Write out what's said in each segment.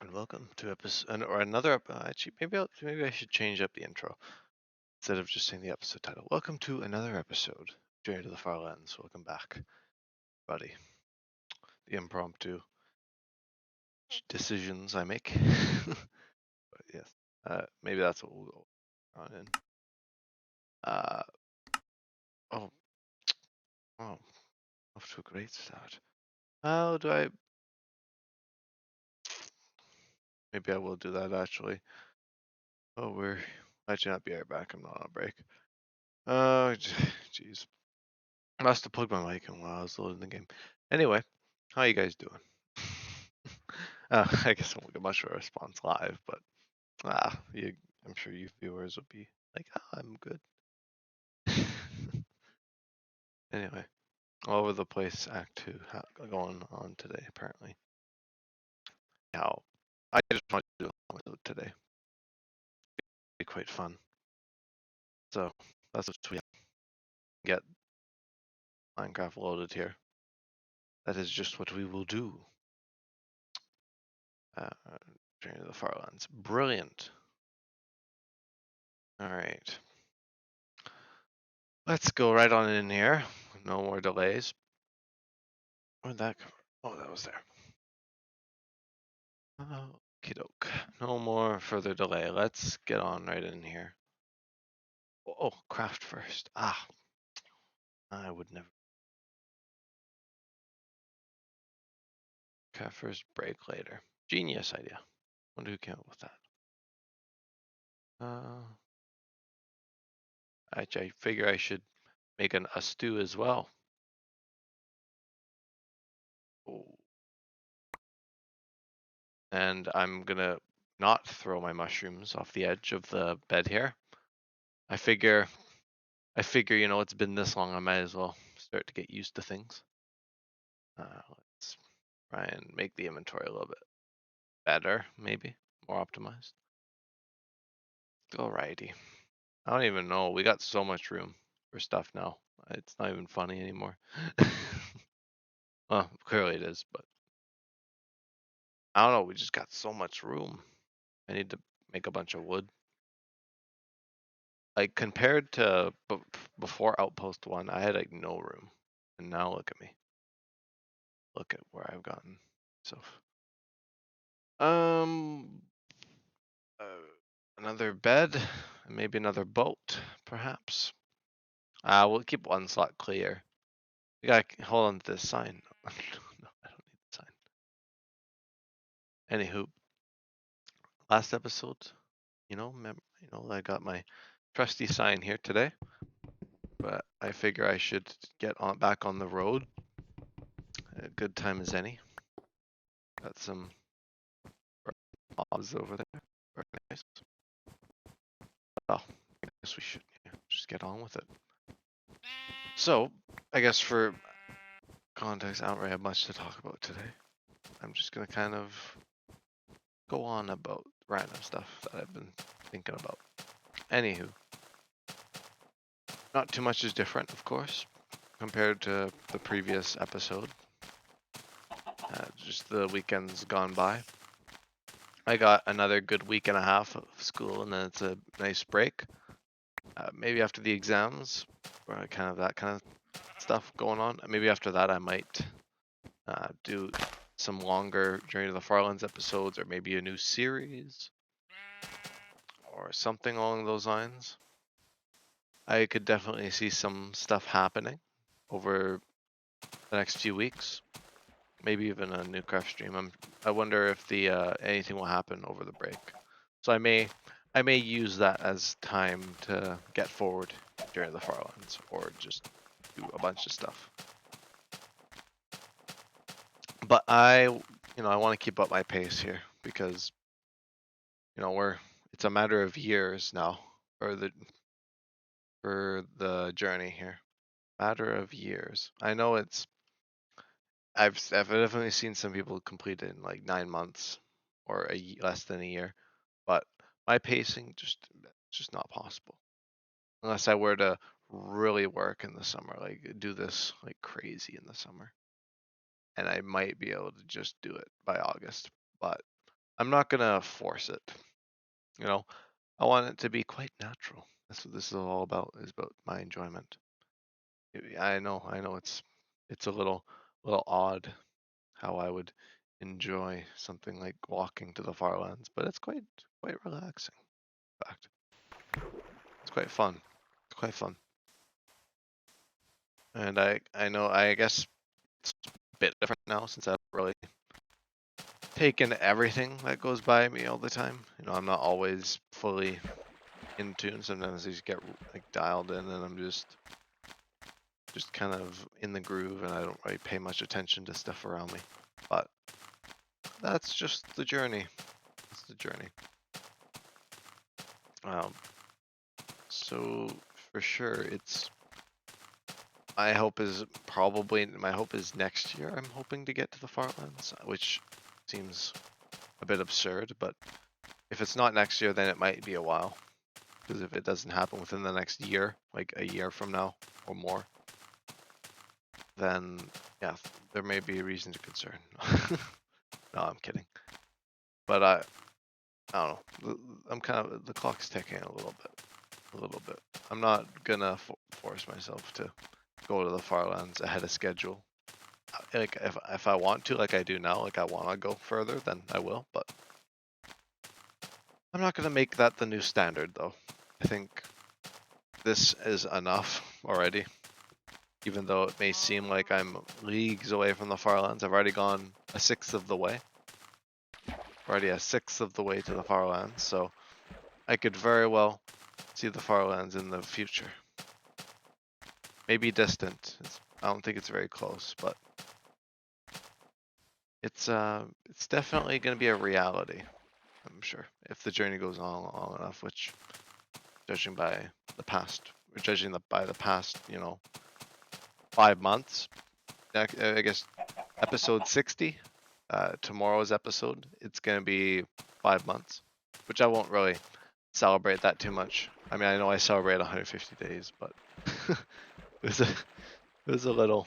and welcome to episode or another. Actually, maybe I should change up the intro instead of just saying the episode title. Welcome to another episode. Journey to the Farlands. Welcome back, buddy. The impromptu decisions I make. But yes, maybe that's what we'll go on in. Uh, oh, oh, off to a great start. How do I? Maybe I will do that actually. Oh, we're actually not be right back. I'm not on a break. Oh, jeez. I must have plugged my mic in while I was loading the game. Anyway, how you guys doing? I guess I won't get much of a response live, but I'm sure you viewers will be like, I'm good. Anyway, all over the place, Act 2 going on today, apparently. Now, I just want to do it today. It'll be quite fun. So, that's what we get Minecraft loaded here. That is just what we will do. Journey to the Farlands. Brilliant. All right. Let's go right on in here. No more delays. Where'd that come from? Oh, that was there. Okie doke. No more further delay. Let's get on right in here. Oh, craft first. I would never. Craft first, break later. Genius idea. Wonder who came up with that. I figure I should make a stew as well. Oh. And I'm gonna not throw my mushrooms off the edge of the bed here. I figure, it's been this long, I might as well start to get used to things. Let's try and make the inventory a little bit better, maybe more optimized. Alrighty. I don't even know. We got so much room for stuff now. It's not even funny anymore. Well, clearly it is, but I don't know. We just got so much room. I need to make a bunch of wood. Like compared to before Outpost 1, I had like no room. And now look at me. Look at where I've gotten. So, another bed, maybe another boat, perhaps. We'll keep one slot clear. We gotta hold on to this sign. No, I don't need the sign. Anywho, last episode, I got my trusty sign here today, but I figure I should get back on the road. A good time as any. Got some mobs over there. Very nice. Oh, I guess we should just get on with it. So, I guess for context, I don't really have much to talk about today. I'm just gonna kind of go on about random stuff that I've been thinking about. Anywho, not too much is different, of course, compared to the previous episode. Just the weekends gone by. I got another good week and a half of school, and then it's a nice break. Maybe after the exams, or that kind of stuff going on. Maybe after that, I might do some longer Journey to the Farlands episodes, or maybe a new series, or something along those lines. I could definitely see some stuff happening over the next few weeks. Maybe even a new craft stream. I wonder if the anything will happen over the break. So I may use that as time to get forward during the Farlands, or just do a bunch of stuff. But I want to keep up my pace here because it's a matter of years now for the journey here. Matter of years. I know I've definitely seen some people complete it in like 9 months or less than a year, but my pacing just not possible unless I were to really work in the summer, like do this like crazy in the summer, and I might be able to just do it by August, but I'm not gonna force it. You know, I want it to be quite natural. That's what this is all about. Is about my enjoyment. I know it's a little odd how I would enjoy something like walking to the Farlands, but it's quite relaxing. In fact, it's quite fun. It's quite fun, and I know I guess it's a bit different now since I've really taken everything that goes by me all the time. You know, I'm not always fully in tune. Sometimes I just get like dialed in, and I'm just kind of in the groove, and I don't really pay much attention to stuff around me. But that's just the journey. It's the journey. Um, so for sure, it's my hope is next year. I'm hoping to get to the Farlands, which seems a bit absurd, but if it's not next year, then it might be a while. Because if it doesn't happen within the next year, like a year from now or more, then yeah, there may be a reason to concern. No, I'm kidding. But I don't know. I'm kind of the clock's ticking a little bit. I'm not gonna force myself to go to the Farlands ahead of schedule. Like if I want to, like I do now, like I want to go further, then I will. But I'm not gonna make that the new standard, though. I think this is enough already. Even though it may seem like I'm leagues away from the Farlands, I've already gone a sixth of the way. Already a sixth of the way to the Farlands, so I could very well see the Farlands in the future. Maybe distant. I don't think it's very close, but it's definitely going to be a reality. I'm sure if the journey goes on long enough, which judging by the past, by the past, 5 months. I guess episode 60, tomorrow's episode, it's going to be 5 months, which I won't really celebrate that too much. I mean, I know I celebrate 150 days, but it was a, it was a little,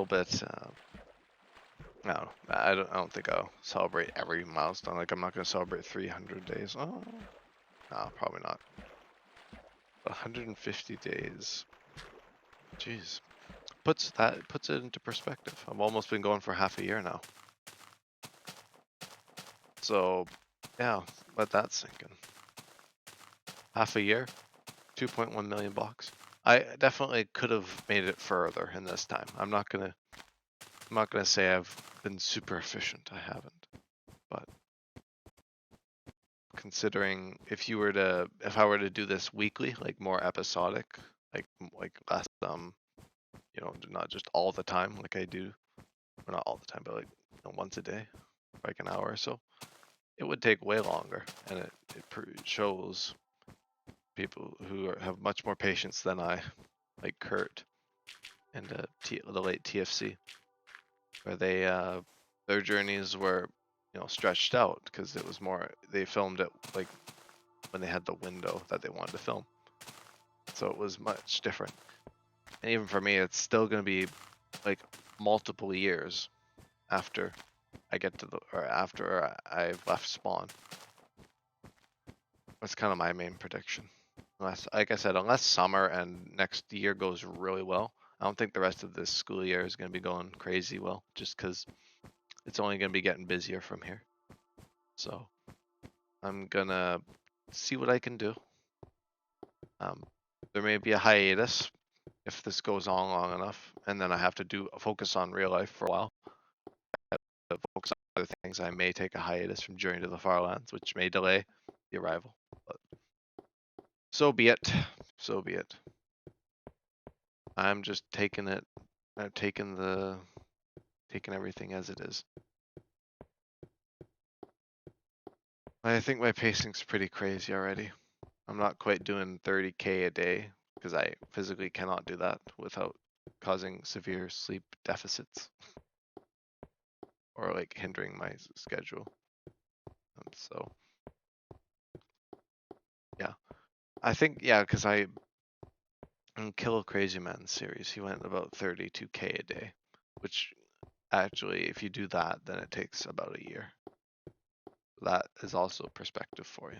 bit. No, I don't think I'll celebrate every milestone. Like I'm not gonna celebrate 300 days. Oh, no, probably not. 150 days. Jeez, puts it into perspective. I've almost been going for half a year now. So, yeah, let that sink in. Half a year, 2.1 million bucks. I definitely could have made it further in this time. I'm not gonna say I've been super efficient. I haven't, but considering if I were to do this weekly, like more episodic, like less not just all the time like I do, or not all the time, but like once a day, like an hour or so, it would take way longer, and it shows people who have much more patience than I, like Kurt and the late TFC, where their journeys were stretched out because it was more they filmed it like when they had the window that they wanted to film, so it was much different. And even for me, it's still going to be like multiple years after I get to after I've left spawn. That's kind of my main prediction. Unless, like I said, unless summer and next year goes really well, I don't think the rest of this school year is going to be going crazy well, just because it's only going to be getting busier from here. So I'm gonna see what I can do. There may be a hiatus if this goes on long enough, and then I have to focus on real life for a while. To focus on other things, I may take a hiatus from Journey to the Farlands, which may delay the arrival. But so be it. So be it. I'm just taking it. I've taken everything as it is. I think my pacing's pretty crazy already. I'm not quite doing 30K a day because I physically cannot do that without causing severe sleep deficits or like hindering my schedule. And so, yeah, I think, yeah, because in Kill a Crazy Man series, he went about 32K a day, which actually, if you do that, then it takes about a year. That is also perspective for you.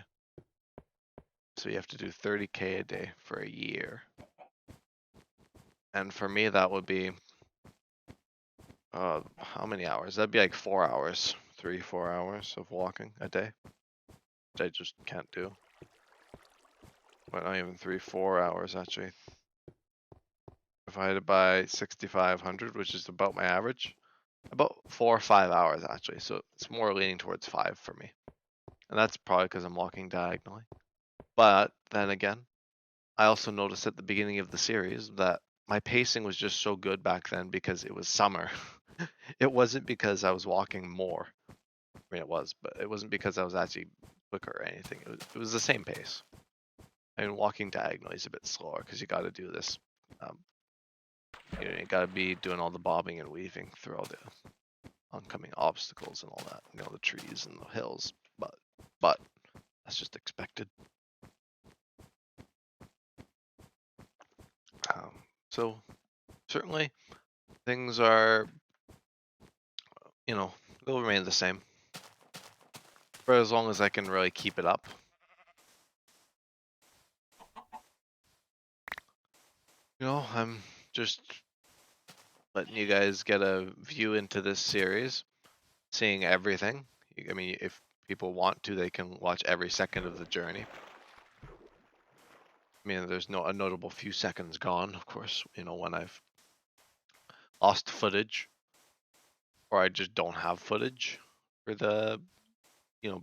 So you have to do 30K a day for a year. And for me, that would be, how many hours? That'd be like 4 hours, 3-4 hours of walking a day, which I just can't do. Well, not even 3-4 hours actually. Divided by 6,500, which is about my average, about 4 or 5 hours actually. So it's more leaning towards 5 for me. And that's probably because I'm walking diagonally. But then again, I also noticed at the beginning of the series that my pacing was just so good back then because it was summer. It wasn't because I was walking more. I mean, it was, but it wasn't because I was actually quicker or anything. It was the same pace. And walking diagonally is a bit slower because you got to do this. You got to be doing all the bobbing and weaving through all the oncoming obstacles and all that. The trees and the hills. But that's just expected. So certainly things are, they'll remain the same for as long as I can really keep it up. I'm just letting you guys get a view into this series, seeing everything. I mean, if people want to, they can watch every second of the journey. I mean, there's a notable few seconds gone, of course, when I've lost footage or I just don't have footage for the,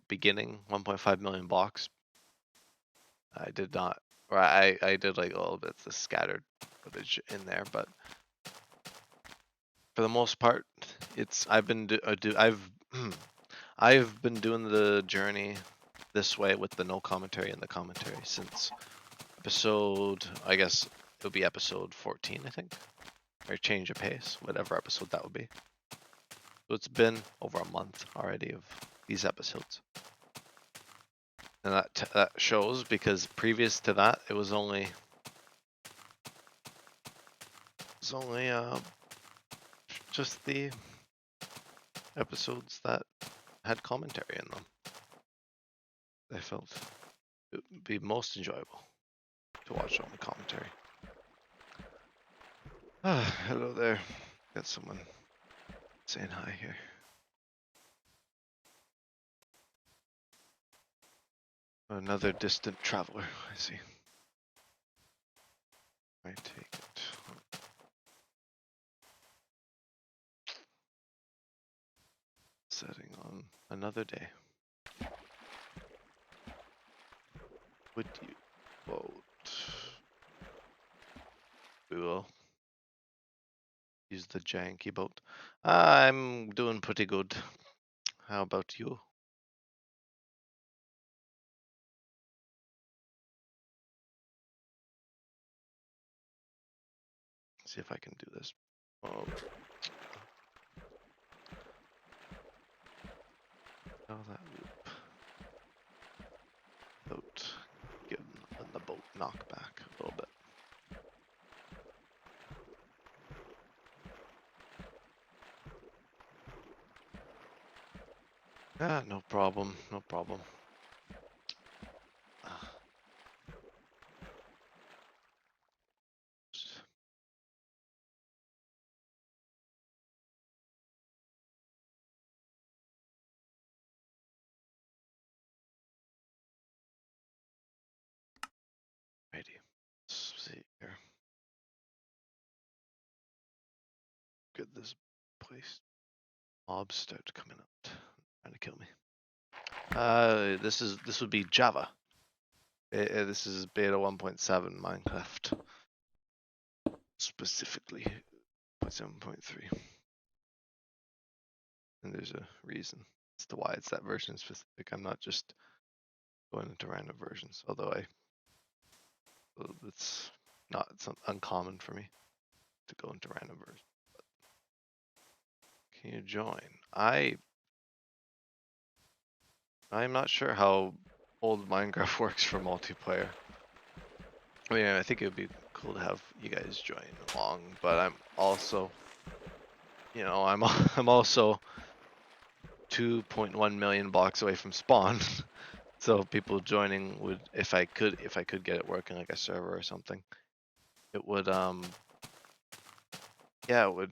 beginning 1.5 million blocks. I did not, or I did like a little bit of scattered footage in there, but for the most part, I've been I've been doing the journey this way with the no commentary and the commentary since episode, I guess it'll be episode 14, I think, or Change of Pace, whatever episode that would be. So it's been over a month already of these episodes. And that shows because previous to that, it was only just the episodes that had commentary in them. I felt it would be most enjoyable to watch on the commentary. Hello there. Got someone saying hi here. Another distant traveler, I see. I take it. Setting on another day. Would you vote? We will use the janky boat. I'm doing pretty good. How about you? See if I can do this. Oh. Oh, that loop. Boat. Give the boat knock back a little bit. No problem. No problem. Righty. Let's see here. Get this place. Mobs start coming up, trying to kill me. This would be Java. This is beta 1.7 Minecraft, specifically 7.3. And there's a reason as to why it's that version specific. I'm not just going into random versions, although it's uncommon for me to go into random versions. But can you join? I'm not sure how old Minecraft works for multiplayer. I mean, I think it would be cool to have you guys join along, but I'm also, I'm also 2.1 million blocks away from spawn. So people joining would, if I could get it working like a server or something, it would yeah, it would,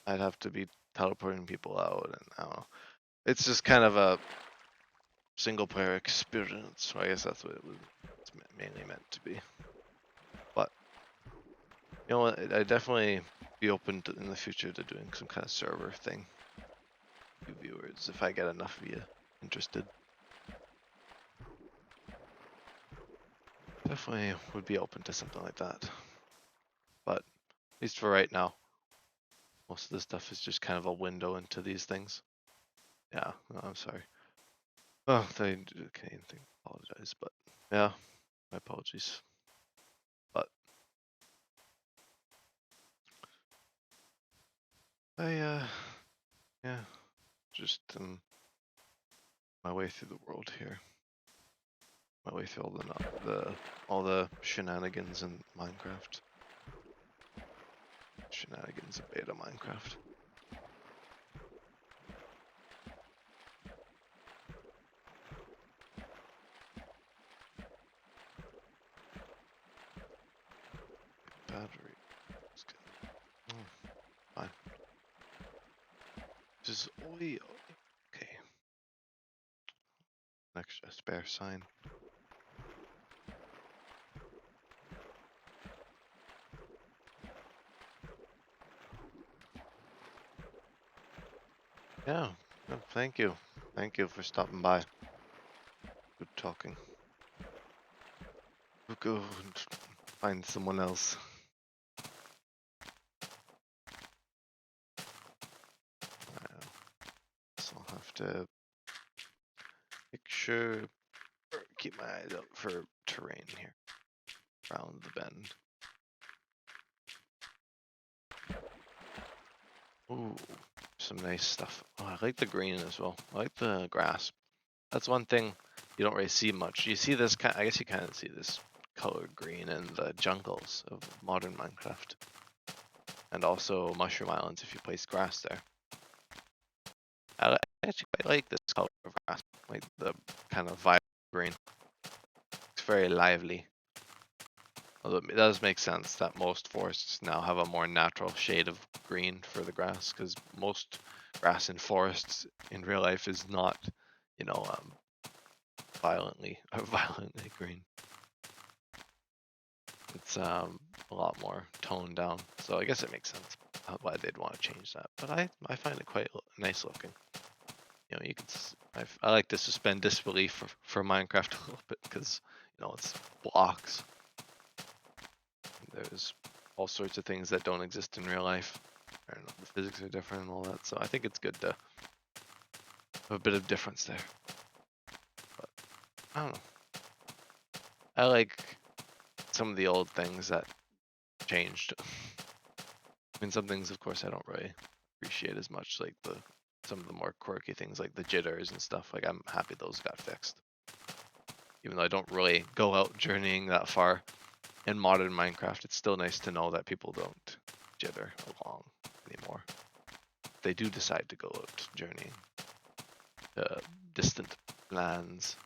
I'd have to be teleporting people out, and I don't know. It's just kind of a single player experience. So I guess that's what it's mainly meant to be. But you know what, I'd definitely be open to, in the future, to doing some kind of server thing. Few viewers, if I get enough of you interested. Definitely would be open to something like that. But at least for right now, most of this stuff is just kind of a window into these things. Yeah, no, I'm sorry. Oh, the Canadian thing, apologize, but yeah, my apologies. But yeah, just my way through the world here. My way through all the shenanigans in Minecraft. Shenanigans in beta Minecraft. Battery. Fine. Just oil. Okay. An extra spare sign. Yeah. No, thank you. Thank you for stopping by. Good talking. We'll go and find someone else. So I'll have to make sure, or keep my eyes out for terrain here around the bend. Ooh, some nice stuff. Oh, I like the green as well. I like the grass. That's one thing you don't really see much. You see this kind. I guess you kind of see this colored green in the jungles of modern Minecraft, and also Mushroom Islands if you place grass there. I actually quite like this color of grass, like the kind of vibrant green. It's very lively. Although it does make sense that most forests now have a more natural shade of green for the grass, because most grass in forests in real life is not, you know, violently green. It's a lot more toned down, so I guess it makes sense why they'd want to change that. But I find it quite nice looking. You know, you can I like to suspend disbelief for Minecraft a little bit, because you know it's blocks. There's all sorts of things that don't exist in real life. I don't know, the physics are different and all that, so I think it's good to have a bit of difference there. But I don't know. I like some of the old things that changed. I mean, some things, of course, I don't really appreciate as much, like some of the more quirky things, like the jitters and stuff. Like, I'm happy those got fixed. Even though I don't really go out journeying that far in modern Minecraft, it's still nice to know that people don't jitter along anymore. They do decide to go out journeying to distant lands.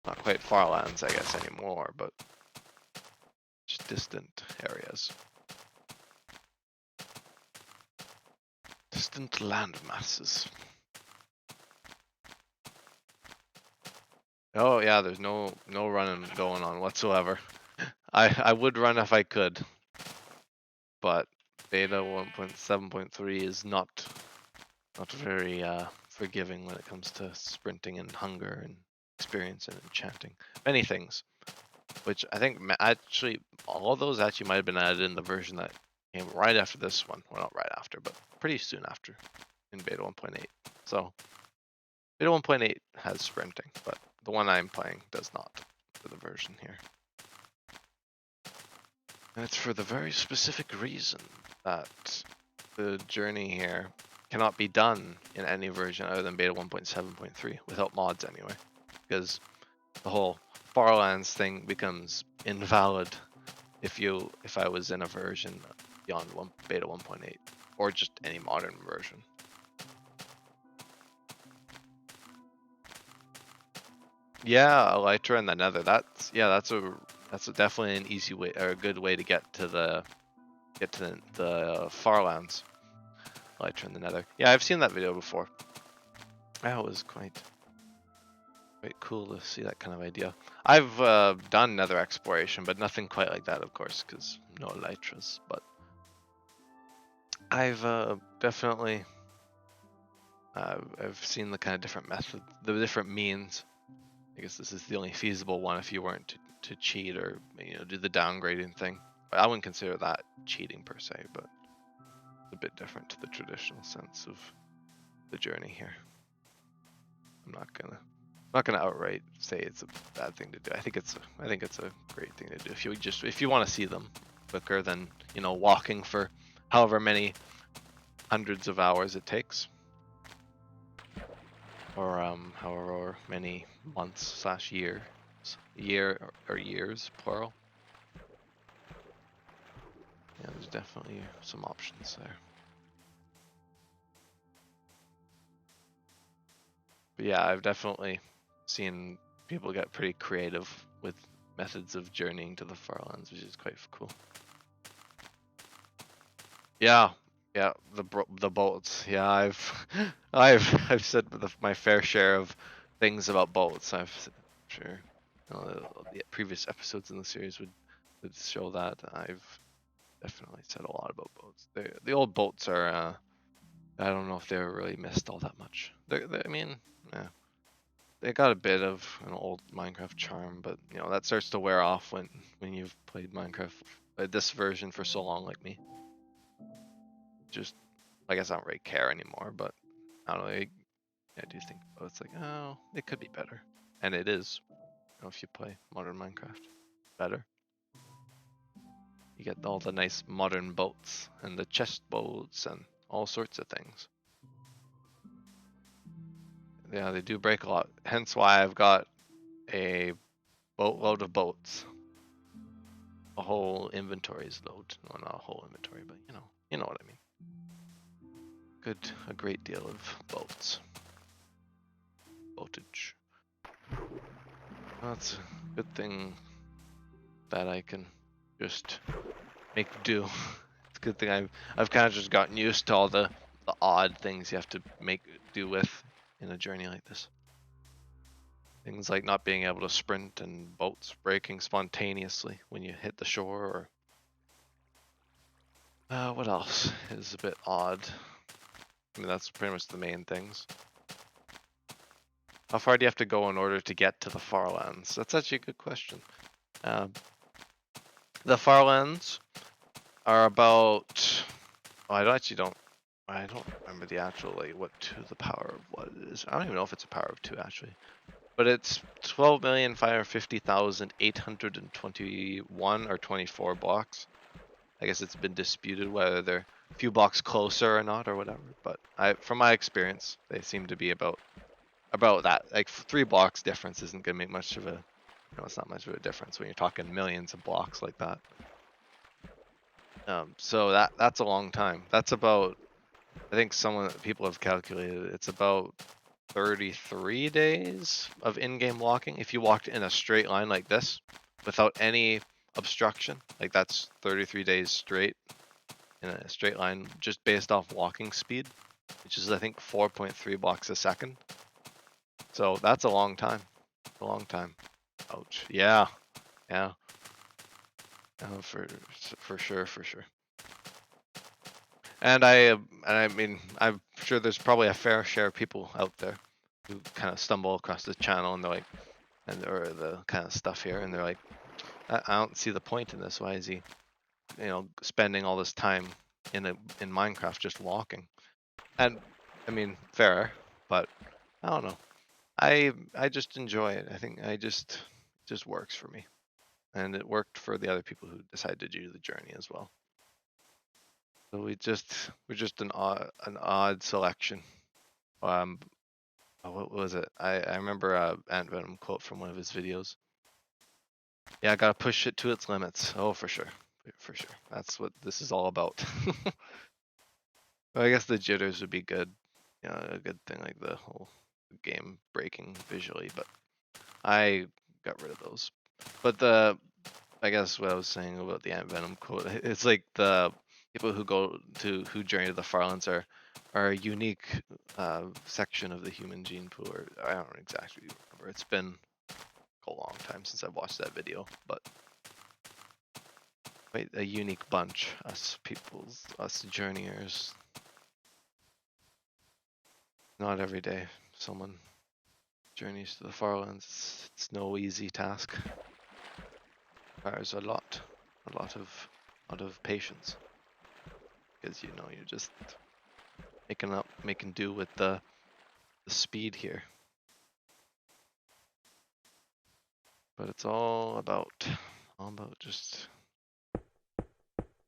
Not quite Farlands, I guess, anymore, but just distant areas. Distant land masses. Oh yeah, there's no running going on whatsoever. I would run if I could, but beta 1.7.3 is not very forgiving when it comes to sprinting and hunger and experience and enchanting. Many things, which I think actually all of those actually might have been added in the version that came right after this one. Well, not right after, but pretty soon after in beta 1.8. So beta 1.8 has sprinting, but the one I'm playing does not for the version here. And it's for the very specific reason that the journey here cannot be done in any version other than beta 1.7.3 without mods anyway, because the whole Farlands thing becomes invalid if I was in a version beyond beta 1.8 or just any modern version. Yeah, Elytra and the Nether. That's definitely an easy way or a good way to get to the Farlands. Elytra and the Nether. Yeah, I've seen that video before. That was quite cool to see that kind of idea. I've done Nether exploration, but nothing quite like that, of course, because no Elytras. But I've definitely I've seen the kind of different methods, the different means. I guess this is the only feasible one if you weren't to cheat or do the downgrading thing. I wouldn't consider that cheating per se, but it's a bit different to the traditional sense of the journey here. I'm not gonna outright say it's a bad thing to do. I think it's a great thing to do if you want to see them quicker than walking for however many hundreds of hours it takes, or however many months / years, or years plural. Yeah, there's definitely some options there. But yeah, I've definitely seen people get pretty creative with methods of journeying to the Farlands, which is quite cool. Yeah, yeah, the boats. Yeah, I've said my fair share of things about boats. I'm sure the previous episodes in the series would show that. I've definitely said a lot about boats. The old boats are. I don't know if they're really missed all that much. I mean, yeah, they got a bit of an old Minecraft charm, but that starts to wear off when you've played Minecraft this version for so long, like me. Just, I guess I don't really care anymore, but I don't know. I do think it's like, oh, it could be better, and it is. If you play modern Minecraft, better. You get all the nice modern boats and the chest boats and all sorts of things. Yeah, they do break a lot. Hence why I've got a boatload of boats. A whole inventory's load. Well, not a whole inventory, but you know what I mean. A great deal of boats. Boatage. Well, that's a good thing that I can just make do. It's a good thing I've kind of just gotten used to all the odd things you have to make do with in a journey like this. Things like not being able to sprint and boats breaking spontaneously when you hit the shore, or what else is a bit odd? I mean, that's pretty much the main things. How far do you have to go in order to get to the Farlands? That's actually a good question. The Farlands are about. Oh, I don't remember the actual what to the power of what it is. I don't even know if it's a power of 2 actually. But it's 12,550,821 or 24 blocks. I guess it's been disputed whether they're a few blocks closer or not or whatever. But from my experience, they seem to be about that. Like 3 blocks difference isn't gonna make much of a, it's not much of a difference when you're talking millions of blocks like that. So that's a long time. That's about, I think people have calculated it's about 33 days of in-game walking. If you walked in a straight line like this without any obstruction, like that's 33 days straight in a straight line just based off walking speed, which is I think 4.3 blocks a second. So that's a long time. A long time. Ouch. Yeah. Yeah. For sure. And I mean, I'm sure there's probably a fair share of people out there who kind of stumble across the channel and they're like, or the kind of stuff here, and they're like, I don't see the point in this. Why is he, spending all this time in Minecraft just walking? And I mean, fair, but I don't know. I just enjoy it. I think it just works for me, and it worked for the other people who decided to do the journey as well. So we're just an odd selection. What was it? I remember Ant Venom quote from one of his videos. Yeah, I gotta push it to its limits. Oh, for sure, for sure. That's what this is all about. Well, I guess the jitters would be good. A good thing, like the whole game breaking visually, but I got rid of those. But I guess what I was saying about the ant venom quote, it's like the people who journey to the Farlands are a unique section of the human gene pool. Or I don't exactly remember. It's been a long time since I've watched that video, but quite a unique bunch, us journeyers. Not every day someone journeys to the Farlands. It's no easy task. Requires a lot of patience, because you're just making do with the speed here. But it's all about just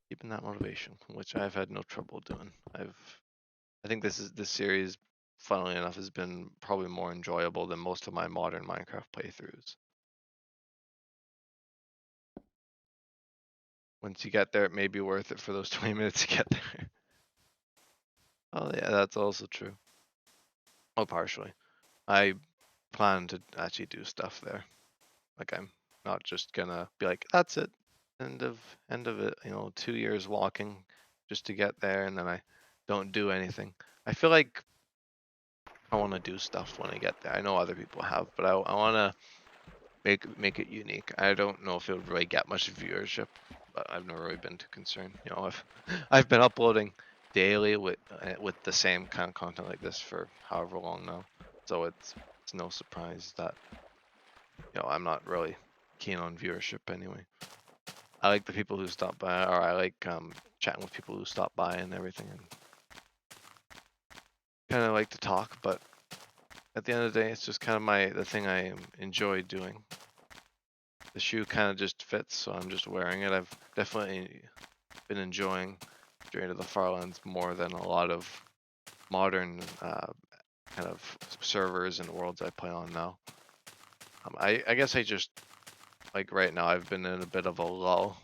keeping that motivation, which I've had no trouble doing. I think this series, funnily enough, has been probably more enjoyable than most of my modern Minecraft playthroughs. Once you get there, it may be worth it for those 20 minutes to get there. Oh yeah, that's also true. Oh, partially. I plan to actually do stuff there. Like, I'm not just gonna be like, that's it, end of it. 2 years walking just to get there, and then I don't do anything. I feel like I want to do stuff when I get there. I know other people have, but I want to make it unique. I don't know if it would really get much viewership, but I've never really been too concerned. I've been uploading daily with the same kind of content like this for however long now, so it's no surprise that I'm not really keen on viewership anyway. I like the people who stop by, or I like chatting with people who stop by and everything, and kind of like to talk. But at the end of the day, it's just kind of the thing I enjoy doing. The shoe kind of just fits, so I'm just wearing it. I've definitely been enjoying Journey to the Farlands more than a lot of modern kind of servers and worlds I play on now. I guess I just, like, right now I've been in a bit of a lull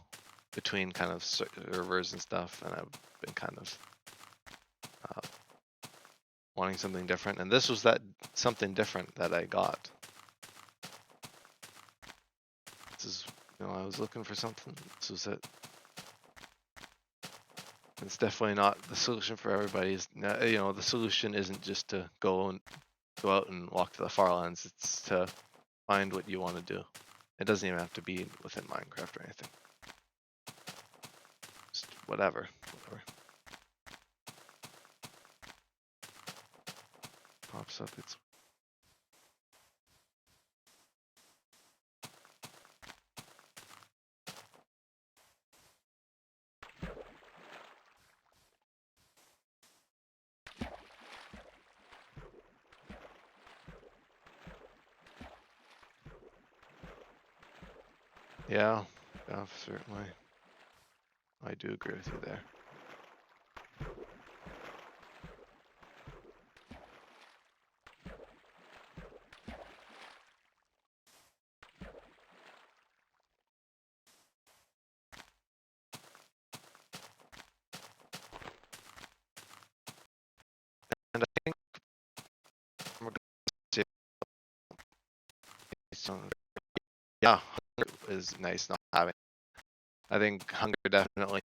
between kind of servers and stuff, and I've been kind of wanting something different, and this was that something different that I got. This is, I was looking for something. This was it. It's definitely not the solution for everybody. The solution isn't just to go out and walk to the Farlands. It's to find what you want to do. It doesn't even have to be within Minecraft or anything. Just whatever. Pops up. It's yeah, certainly. I do agree with you there. And I think we're going to see some. Yeah, hunger is nice not having. I think hunger definitely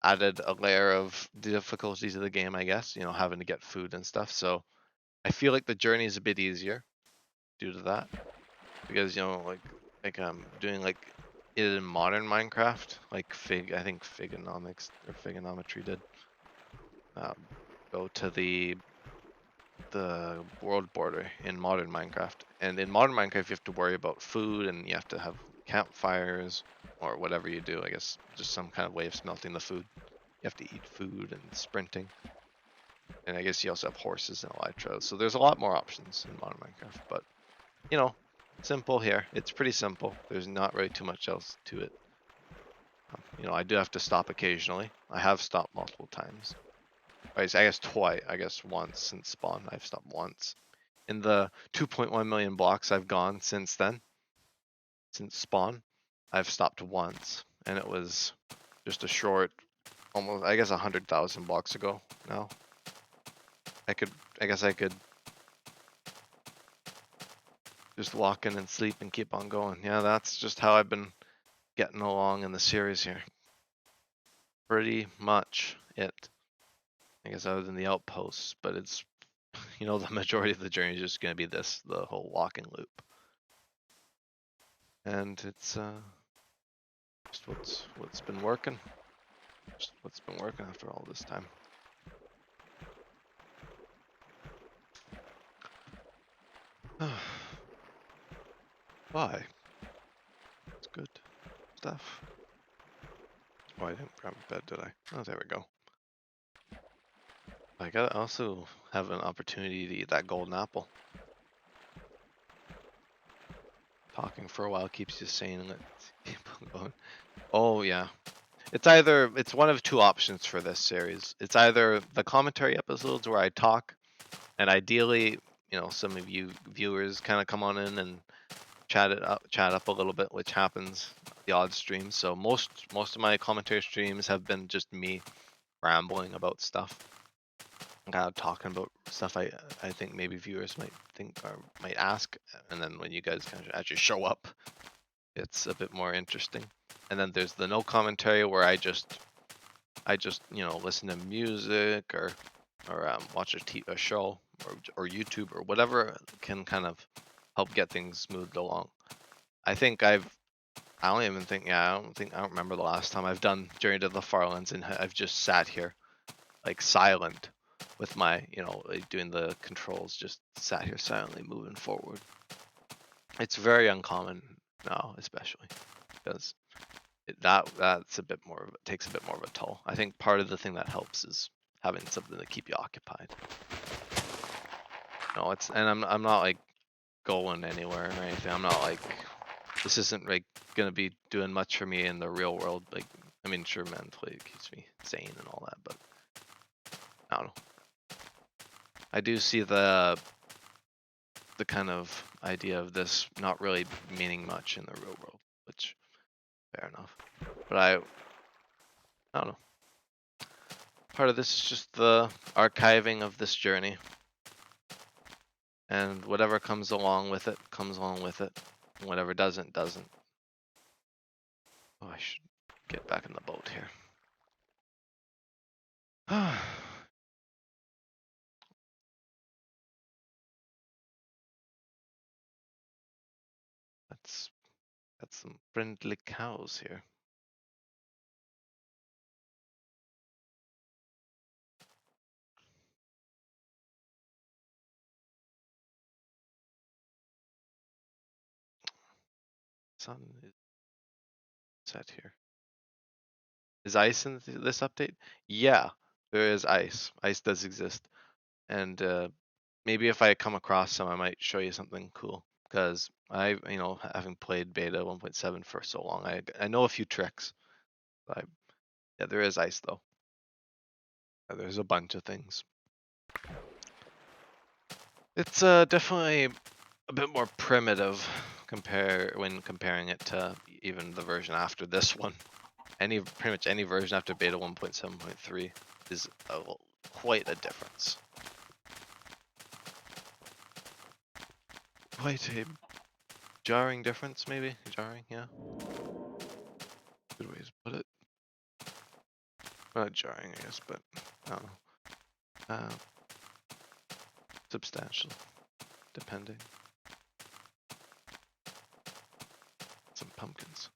added a layer of difficulty to the game, I guess, having to get food and stuff. So I feel like the journey is a bit easier due to that, because like doing like it in modern Minecraft, like I think Figonomics or Figonometry did go to the world border in modern Minecraft, and in modern Minecraft you have to worry about food, and you have to have campfires or whatever you do. I guess just some kind of way of smelting the food. You have to eat food and sprinting. And I guess you also have horses and elytras. So there's a lot more options in modern Minecraft. But, simple here. It's pretty simple. There's not really too much else to it. I do have to stop occasionally. I have stopped multiple times. I guess twice. I guess once since spawn. I've stopped once. In the 2.1 million blocks I've gone since then, since spawn, I've stopped once. And it was just a short, almost, I guess 100,000 blocks ago now. I guess I could Just walk in and sleep and keep on going. Yeah, that's just how I've been getting along in the series here. Pretty much it. I guess other than the outposts, but it's, the majority of the journey is just going to be the whole walking loop. And it's just what's been working. Just what's been working after all this time. Why? It's good stuff. Oh, I didn't grab a bed, did I? Oh, there we go. I also have an opportunity to eat that golden apple. Talking for a while keeps you sane and let's keep on going. Oh yeah. It's one of two options for this series. It's either the commentary episodes where I talk, and ideally, some of you viewers kind of come on in and chat up a little bit, which happens the odd streams. So most of my commentary streams have been just me rambling about stuff, kind of talking about stuff I think maybe viewers might think or might ask, and then when you guys kind of actually show up, it's a bit more interesting. And then there's the no commentary where I just listen to music or watch a show or YouTube or whatever can kind of help get things smoothed along. I don't remember the last time I've done Journey to the Farlands and I've just sat here like silent with my, like doing the controls, just sat here silently moving forward. It's very uncommon now, especially because that's a bit more of takes a bit more of a toll. I think part of the thing that helps is having something to keep you occupied. I'm not like going anywhere or anything. I'm not like, this isn't like gonna be doing much for me in the real world. Like, I mean, sure, mentally it keeps me sane and all that, but I don't know. I do see the kind of idea of this not really meaning much in the real world, which fair enough. But I don't know. Part of this is just the archiving of this journey. And whatever comes along with it, comes along with it. And whatever doesn't, doesn't. Oh, I should get back in the boat here. That's got some friendly cows here. Sun is set here. Is ice in this update? Yeah, there is ice. Ice does exist. And maybe if I come across some, I might show you something cool. Because having played beta 1.7 for so long, I know a few tricks. Yeah, there is ice though. There's a bunch of things. It's definitely a bit more primitive when comparing it to even the version after this one. Pretty much any version after beta 1.7.3 is quite a difference. Quite a jarring difference, maybe? Jarring, yeah. Good way to put it. Not jarring, I guess, but I don't know. Substantial, depending. Some pumpkins.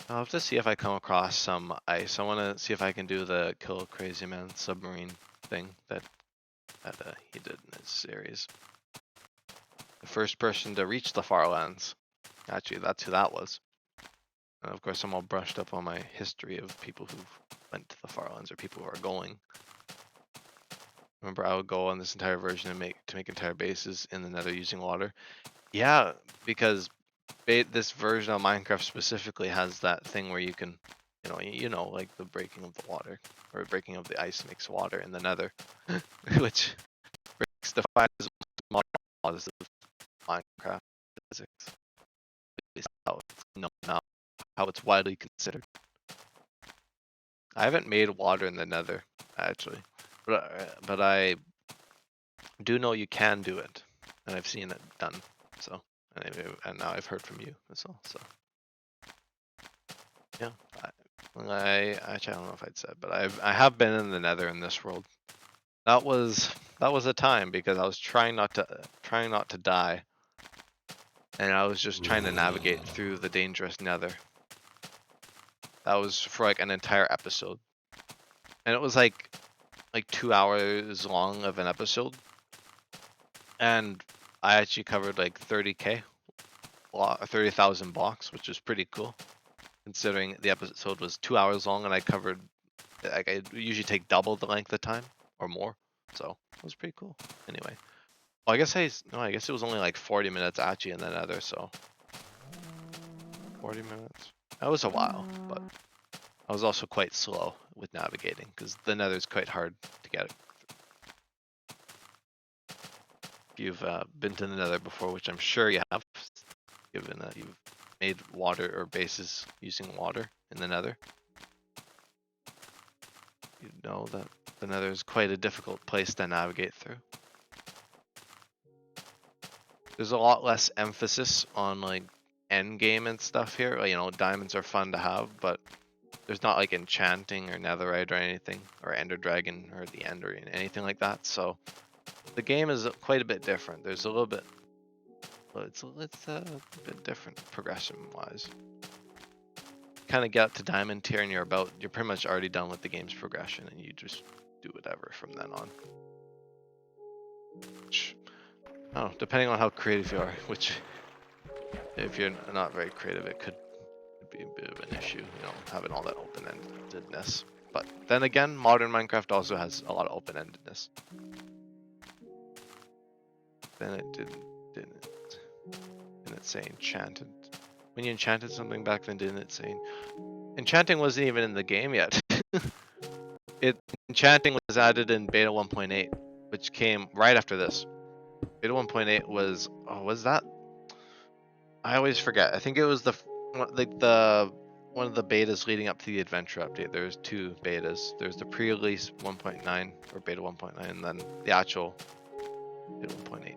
I'll have to see if I come across some ice. I want to see if I can do the kill Crazy Man submarine thing that he did in his series. The first person to reach the Farlands. Actually, that's who that was. And of course, I'm all brushed up on my history of people who went to the Farlands or people who are going. Remember, I would go on this entire version and make entire bases in the Nether using water. Yeah, because this version of Minecraft specifically has that thing where you can, like the breaking of the water or breaking of the ice makes water in the Nether, which breaks the modern laws of Minecraft physics. At least how it's known now, how it's widely considered. I haven't made water in the Nether actually, but I do know you can do it, and I've seen it done. So and now I've heard from you as well. So yeah, I actually I don't know if I'd said, but I have been in the Nether in this world. That was a time because I was trying not to die, and I was just trying to navigate through the dangerous Nether. That was for like an entire episode, and it was like 2 hours long of an episode, and I actually covered like 30k, 30,000 blocks, which is pretty cool, considering the episode was 2 hours long, and I covered like I usually take double the length of time or more, so it was pretty cool. Anyway, well, I guess it was only like 40 minutes actually in the Nether, so 40 minutes. That was a while, but I was also quite slow with navigating because the Nether's quite hard to get. If you've been to the Nether before, which I'm sure you have, given that you've made water or bases using water in the Nether, you know that the Nether is quite a difficult place to navigate through. There's a lot less emphasis on like end game and stuff here. Like, you know, diamonds are fun to have, but there's not like enchanting or netherite or anything, or ender dragon or the end or anything like that. So the game is quite a bit different. There's a little bit, it's a bit different progression wise. Kind of get up to diamond tier and you're pretty much already done with the game's progression, and you just do whatever from then on. Which, oh, depending on how creative you are, which if you're not very creative, it could be a bit of an issue, you know, having all that open-endedness. But then again, modern Minecraft also has a lot of open-endedness. Then it didn't say enchanted. When you enchanted something back then, didn't it say enchanting wasn't even in the game yet? Enchanting was added in beta 1.8, which came right after this. Beta 1.8 was, oh, was that? I always forget. I think it was one of the betas leading up to the adventure update. There's 2 betas. There's the pre-release 1.9 or beta 1.9, and then the actual beta 1.8.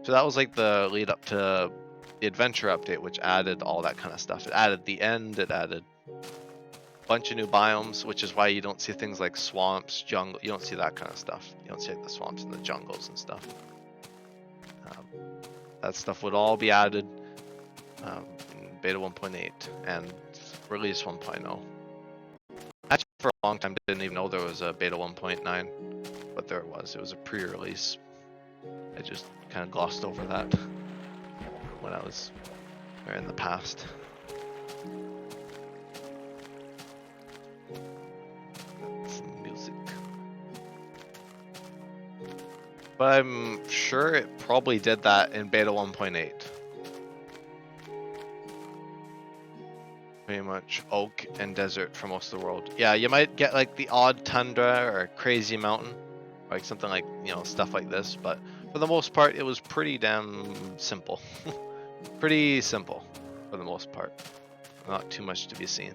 So that was like the lead up to the adventure update, which added all that kind of stuff. It added the end. It added a bunch of new biomes, which is why you don't see things like swamps, jungle. You don't see that kind of stuff. You don't see like the swamps and the jungles and stuff. That stuff would all be added in beta 1.8 and release 1.0. Actually, for a long time, didn't even know there was a beta 1.9, but there it was. It was a pre-release. I just kind of glossed over that when I was in the past. Some music. But I'm sure it probably did that in beta 1.8. Pretty much oak and desert for most of the world. Yeah, you might get like the odd tundra or a crazy mountain, like something like, you know, stuff like this, but for the most part, it was pretty damn simple. Pretty simple for the most part. Not too much to be seen.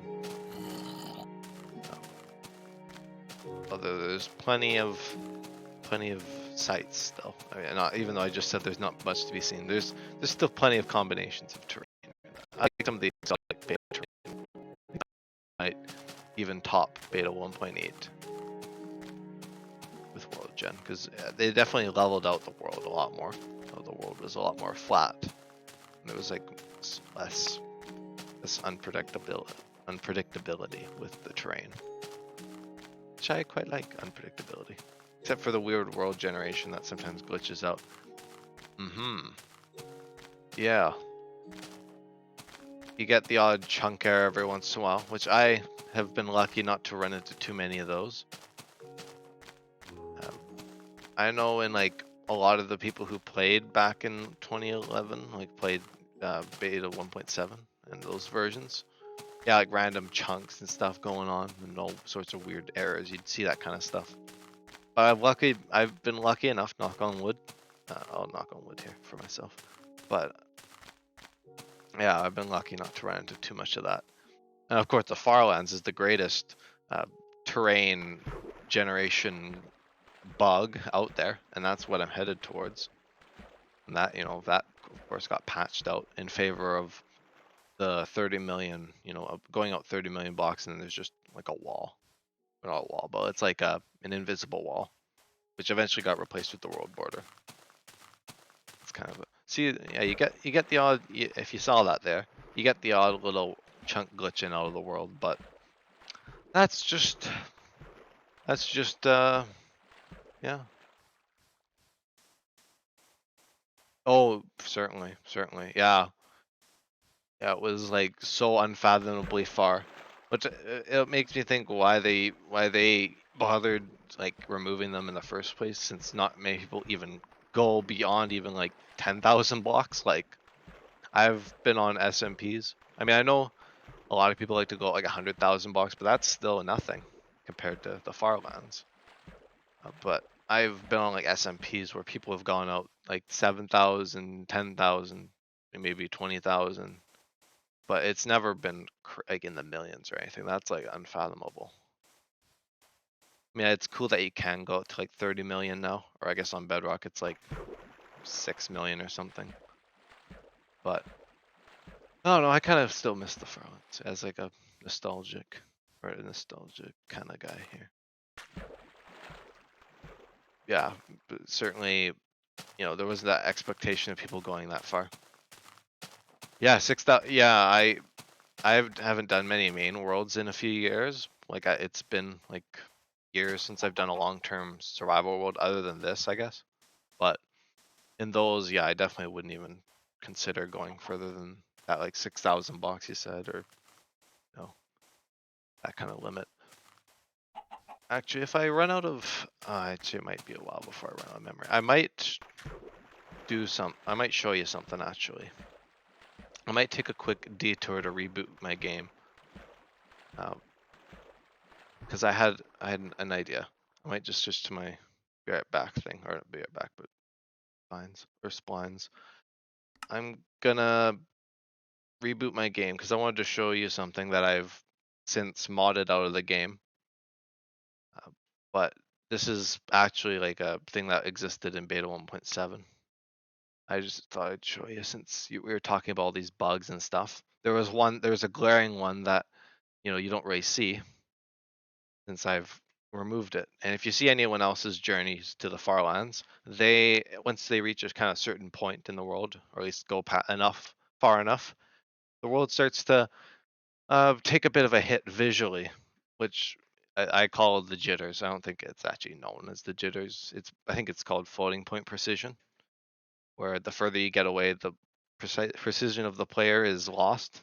Although there's plenty of sites still. I mean, even though I just said there's not much to be seen, there's still plenty of combinations of terrain. I like some of the exotic beta terrain. Might even top beta 1.8 with World Gen, because they definitely leveled out the world a lot more. The world was a lot more flat. There was like less unpredictability with the terrain, which I quite like. Unpredictability, except for the weird world generation that sometimes glitches out. Yeah, you get the odd chunk error every once in a while, which I have been lucky not to run into too many of those. I know in like a lot of the people who played back in 2011, like played beta 1.7 and those versions, yeah, like random chunks and stuff going on and all sorts of weird errors. You'd see that kind of stuff. But I've been lucky enough, knock on wood. I'll knock on wood here for myself. But yeah, I've been lucky not to run into too much of that. And of course, the Farlands is the greatest terrain generation bug out there, and that's what I'm headed towards. And that, that of course got patched out in favor of the 30 million, going out 30 million blocks, and then there's just like a wall. Not a wall, but it's like an invisible wall, which eventually got replaced with the world border. It's kind of see, yeah, you get the odd, if you saw that there, you get the odd little chunk glitching out of the world, but that's just yeah. Oh, certainly, yeah. Yeah, it was like so unfathomably far, which it makes me think why they bothered like removing them in the first place, since not many people even go beyond even like 10,000 blocks. Like I've been on SMPs. I mean, I know a lot of people like to go like 100,000 blocks, but that's still nothing compared to the Farlands. But I've been on like SMPs where people have gone out like 7,000, 10,000, maybe 20,000. But it's never been like in the millions or anything. That's like unfathomable. I mean, it's cool that you can go to like 30 million now, or I guess on Bedrock it's like 6 million or something. But I don't know, I kind of still miss the Farlands as like a nostalgic kind of guy here. Yeah, but certainly, there was that expectation of people going that far. Yeah, 6,000. Yeah, I haven't done many main worlds in a few years. Like it's been like years since I've done a long-term survival world other than this, I guess. But in those, yeah, I definitely wouldn't even consider going further than that, like 6,000 blocks you said, or that kind of limit. Actually, if I run out of, actually, it might be a while before I run out of memory. I might show you something actually. I might take a quick detour to reboot my game. Because I had an idea. I might just switch to my be right back thing, or be right back, but splines. I'm gonna reboot my game because I wanted to show you something that I've since modded out of the game. But this is actually like a thing that existed in beta 1.7. I just thought I'd show you since we were talking about all these bugs and stuff. There was a glaring one that you don't really see since I've removed it. And if you see anyone else's journeys to the Farlands, once they reach a kind of certain point in the world, or at least go far enough, the world starts to take a bit of a hit visually, which I call the jitters. I don't think it's actually known as the jitters. I think it's called floating point precision, where the further you get away, the precision of the player is lost,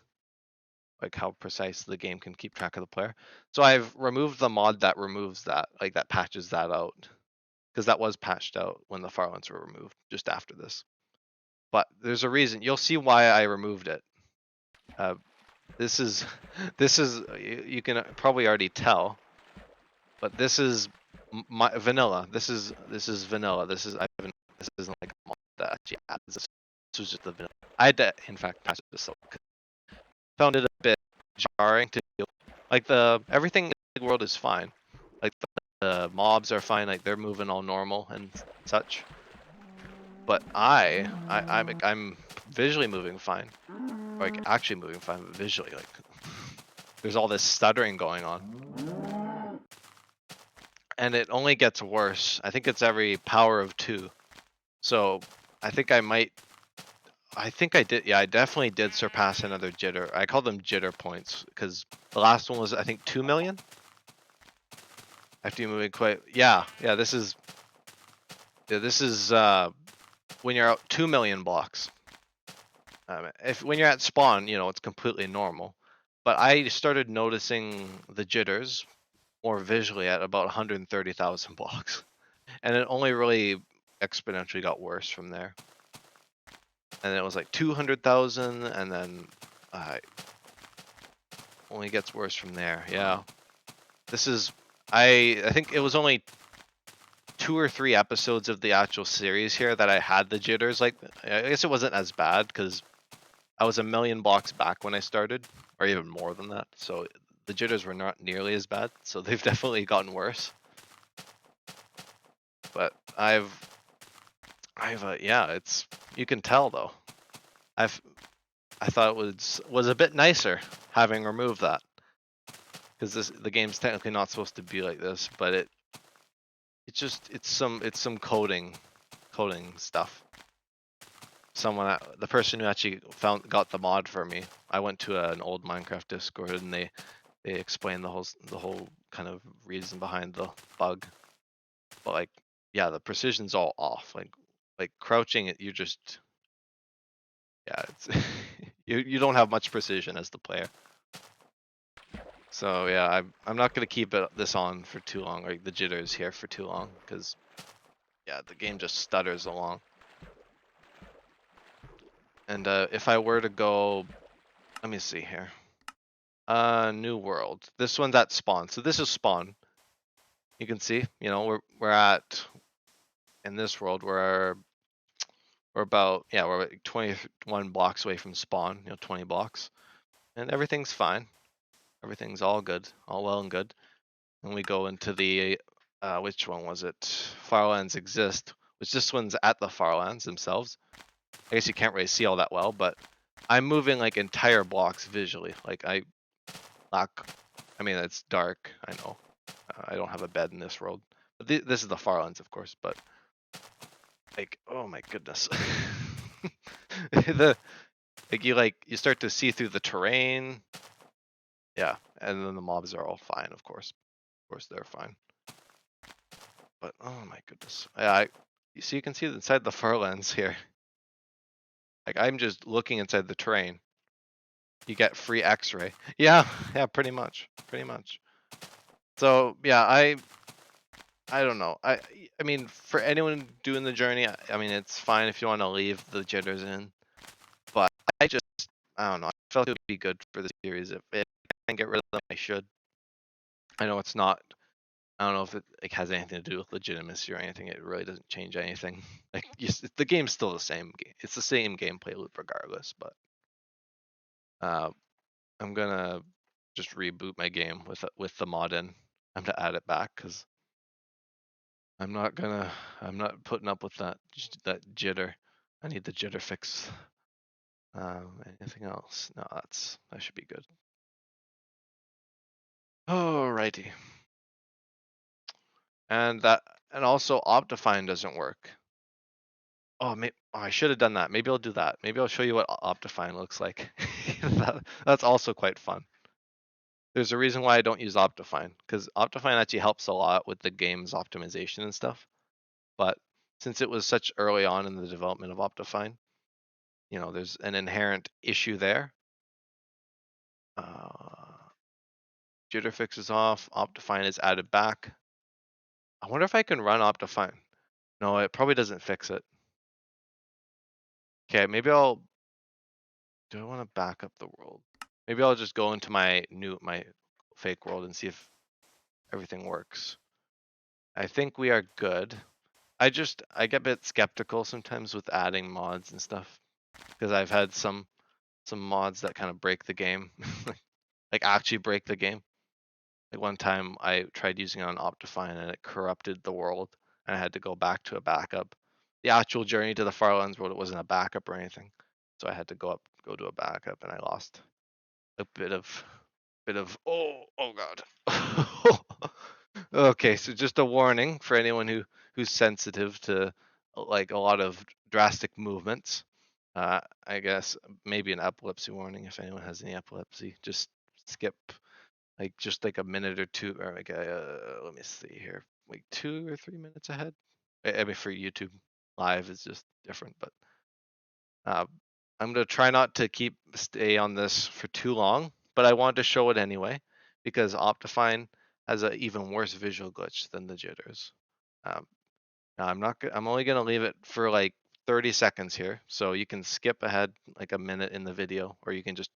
like how precise the game can keep track of the player. So I've removed the mod that removes that, like that patches that out, because that was patched out when the Farlands were removed just after this. But there's a reason. You'll see why I removed it. This is you can probably already tell, but this is my vanilla. This is vanilla. This isn't like a mod that actually adds this. This was just the vanilla. I had to, in fact, patch this out. Found it a bit jarring to deal with. Like everything in the world is fine. Like the mobs are fine, like they're moving all normal and such. But I'm visually moving fine. Like actually moving fine, but visually like there's all this stuttering going on. And it only gets worse. I think it's every power of 2. So I think I did. Yeah, I definitely did surpass another jitter. I call them jitter points because the last one was, I think, 2 million. After you moving quite, yeah. This is when you're out 2 million blocks. When you're at spawn, it's completely normal. But I started noticing the jitters more visually at about 130,000 blocks, and it only really exponentially got worse from there. And then it was like 200,000, and then only gets worse from there. Yeah, this is I think it was only 2 or 3 episodes of the actual series here that I had the jitters. Like, I guess it wasn't as bad because I was a million blocks back when I started, or even more than that. So the jitters were not nearly as bad. So they've definitely gotten worse. But Yeah, you can tell though. I've I thought it was a bit nicer having removed that, because the game's technically not supposed to be like this, but it's some coding stuff. The person who actually got the mod for me, I went to an old Minecraft Discord and they explained the whole kind of reason behind the bug. But like, yeah, the precision's all off. Like crouching it, yeah, it's you don't have much precision as the player. So yeah, I'm not gonna keep this on for too long, like the jitters here for too long, because yeah, the game just stutters along. And if I were to go, let me see here. New world. This one's at spawn. So this is spawn. You can see, we're at in this world we're about we're like 21 blocks away from spawn. 20 blocks, and everything's fine. Everything's all good, all well and good. And we go into the which one was it? Farlands exist, which this one's at the Farlands themselves. I guess you can't really see all that well, but I'm moving like entire blocks visually. Like lack. I mean, it's dark. I know. I don't have a bed in this world, but this is the Farlands, of course. But like, oh my goodness, the you start to see through the terrain. Yeah, and then the mobs are all fine, of course. Of course, they're fine. But oh my goodness, you see, you can see inside the Farlands here. Like I'm just looking inside the terrain. You get free X-ray. Yeah, yeah, pretty much. So yeah, I don't know. I mean, for anyone doing the journey, I mean, it's fine if you want to leave the jitters in, but I don't know. I felt it would be good for the series if I can get rid of them. I should. I know it's not. I don't know if it like has anything to do with legitimacy or anything. It really doesn't change anything. Like the game's still the same. It's the same gameplay loop regardless. But uh, I'm gonna just reboot my game with the mod in. I'm to add it back because I'm not putting up with that jitter. I need the jitter fix. Anything else? No, that should be good. Alrighty. And also Optifine doesn't work. Oh, I should have done that. Maybe I'll do that. Maybe I'll show you what Optifine looks like. That's also quite fun. There's a reason why I don't use Optifine, because Optifine actually helps a lot with the game's optimization and stuff. But since it was such early on in the development of Optifine, there's an inherent issue there. Jitter fix is off. Optifine is added back. I wonder if I can run Optifine. No, it probably doesn't fix it. Okay, maybe do I want to back up the world? Maybe I'll just go into my fake world and see if everything works. I think we are good. I get a bit skeptical sometimes with adding mods and stuff, because I've had some mods that kind of break the game, like actually break the game. Like one time I tried using it on Optifine and it corrupted the world, and I had to go back to a backup. The actual journey to the Farlands world, it wasn't a backup or anything, so I had to go to a backup, and I lost a bit of oh god. Okay, so just a warning for anyone who's sensitive to like a lot of drastic movements. I guess maybe an epilepsy warning if anyone has any epilepsy. Just skip just like a minute or two, or like let me see here, like 2 or 3 minutes ahead. I mean, for YouTube live is just different, but uh, I'm gonna try not to stay on this for too long, but I wanted to show it anyway because Optifine has an even worse visual glitch than the jitters. Um, now I'm only gonna leave it for like 30 seconds here, so you can skip ahead like a minute in the video, or you can just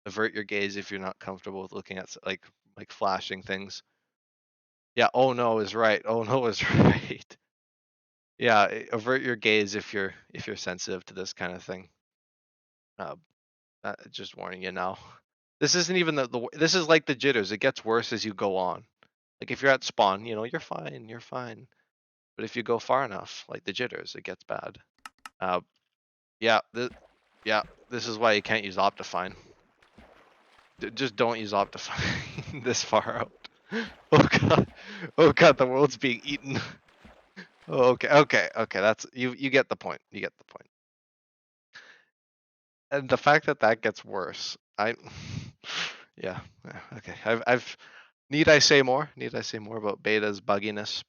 avert your gaze if you're not comfortable with looking at like flashing things. Yeah. Oh no is right. Oh no is right. Yeah. Avert your gaze if you're sensitive to this kind of thing. Uh, just warning you now. This isn't even this is like the jitters. It gets worse as you go on. Like if you're at spawn, you're fine. You're fine. But if you go far enough, like the jitters, it gets bad. Yeah, this is why you can't use Optifine. Just don't use Optifine this far out. Oh god, the world's being eaten. Oh, okay. That's you get the point. You get the point. And the fact that that gets worse, yeah, okay. I've need I say more? Need I say more about beta's bugginess?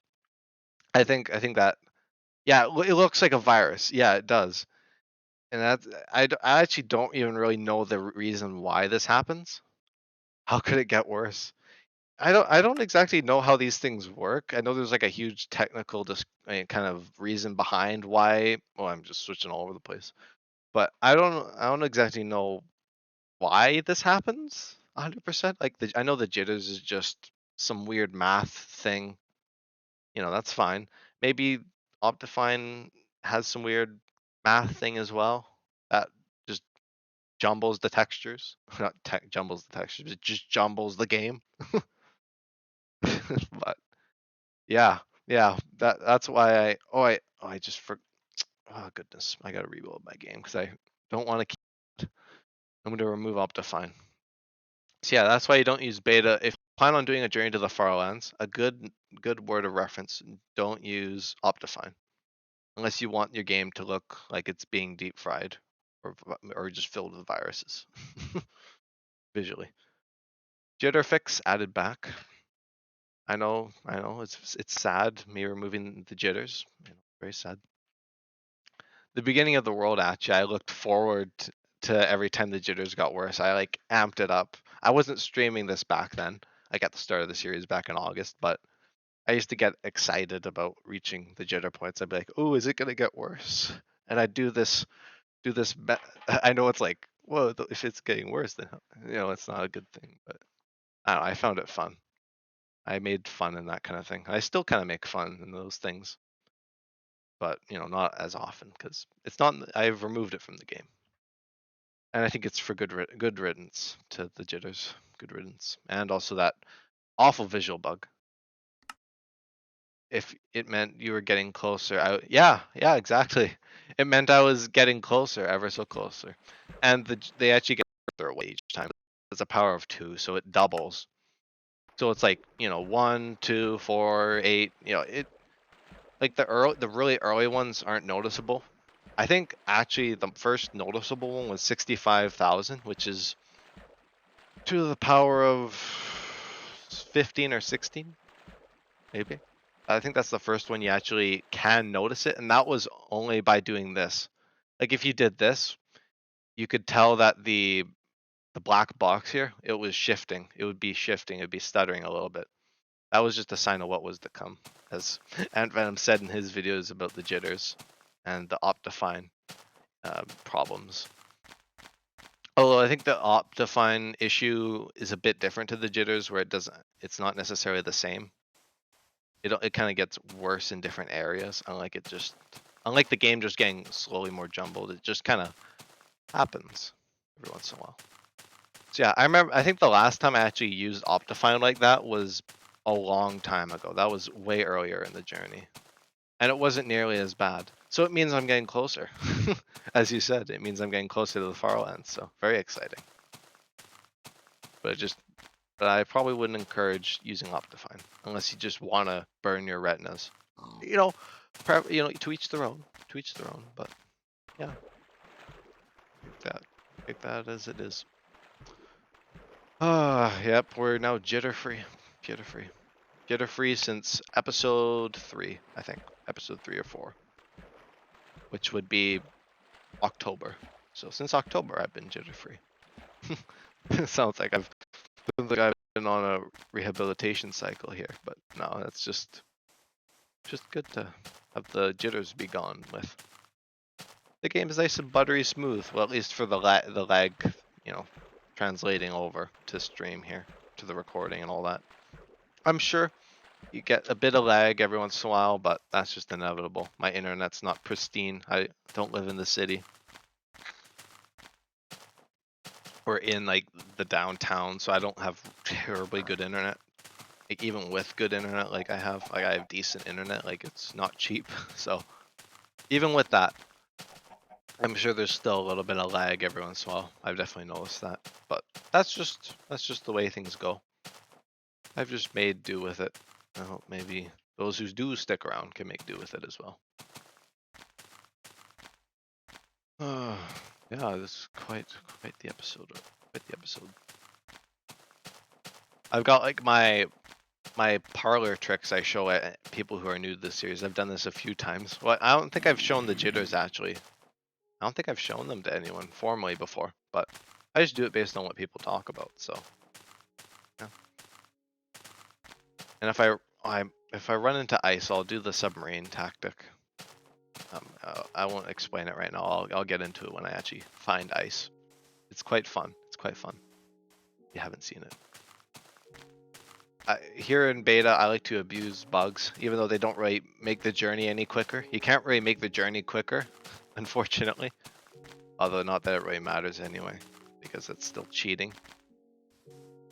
I think that yeah, it looks like a virus. Yeah, it does. And that's I actually don't even really know the reason why this happens. How could it get worse? I don't exactly know how these things work. I know there's like a huge technical kind of reason behind why. Well, I'm just switching all over the place. But I don't exactly know why this happens 100%. Like I know the jitters is just some weird math thing. That's fine. Maybe Optifine has some weird math thing as well that just jumbles the textures. Not jumbles the textures, it just jumbles the game. But yeah, that's why I just oh goodness, I gotta reload my game because I don't want to keep. I'm gonna remove Optifine. So yeah, that's why you don't use beta. If you plan on doing a journey to the Farlands, a good word of reference, don't use Optifine unless you want your game to look like it's being deep fried or just filled with viruses visually. Jitter fix added back. I know, it's sad me removing the jitters. Very sad. The beginning of the world, actually, I looked forward to every time the jitters got worse. I like amped it up. I wasn't streaming this back then, like at the start of the series back in August, but I used to get excited about reaching the jitter points. I'd be like, "Oh, is it gonna get worse?" And I'd do this. I know it's like, whoa, if it's getting worse, then it's not a good thing. But I don't know, I found it fun. I made fun in that kind of thing. I still kind of make fun in those things, but not as often because it's not. I've removed it from the game. And I think it's for good riddance to the jitters. Good riddance. And also that awful visual bug. If it meant you were getting closer, yeah, exactly. It meant I was getting closer, ever so closer. And they actually get further away each time. It's a power of 2, so it doubles. So it's like 1, 2, 4, 8. It like the really early ones aren't noticeable. I think actually the first noticeable one was 65,000, which is to the power of 15 or 16, maybe. I think that's the first one you actually can notice it, and that was only by doing this. Like if you did this, you could tell that the black box here, it was shifting. It would be shifting. It'd be stuttering a little bit. That was just a sign of what was to come, as Ant Venom said in his videos about the jitters and the Optifine problems. Although I think the Optifine issue is a bit different to the jitters, where it's not necessarily the same. It kind of gets worse in different areas. Unlike the game just getting slowly more jumbled, it just kind of happens every once in a while. So yeah, I think the last time I actually used Optifine like that was a long time ago. That was way earlier in the journey, and it wasn't nearly as bad. So it means I'm getting closer. As you said, it means I'm getting closer to the Farlands. So very exciting. But I probably wouldn't encourage using Optifine unless you just want to burn your retinas. To each their own. To each their own. But yeah, take that as it is. Yep, we're now jitter free. Jitter free since episode 3, I think. Episode 3 or 4, which would be October. So since October, I've been jitter free. Sounds like I've been on a rehabilitation cycle here, but no, that's just good to have the jitters be gone with. The game is nice and buttery smooth. Well, at least for the lag, translating over to stream here, to the recording and all that. I'm sure you get a bit of lag every once in a while, but that's just inevitable. My internet's not pristine. I don't live in the city. Or in like the downtown, so I don't have terribly good internet. Like even with good internet, like I have decent internet. Like it's not cheap, so even with that, I'm sure there's still a little bit of lag every once in a while. I've definitely noticed that, but that's just the way things go. I've just made do with it. I hope maybe those who do stick around can make do with it as well. Yeah, this is quite the episode. Quite the episode. I've got like my parlor tricks I show at people who are new to the series. I've done this a few times. Well, I don't think I've shown the jitters actually. I don't think I've shown them to anyone formally before, but I just do it based on what people talk about. So, yeah. And if I run into ice, I'll do the submarine tactic. I won't explain it right now. I'll get into it when I actually find ice. It's quite fun. It's quite fun. If you haven't seen it. Here in beta, I like to abuse bugs, even though they don't really make the journey any quicker. You can't really make the journey quicker, unfortunately. Although not that it really matters anyway, because it's still cheating.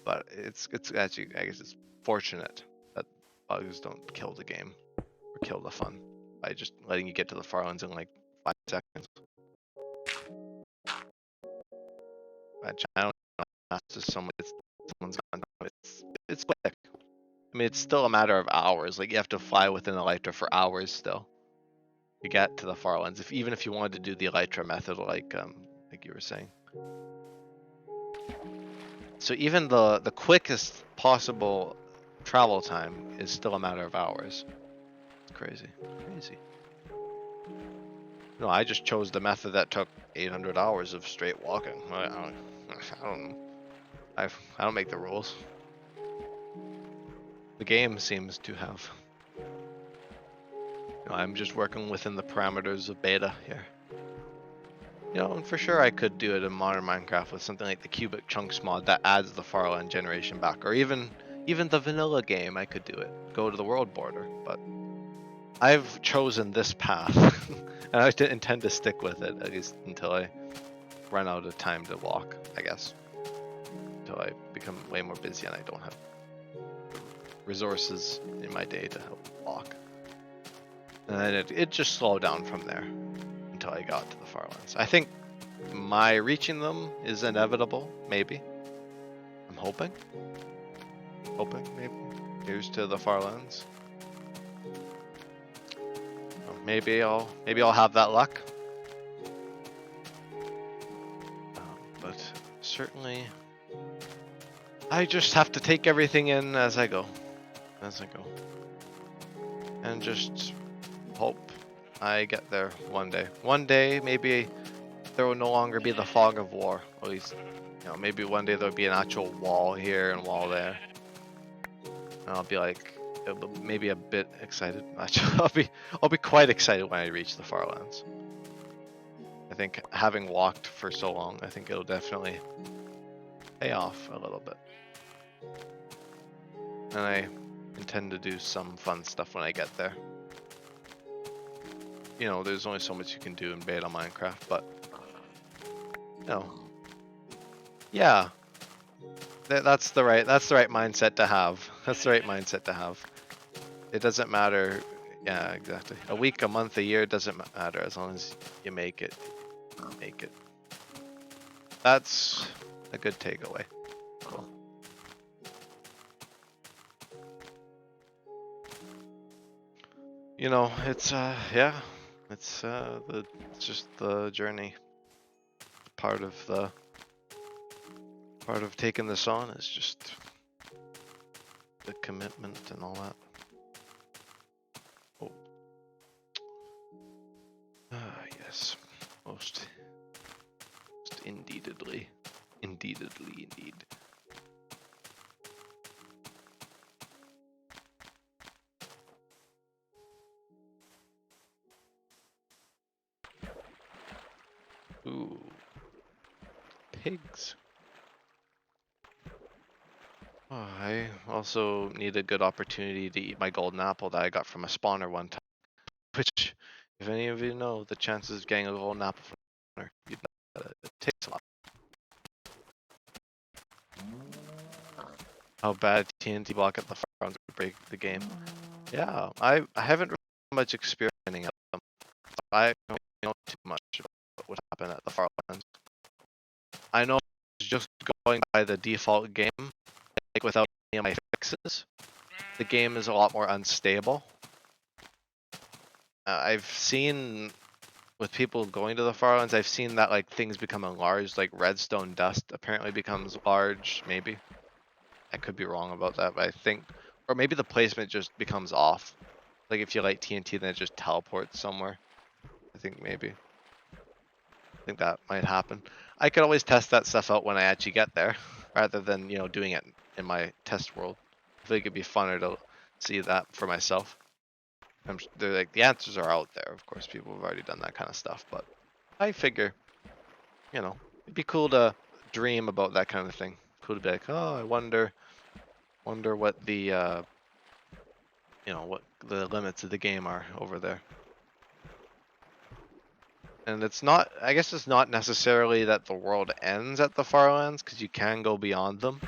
But it's actually, I guess it's fortunate that bugs don't kill the game or kill the fun by just letting you get to the Farlands in like 5 seconds. I don't know, that's just someone's gone. It's quick. I mean, it's still a matter of hours. Like you have to fly within Elytra for hours still to get to the Farlands. Even if you wanted to do the Elytra method, like you were saying. So even the quickest possible travel time is still a matter of hours. It's crazy, crazy. No, I just chose the method that took 800 hours of straight walking. I don't know. I don't make the rules. The game seems to have. You know, I'm just working within the parameters of beta here. You know, and for sure I could do it in modern Minecraft with something like the cubic chunks mod that adds the Farland generation back, or even the vanilla game. I could do it. Go to the world border, but I've chosen this path, and I intend to stick with it at least until I run out of time to walk. I guess until I become way more busy and I don't have resources in my day to help walk, and then it just slowed down from there until I got to the Farlands. I think my reaching them is inevitable. Maybe. I'm hoping. Maybe. Here's to the Farlands. Maybe I'll have that luck. But certainly, I just have to take everything in as I go, and just hope I get there one day. One day, maybe there will no longer be the fog of war. At least, you know, maybe one day there'll be an actual wall here and wall there, and I'll be like, maybe a bit excited. I'll be quite excited when I reach the Farlands. I think having walked for so long, I think it'll definitely pay off a little bit. And I intend to do some fun stuff when I get there. You know, there's only so much you can do in beta Minecraft, but you know, yeah, that's the right mindset to have. That's the right mindset to have. It doesn't matter. Yeah, exactly. A week, a month, a year, doesn't matter as long as you make it. Make it. That's a good takeaway. Cool. You know, it's yeah, it's just the journey. Part of taking this on is just the commitment and all that. Oh. Yes. Most indeedly. Indeed. Ooh. Pigs. Oh, I also need a good opportunity to eat my golden apple that I got from a spawner one time. Which, if any of you know, the chances of getting a golden apple from a spawner, you know that it takes a lot. How bad TNT block at the Farlands would break the game. Yeah, I haven't really much experience at them. I don't know too much about what happened at the Farlands. I know just going by the default game, like without any of my fixes, the game is a lot more unstable. I've seen with people going to the Farlands, I've seen that like things become enlarged, like redstone dust apparently becomes large, maybe. I could be wrong about that, but I think, or maybe the placement just becomes off. Like if you light TNT, then it just teleports somewhere. I think maybe. I think that might happen. I could always test that stuff out when I actually get there, rather than, doing it in my test world. I think it'd be funner to see that for myself. They're like, the answers are out there. Of course, people have already done that kind of stuff, but I figure, it'd be cool to dream about that kind of thing. Cool to be like, oh, I wonder what the, what the limits of the game are over there. And it's not, I guess it's not necessarily that the world ends at the Farlands, because you can go beyond them.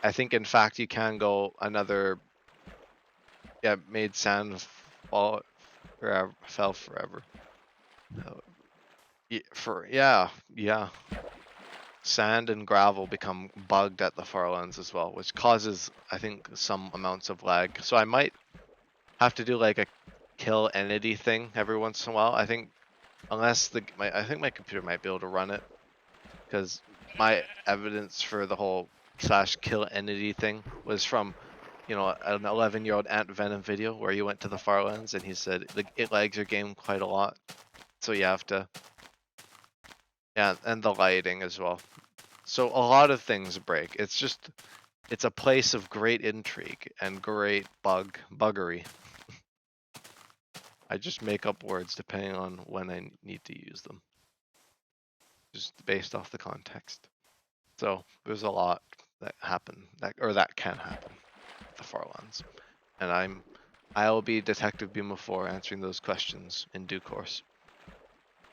I think, in fact, you can go another, made sand fall forever, fell forever. Yeah. Sand and gravel become bugged at the Farlands as well, which causes, I think, some amounts of lag. So I might have to do like a kill entity thing every once in a while. I think, unless I think my computer might be able to run it, because my evidence for the whole / kill entity thing was from, an 11-year-old Ant Venom video where he went to the Farlands and he said it lags your game quite a lot. So you have to, and the lighting as well. So a lot of things break. It's a place of great intrigue and great buggery. I just make up words depending on when I need to use them, just based off the context. So there's a lot that can happen at the Farlands, and I'll be Detective Buma 4 answering those questions in due course.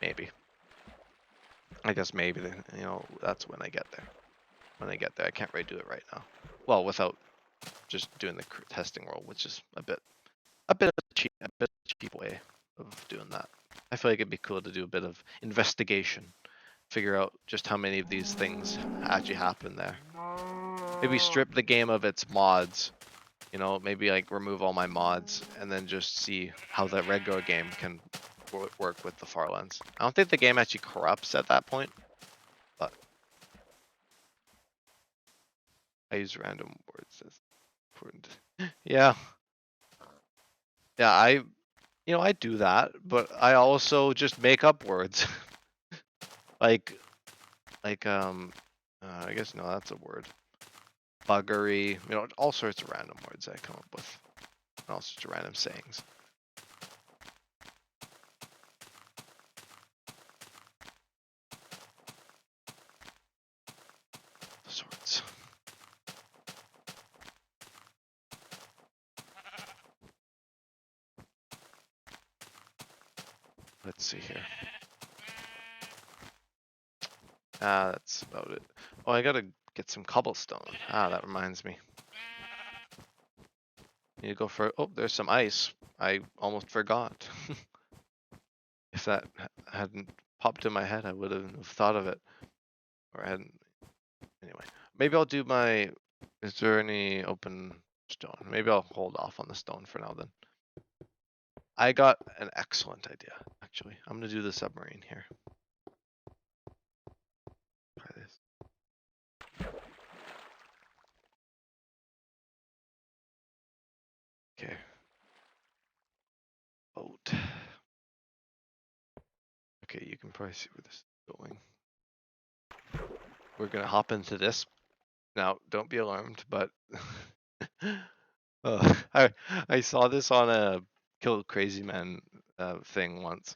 Maybe. I guess maybe that's when I get there. When I get there, I can't really do it right now. Well, without just doing the testing world, which is a bit of a cheap way of doing that. I feel like it'd be cool to do a bit of investigation, figure out just how many of these things actually happen there. Maybe strip the game of its mods, maybe like remove all my mods and then just see how the regular game can work with the Farlands. I don't think the game actually corrupts at that point, but I use random words as important. Yeah. Yeah, I do that, but I also just make up words. like I guess no, that's a word. Buggery, all sorts of random words I come up with. All sorts of random sayings. Sorts. Let's see here. That's about it. Oh, I gotta get some cobblestone. That reminds me. Need to go for. Oh, there's some ice. I almost forgot. If that hadn't popped in my head, I would have thought of it. Or I hadn't. Anyway, maybe I'll do my. Is there any open stone? Maybe I'll hold off on the stone for now then. I got an excellent idea, actually. I'm gonna do the submarine here. Try this. Okay. Boat. Okay, you can probably see where this is going. We're gonna hop into this. Now, don't be alarmed, but I saw this on a Kill Crazy Man thing once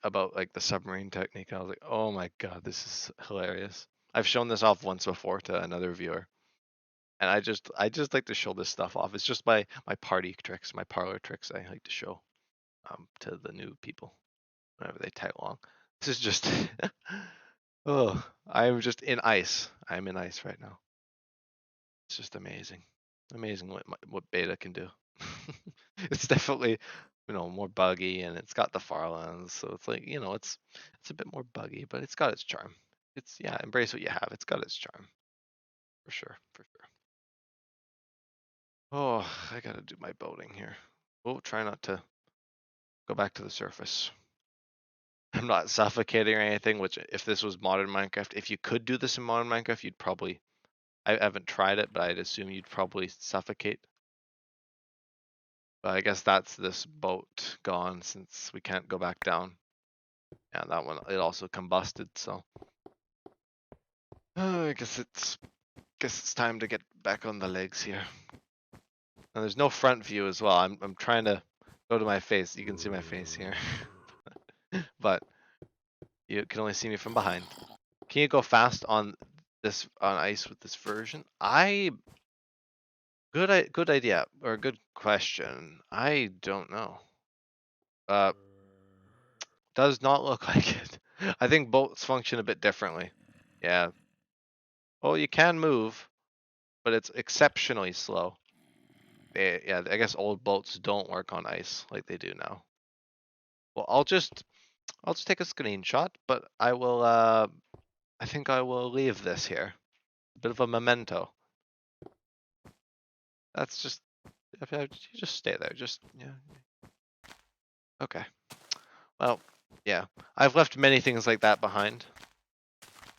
about like the submarine technique. I was like, oh my god, this is hilarious. I've shown this off once before to another viewer, and I just like to show this stuff off. It's just my party tricks, my parlor tricks I like to show to the new people whenever they tag along. This is just oh, I'm just in ice. I'm in ice right now. It's just amazing. Amazing what beta can do. It's definitely, more buggy, and it's got the Farlands, so it's like, it's a bit more buggy, but it's got its charm. It's, yeah, embrace what you have. It's got its charm. For sure, for sure. Oh, I gotta do my boating here. Oh, try not to go back to the surface. I'm not suffocating or anything, which if this was modern Minecraft, if you could do this in modern Minecraft, you'd probably, I haven't tried it, but I'd assume you'd probably suffocate. But I guess that's this boat gone since we can't go back down. Yeah, that one, it also combusted, so. I guess it's time to get back on the legs here. And there's no front view as well. I'm trying to go to my face. You can see my face here. But you can only see me from behind. Can you go fast on ice with this version? Good idea, or good question. I don't know. Does not look like it. I think boats function a bit differently. Yeah. Oh, you can move, but it's exceptionally slow. Yeah, I guess old boats don't work on ice like they do now. Well, I'll just take a screenshot, but I will I think I will leave this here. A bit of a memento. That's just, you just stay there. Just, yeah. Okay. Well, yeah. I've left many things like that behind.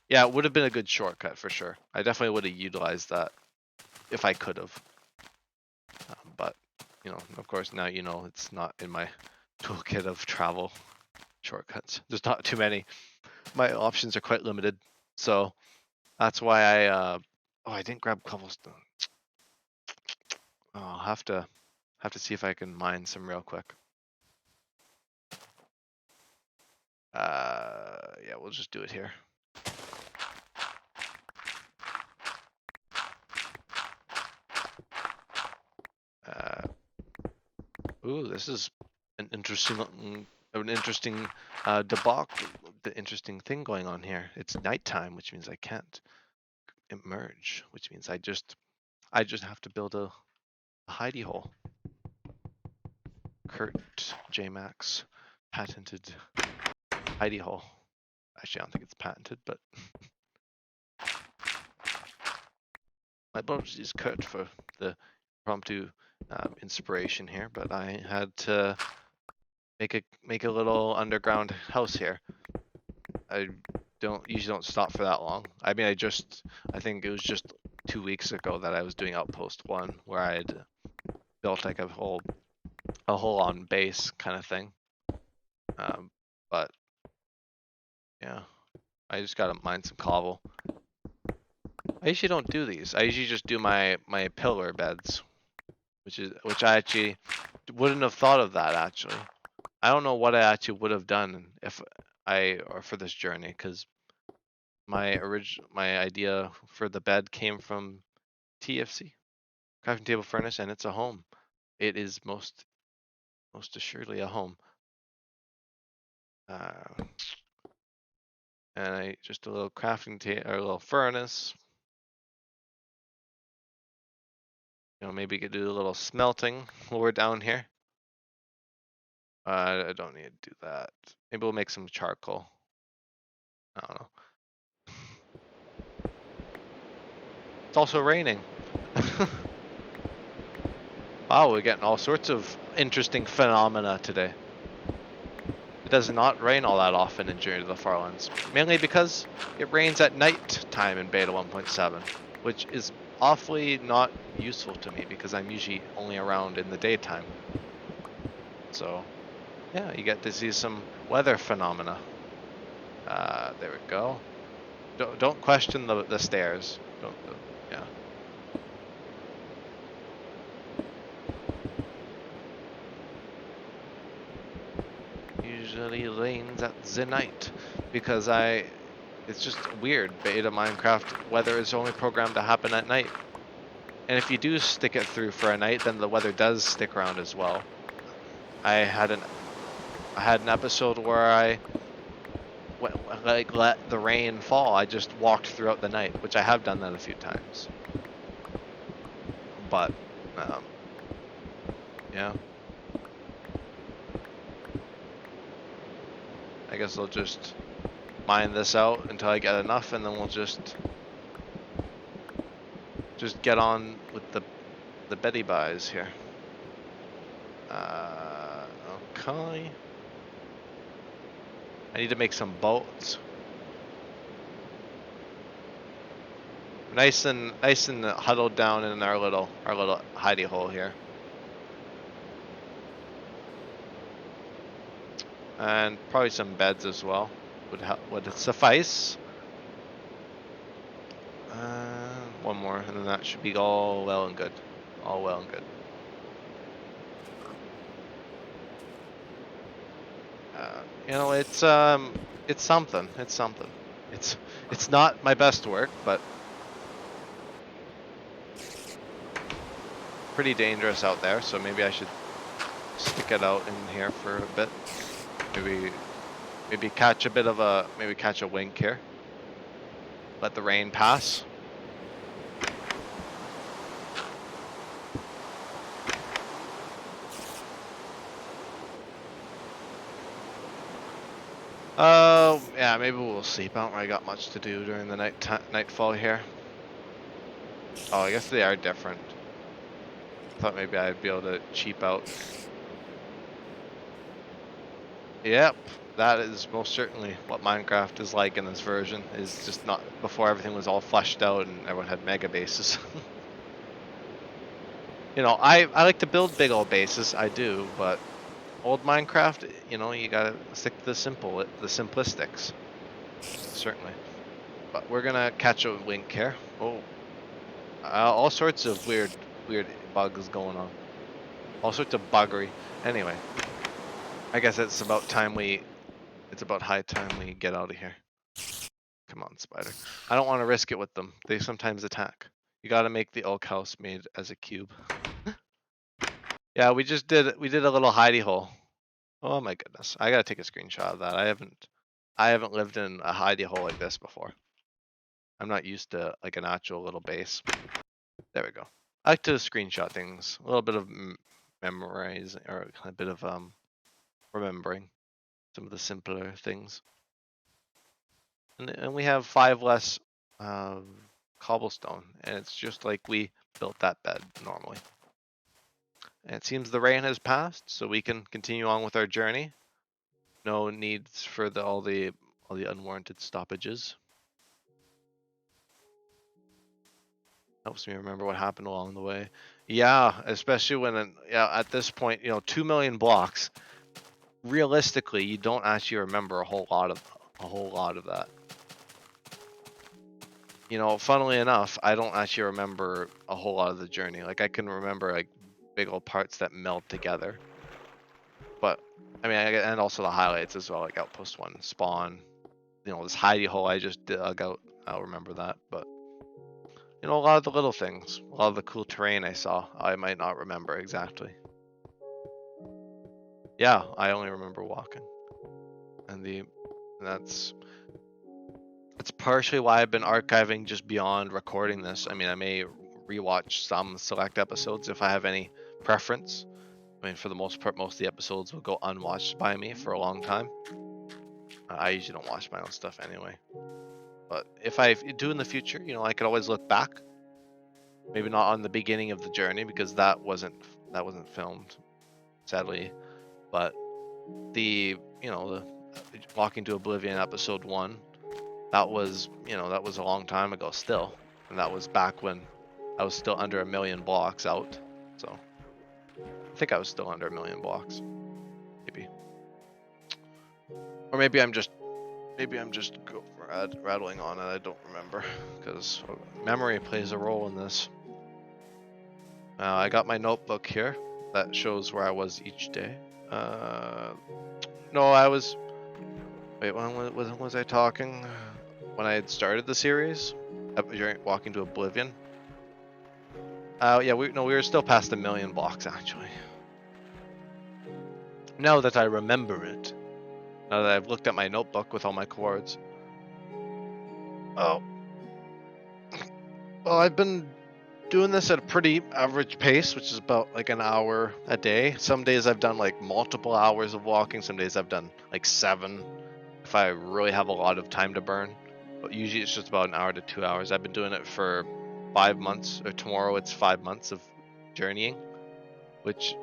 Yeah, it would have been a good shortcut for sure. I definitely would have utilized that if I could have. But, of course, now it's not in my toolkit of travel shortcuts. There's not too many. My options are quite limited. So that's why I didn't grab cobblestone. Oh, I'll have to see if I can mine some real quick. Yeah, we'll just do it here. Ooh, this is an interesting debacle. The interesting thing going on here. It's nighttime, which means I can't emerge, which means I just have to build a hidey hole. Kurt J Max patented hidey hole. Actually, I don't think it's patented, but my apologies is Kurt for the impromptu inspiration here, but I had to make a little underground house here. I usually don't stop for that long. I mean, I think it was just 2 weeks ago that I was doing Outpost 1, where I had built like a whole on base kind of thing. But yeah, I just gotta mine some cobble. I usually don't do these. I usually just do my pillar beds, which I actually wouldn't have thought of that actually. I don't know what I actually would have done or for this journey, because my idea for the bed came from TFC, crafting table furnace, and it's a home. It is most assuredly a home. And just a little crafting table or a little furnace. Maybe we could do a little smelting while we're down here. I don't need to do that. Maybe we'll make some charcoal. I don't know. It's also raining. Wow, we're getting all sorts of interesting phenomena today. It does not rain all that often in Journey to the Farlands, mainly because it rains at night time in Beta 1.7, which is awfully not useful to me because I'm usually only around in the daytime. So, yeah, you get to see some weather phenomena. There we go. Don't question the stairs. Yeah. Usually rains at the night because it's just weird. Beta Minecraft weather is only programmed to happen at night. And if you do stick it through for a night, then the weather does stick around as well. I had an episode where I let the rain fall. I just walked throughout the night, which I have done that a few times. but yeah. I guess I'll just mine this out until I get enough, and then we'll just get on with the Betty buys here. Okay. I need to make some boats. Nice and huddled down in our little hidey hole here. And probably some beds as well would suffice. One more, and then that should be all well and good. All well and good. You know, it's something. It's something. It's not my best work, but pretty dangerous out there. So maybe I should stick it out in here for a bit. Maybe catch a bit of a catch a wink here. Let the rain pass. Yeah, maybe we'll sleep. I don't really got much to do during the nightfall here. Oh, I guess they are different. Thought maybe I'd be able to cheap out. Yep, that is most certainly what Minecraft is like in this version. Is just not before everything was all fleshed out and everyone had mega bases. You know, I like to build big old bases. I do, but old Minecraft, you know, you gotta stick to the simplistics. Certainly. But we're gonna catch a wink here. Oh, all sorts of weird bugs going on. All sorts of buggery. Anyway, I guess it's about high time we get out of here. Come on, spider. I don't want to risk it with them. They sometimes attack. You gotta make the oak house made as a cube. Yeah, we did a little hidey hole. Oh my goodness. I gotta take a screenshot of that. I haven't lived in a hidey hole like this before. I'm not used to like an actual little base. There we go. I like to screenshot things. A little bit of memorize or a bit of remembering some of the simpler things. And we have 5 less cobblestone, and it's just like we built that bed normally. And it seems the rain has passed, so we can continue on with our journey. No needs for all the unwarranted stoppages. Helps me remember what happened along the way. Yeah, especially when at this point, you know, 2 million blocks. Realistically, you don't actually remember a whole lot of that. You know, funnily enough, I don't actually remember a whole lot of the journey. Like I can remember like big old parts that meld together. But I mean, and also the highlights as well, like Outpost 1, Spawn. You know, this hidey hole I just dug out. I'll remember that, but you know, a lot of the little things, a lot of the cool terrain I saw, I might not remember exactly. Yeah, I only remember walking, and that's partially why I've been archiving just beyond recording this. I mean, I may rewatch some select episodes if I have any preference. I mean, for the most part, most of the episodes will go unwatched by me for a long time. I usually don't watch my own stuff anyway. But if I do in the future, you know, I could always look back. Maybe not on the beginning of the journey because that wasn't filmed, sadly. But the Walking to Oblivion episode 1, that was a long time ago still, and that was back when I was still under 1 million blocks out. So I think I was still under 1 million blocks, maybe, or maybe I'm just rattling on it. I don't remember because memory plays a role in this. I got my notebook here that shows where I was each day. No, I was. Wait, when was I talking? When I had started the series, Walking to Oblivion. Yeah, we were still past 1 million blocks actually. Now that I remember it, now that I've looked at my notebook with all my chords. Oh, well, I've been doing this at a pretty average pace, which is about like an hour a day. Some days I've done like multiple hours of walking. Some days I've done like 7 if I really have a lot of time to burn. But usually it's just about an hour to 2 hours. I've been doing it for 5 months, or tomorrow it's 5 months of journeying, which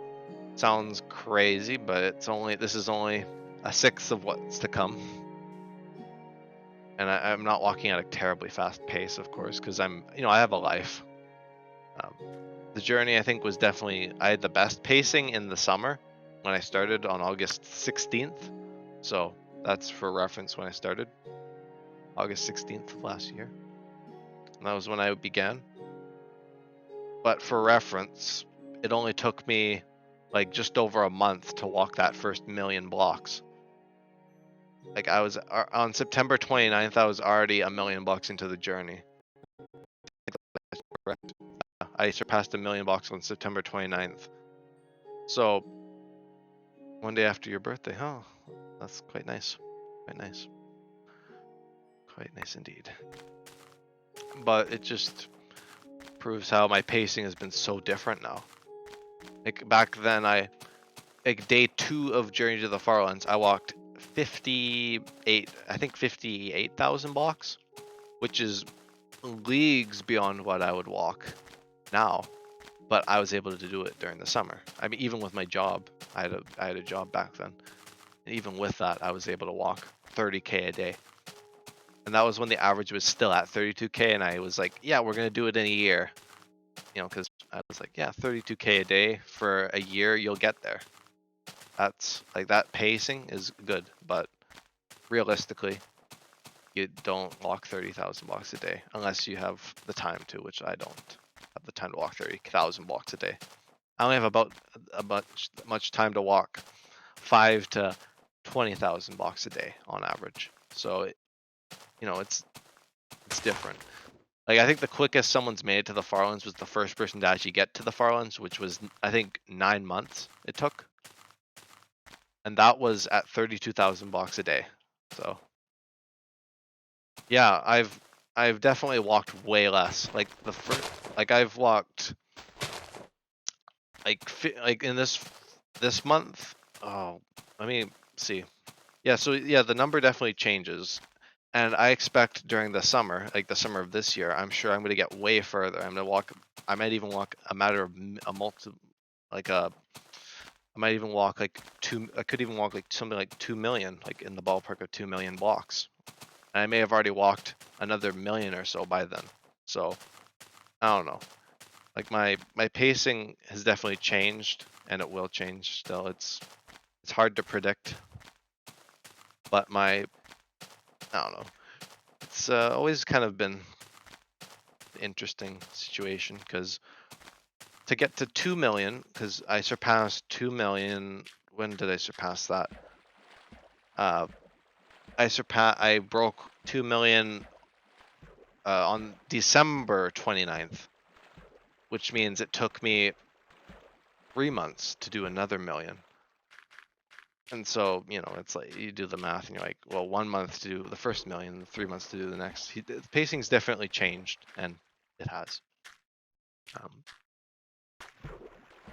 sounds crazy, but this is only a sixth of what's to come. And I'm not walking at a terribly fast pace, of course, because I have a life. The journey, I think, was definitely, I had the best pacing in the summer when I started on August 16th. So that's for reference when I started, August 16th of last year. And that was when I began. But for reference, it only took me like just over a month to walk that first 1,000,000 blocks. Like I was on September 29th, I was already 1,000,000 blocks into the journey. I surpassed 1,000,000 blocks on September 29th. So one day after your birthday, huh? That's quite nice. Quite nice. Quite nice indeed. But it just proves how my pacing has been so different now. Like back then, like day 2 of Journey to the Farlands, I walked 58,000 blocks, which is leagues beyond what I would walk now. But I was able to do it during the summer. I mean, even with my job, I had a job back then, and even with that, I was able to walk 30K a day. And that was when the average was still at 32K, and I was like, yeah, we're gonna do it in a year, because I was like, yeah, 32K a day for a year, you'll get there. That's like, that pacing is good, but realistically, you don't walk 30,000 blocks a day unless you have the time to, which I don't have the time to walk 30,000 blocks a day. I only have about much time to walk 5 to 20,000 blocks a day on average. So it's different. Like I think the quickest someone's made it to the Farlands was the first person to actually get to the Farlands, which was I think 9 months it took, and that was at 32,000 blocks a day. So yeah, I've definitely walked way less. Like I've walked like in this month. Oh, let me see. Yeah, so yeah, the number definitely changes. And I expect during the summer, like the summer of this year, I'm sure I'm going to get way further. I might even walk a matter of a multi, like a, I might even walk like I could even walk like something like 2 million, like in the ballpark of 2 million blocks. And I may have already walked another 1,000,000 or so by then. So I don't know. Like my pacing has definitely changed, and it will change still. It's hard to predict, but I don't know. It's always kind of been an interesting situation because to get to 2 million, because I surpassed 2 million. When did I surpass that? I broke 2 million on December 29th, which means it took me 3 months to do another 1,000,000. And so, it's like you do the math and you're like, well, 1 month to do the first 1,000,000, 3 months to do the next. The pacing's definitely changed, and it has.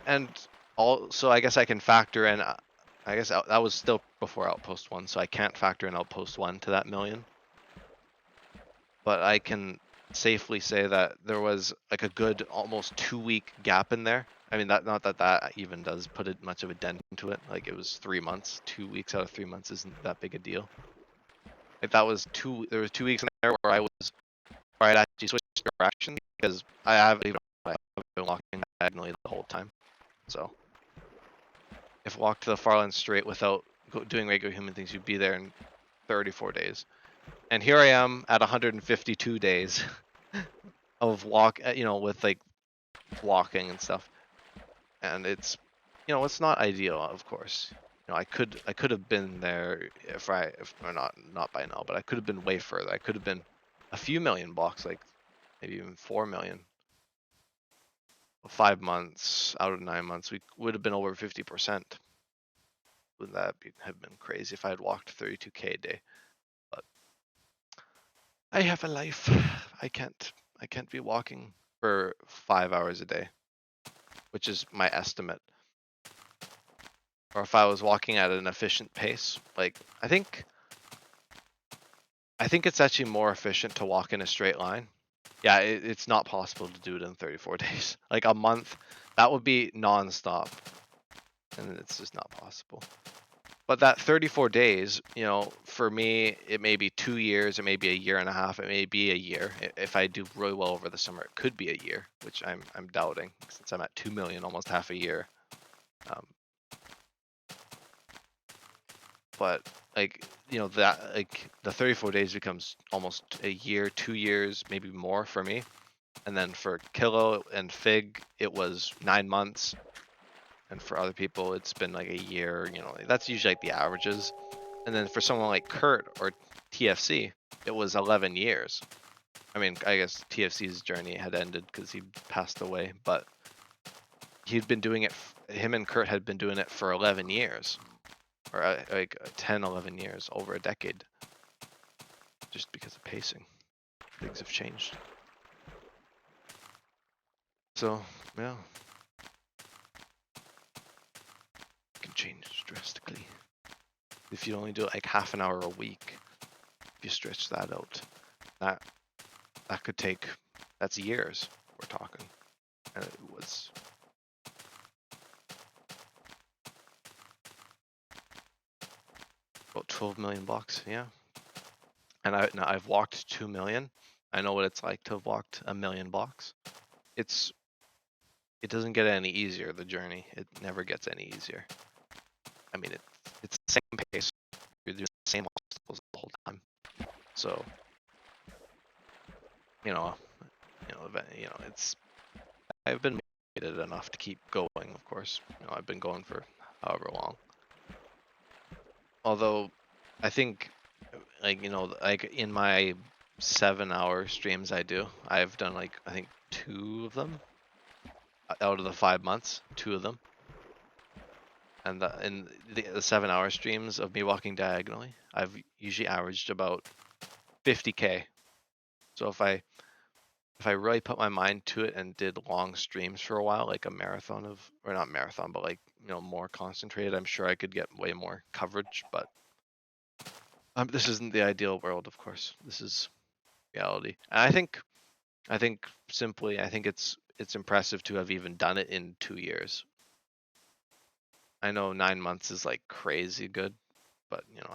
And also, I guess I can factor in. I guess that was still before Outpost 1, so I can't factor in Outpost 1 to that 1,000,000. But I can safely say that there was like a good almost 2-week gap in there. I mean, not that even does put much of a dent into it. Like it was 3 months. 2 weeks out of 3 months isn't that big a deal. Like there was 2 weeks in there where I'd actually switched direction because I've been walking diagonally the whole time. So if walked to the Farlands straight without doing regular human things, you'd be there in 34 days. And here I am at 152 days of with like walking and stuff. And it's not ideal, of course. I could have been there or not by now, but I could have been way further. I could have been a few million blocks, like maybe even 4 million. 5 months out of 9 months, we would have been over 50%. Wouldn't that have been crazy if I had walked 32K a day? But I have a life. I can't be walking for 5 hours a day, which is my estimate. Or if I was walking at an efficient pace, like I think it's actually more efficient to walk in a straight line. Yeah, it's not possible to do it in 34 days. Like a month, that would be non-stop, and it's just not possible. But that 34 days, you know, for me, it may be 2 years, it may be a year and a half, it may be a year. If I do really well over the summer, it could be a year, which I'm doubting since I'm at 2 million, almost half a year. But like, you know, that like the 34 days becomes almost a year, 2 years, maybe more for me. And then for Kilo and Fig, it was 9 months. And for other people, it's been like a year, you know, that's usually like the averages. And then for someone like Kurt or TFC, it was 11 years. I mean, I guess TFC's journey had ended because he passed away, but he'd been doing it, him and Kurt had been doing it for 11 years. Or like 10, 11 years, over a decade. Just because of pacing. Things have changed. So, yeah. It can change drastically. If you only do it like half an hour a week, if you stretch that out, that could take, that's years we're talking. And it was about 12 million bucks, yeah. And I've walked 2 million. I know what it's like to have walked a million blocks. It doesn't get any easier, the journey. It never gets any easier. I mean, it's the same pace. You're doing the same obstacles the whole time. So, you know, it's, I've been motivated enough to keep going, of course. You know, I've been going for however long. Although, I think, like, you know, like in my 7-hour streams I've done like, I think 2 of them out of the 5 months, 2 of them. And in the 7-hour streams of me walking diagonally, I've usually averaged about 50K. So if I really put my mind to it and did long streams for a while, like a marathon of, or not marathon, but like, you know, more concentrated, I'm sure I could get way more coverage. But this isn't the ideal world, of course. This is reality. And I think simply, I think it's impressive to have even done it in 2 years. I know 9 months is like crazy good, but you know,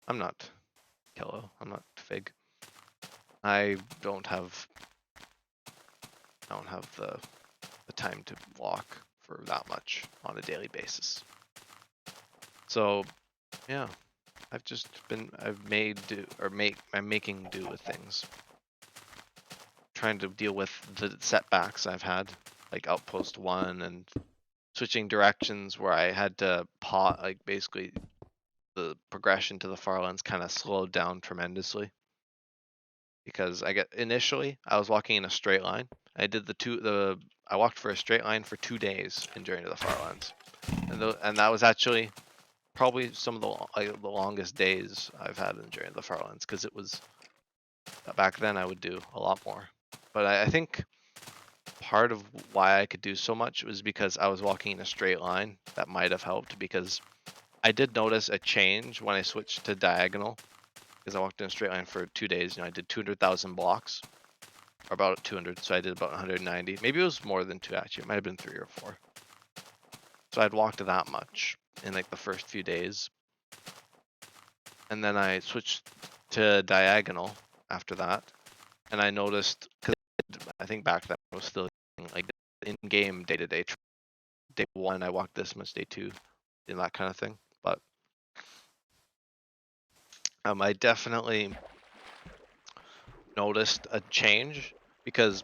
I'm not Kilo. I'm not Fig. I don't have the time to walk for that much on a daily basis. So, yeah, I'm making do with things. Trying to deal with the setbacks I've had, like Outpost 1 and switching directions where I had to like basically the progression to the Farlands kind of slowed down tremendously. Because initially I was walking in a straight line. I walked for a straight line for 2 days in Journey to the Farlands, and that was actually probably some of the longest days I've had in Journey to the Farlands, because it was back then I would do a lot more. But I think part of why I could do so much was because I was walking in a straight line. That might have helped, because I did notice a change when I switched to diagonal. Because I walked in a straight line for 2 days, I did 200,000 blocks, or about 200, so I did about 190. Maybe it was more than 2 actually, it might have been 3 or 4. So I'd walked that much in like the first few days. And then I switched to diagonal after that, and I noticed, because I think back then I was still like in-game day-to-day. Day 1 I walked this much, day 2, and that kind of thing. But I definitely noticed a change, because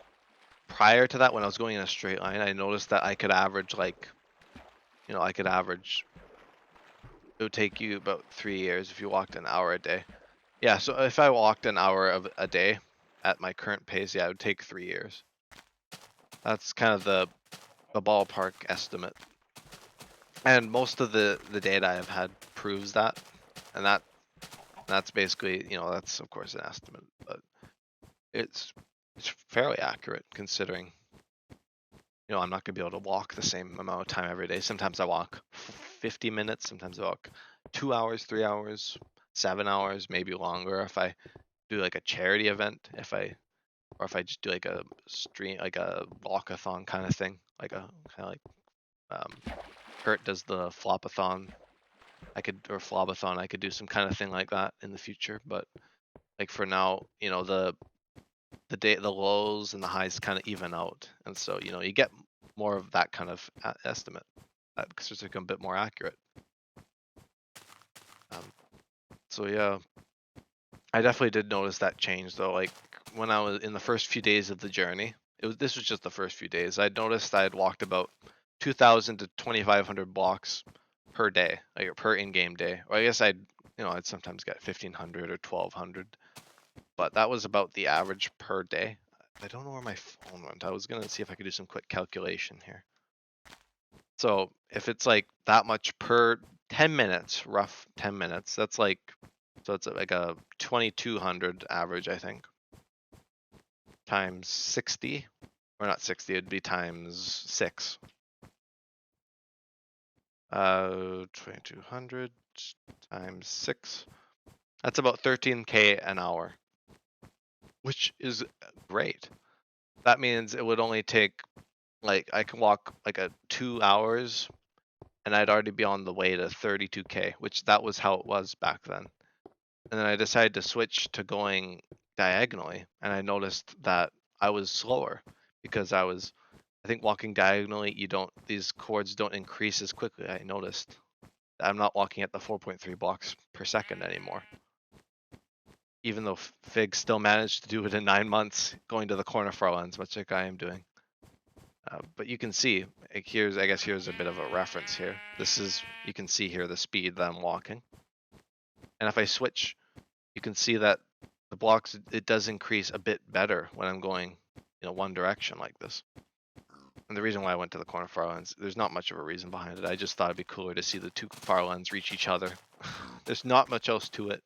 prior to that, when I was going in a straight line, I noticed that I could average like, you know, it would take you about 3 years if you walked an hour a day. Yeah, so if I walked an hour of a day at my current pace, yeah, it would take 3 years. That's kind of the ballpark estimate. And most of the data I've had proves that. And that's basically, you know, that's of course an estimate, but it's it's fairly accurate considering, I'm not gonna be able to walk the same amount of time every day. Sometimes I walk 50 minutes, sometimes I walk 2 hours, 3 hours, 7 hours, maybe longer if I do like a charity event, or if I just do like a stream, like a walkathon kind of thing, like a kind of like Kurt does the flopathon. Or flobathon. I could do some kind of thing like that in the future, but like for now, the lows and the highs kind of even out, and so you get more of that kind of estimate because it's like a bit more accurate. Um, so yeah, I definitely did notice that change though. Like when I was in the first few days of the journey, this was just the first few days. I noticed I had walked about 2,000 to 2,500 blocks per day, like per in-game day. Or I guess I'd sometimes get 1,500 or 1,200, but that was about the average per day. I don't know where my phone went. I was gonna see if I could do some quick calculation here. So if it's like that much per 10 minutes, rough 10 minutes, so it's like a 2,200 average, I think, times 60, or not 60, it'd be times 6. 2,200 times 6. That's about 13K an hour, which is great. That means it would only take, like, I can walk like a 2 hours and I'd already be on the way to 32K, which that was how it was back then. And then I decided to switch to going diagonally, and I noticed that I was slower because I think walking diagonally, these chords don't increase as quickly. I noticed I'm not walking at the 4.3 blocks per second anymore. Even though Fig still managed to do it in 9 months, going to the corner Farlands, much like I am doing. But you can see, I guess here's a bit of a reference here. You can see here the speed that I'm walking. And if I switch, you can see that the blocks, it does increase a bit better when I'm going, one direction like this. And the reason why I went to the corner Farlands, there's not much of a reason behind it. I just thought it'd be cooler to see the two Farlands reach each other. There's not much else to it.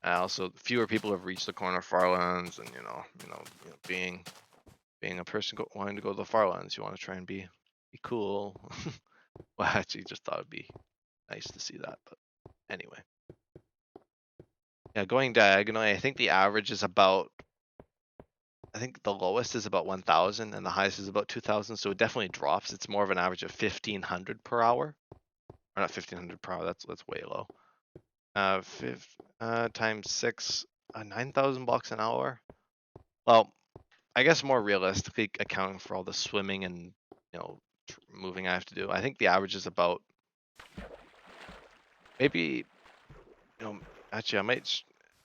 Also, fewer people have reached the corner Farlands, and being a person wanting to go to the Farlands, you want to try and be cool. Well, I actually just thought it'd be nice to see that, but anyway. Yeah, going diagonally, I think the average is I think the lowest is about 1,000 and the highest is about 2,000, so it definitely drops. It's more of an average of 1,500 per hour. Or not 1,500 per hour, that's way low. Times 6, 9,000 blocks an hour. Well, I guess more realistically, accounting for all the swimming and moving I have to do, I think the average is about maybe actually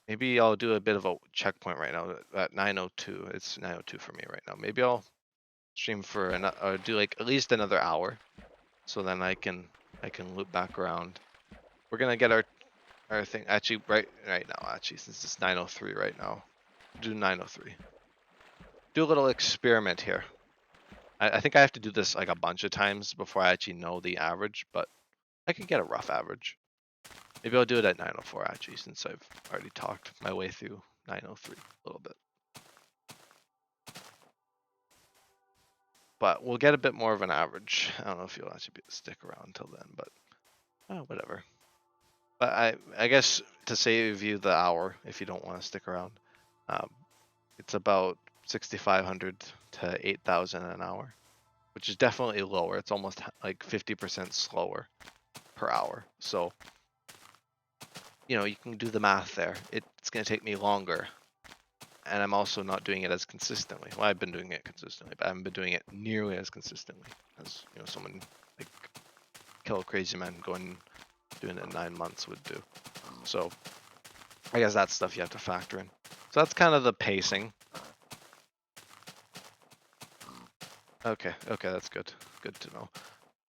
maybe I'll do a bit of a checkpoint right now at 9:02. It's 9:02 for me right now. Maybe I'll stream for or do like at least another hour, so then I can loop back around. We're gonna get our thing actually right now. Actually, since it's 9:03 right now, do 9:03. Do a little experiment here. I think I have to do this like a bunch of times before I actually know the average, but I could get a rough average. Maybe I'll do it at 9:04 actually, since I've already talked my way through 9:03 a little bit. But we'll get a bit more of an average. I don't know if you'll actually stick around until then, but whatever. But I guess to save you the hour, if you don't want to stick around, it's about 6,500 to 8,000 an hour, which is definitely lower. It's almost like 50% slower per hour. So, you can do the math there. It's going to take me longer. And I'm also not doing it as consistently. Well, I've been doing it consistently, but I haven't been doing it nearly as consistently as someone like Kill a Crazy Man doing it in 9 months would do. So I guess that's stuff you have to factor in. So that's kind of the pacing. Okay, that's good. Good to know.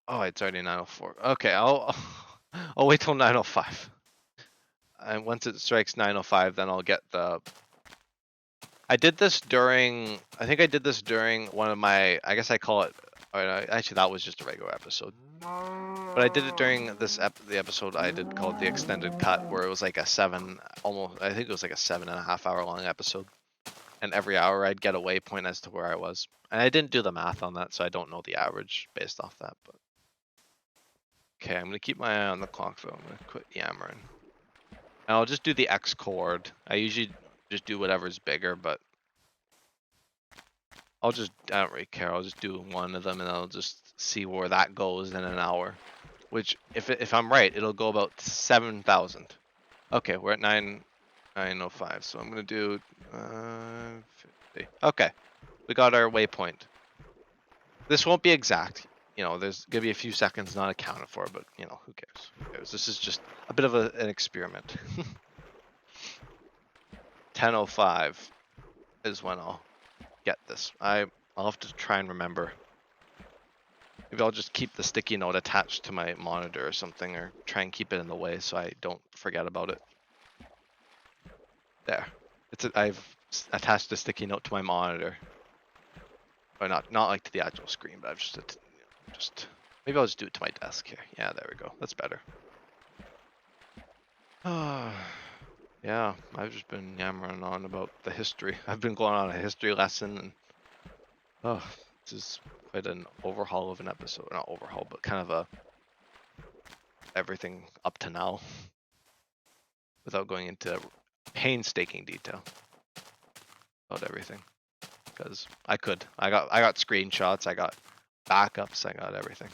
Oh, it's already 9:04. Okay, I'll wait till 9:05. And once it strikes 9:05, then I'll get the. I think I did this during one of my. I guess I call it. Actually, that was just a regular episode. But I did it during the episode I did called the extended cut, where it was like I think it was like a 7.5 hour long episode. and every hour I'd get a waypoint as to where I was. And I didn't do the math on that, so I don't know the average based off that. But okay, I'm gonna keep my eye on the clock though. I'm gonna quit yammering. And I'll just do the X chord. I usually just do whatever's bigger, but I don't really care. I'll just do one of them and I'll just see where that goes in an hour. Which, if I'm right, it'll go about 7,000. Okay, we're at 905, so I'm gonna do 50. Okay, we got our waypoint. This won't be exact. You know, there's gonna be a few seconds not accounted for, but you know, who cares? Who cares? This is just a bit of an experiment. 10:05 is when I'll get this. I'll have to try and remember. Maybe I'll just keep the sticky note attached to my monitor or something, or try and keep it in the way so I don't forget about it. There. I've attached a sticky note to my monitor. Or not like to the actual screen, but I've just maybe I'll just do it to my desk here. Yeah, there we go. That's better. Yeah, I've just been yammering on about the history. I've been going on a history lesson, and this is quite an overhaul of an episode. Not overhaul, but kind of a everything up to now, without going into painstaking detail about everything. Because I got screenshots, I got backups, I got everything.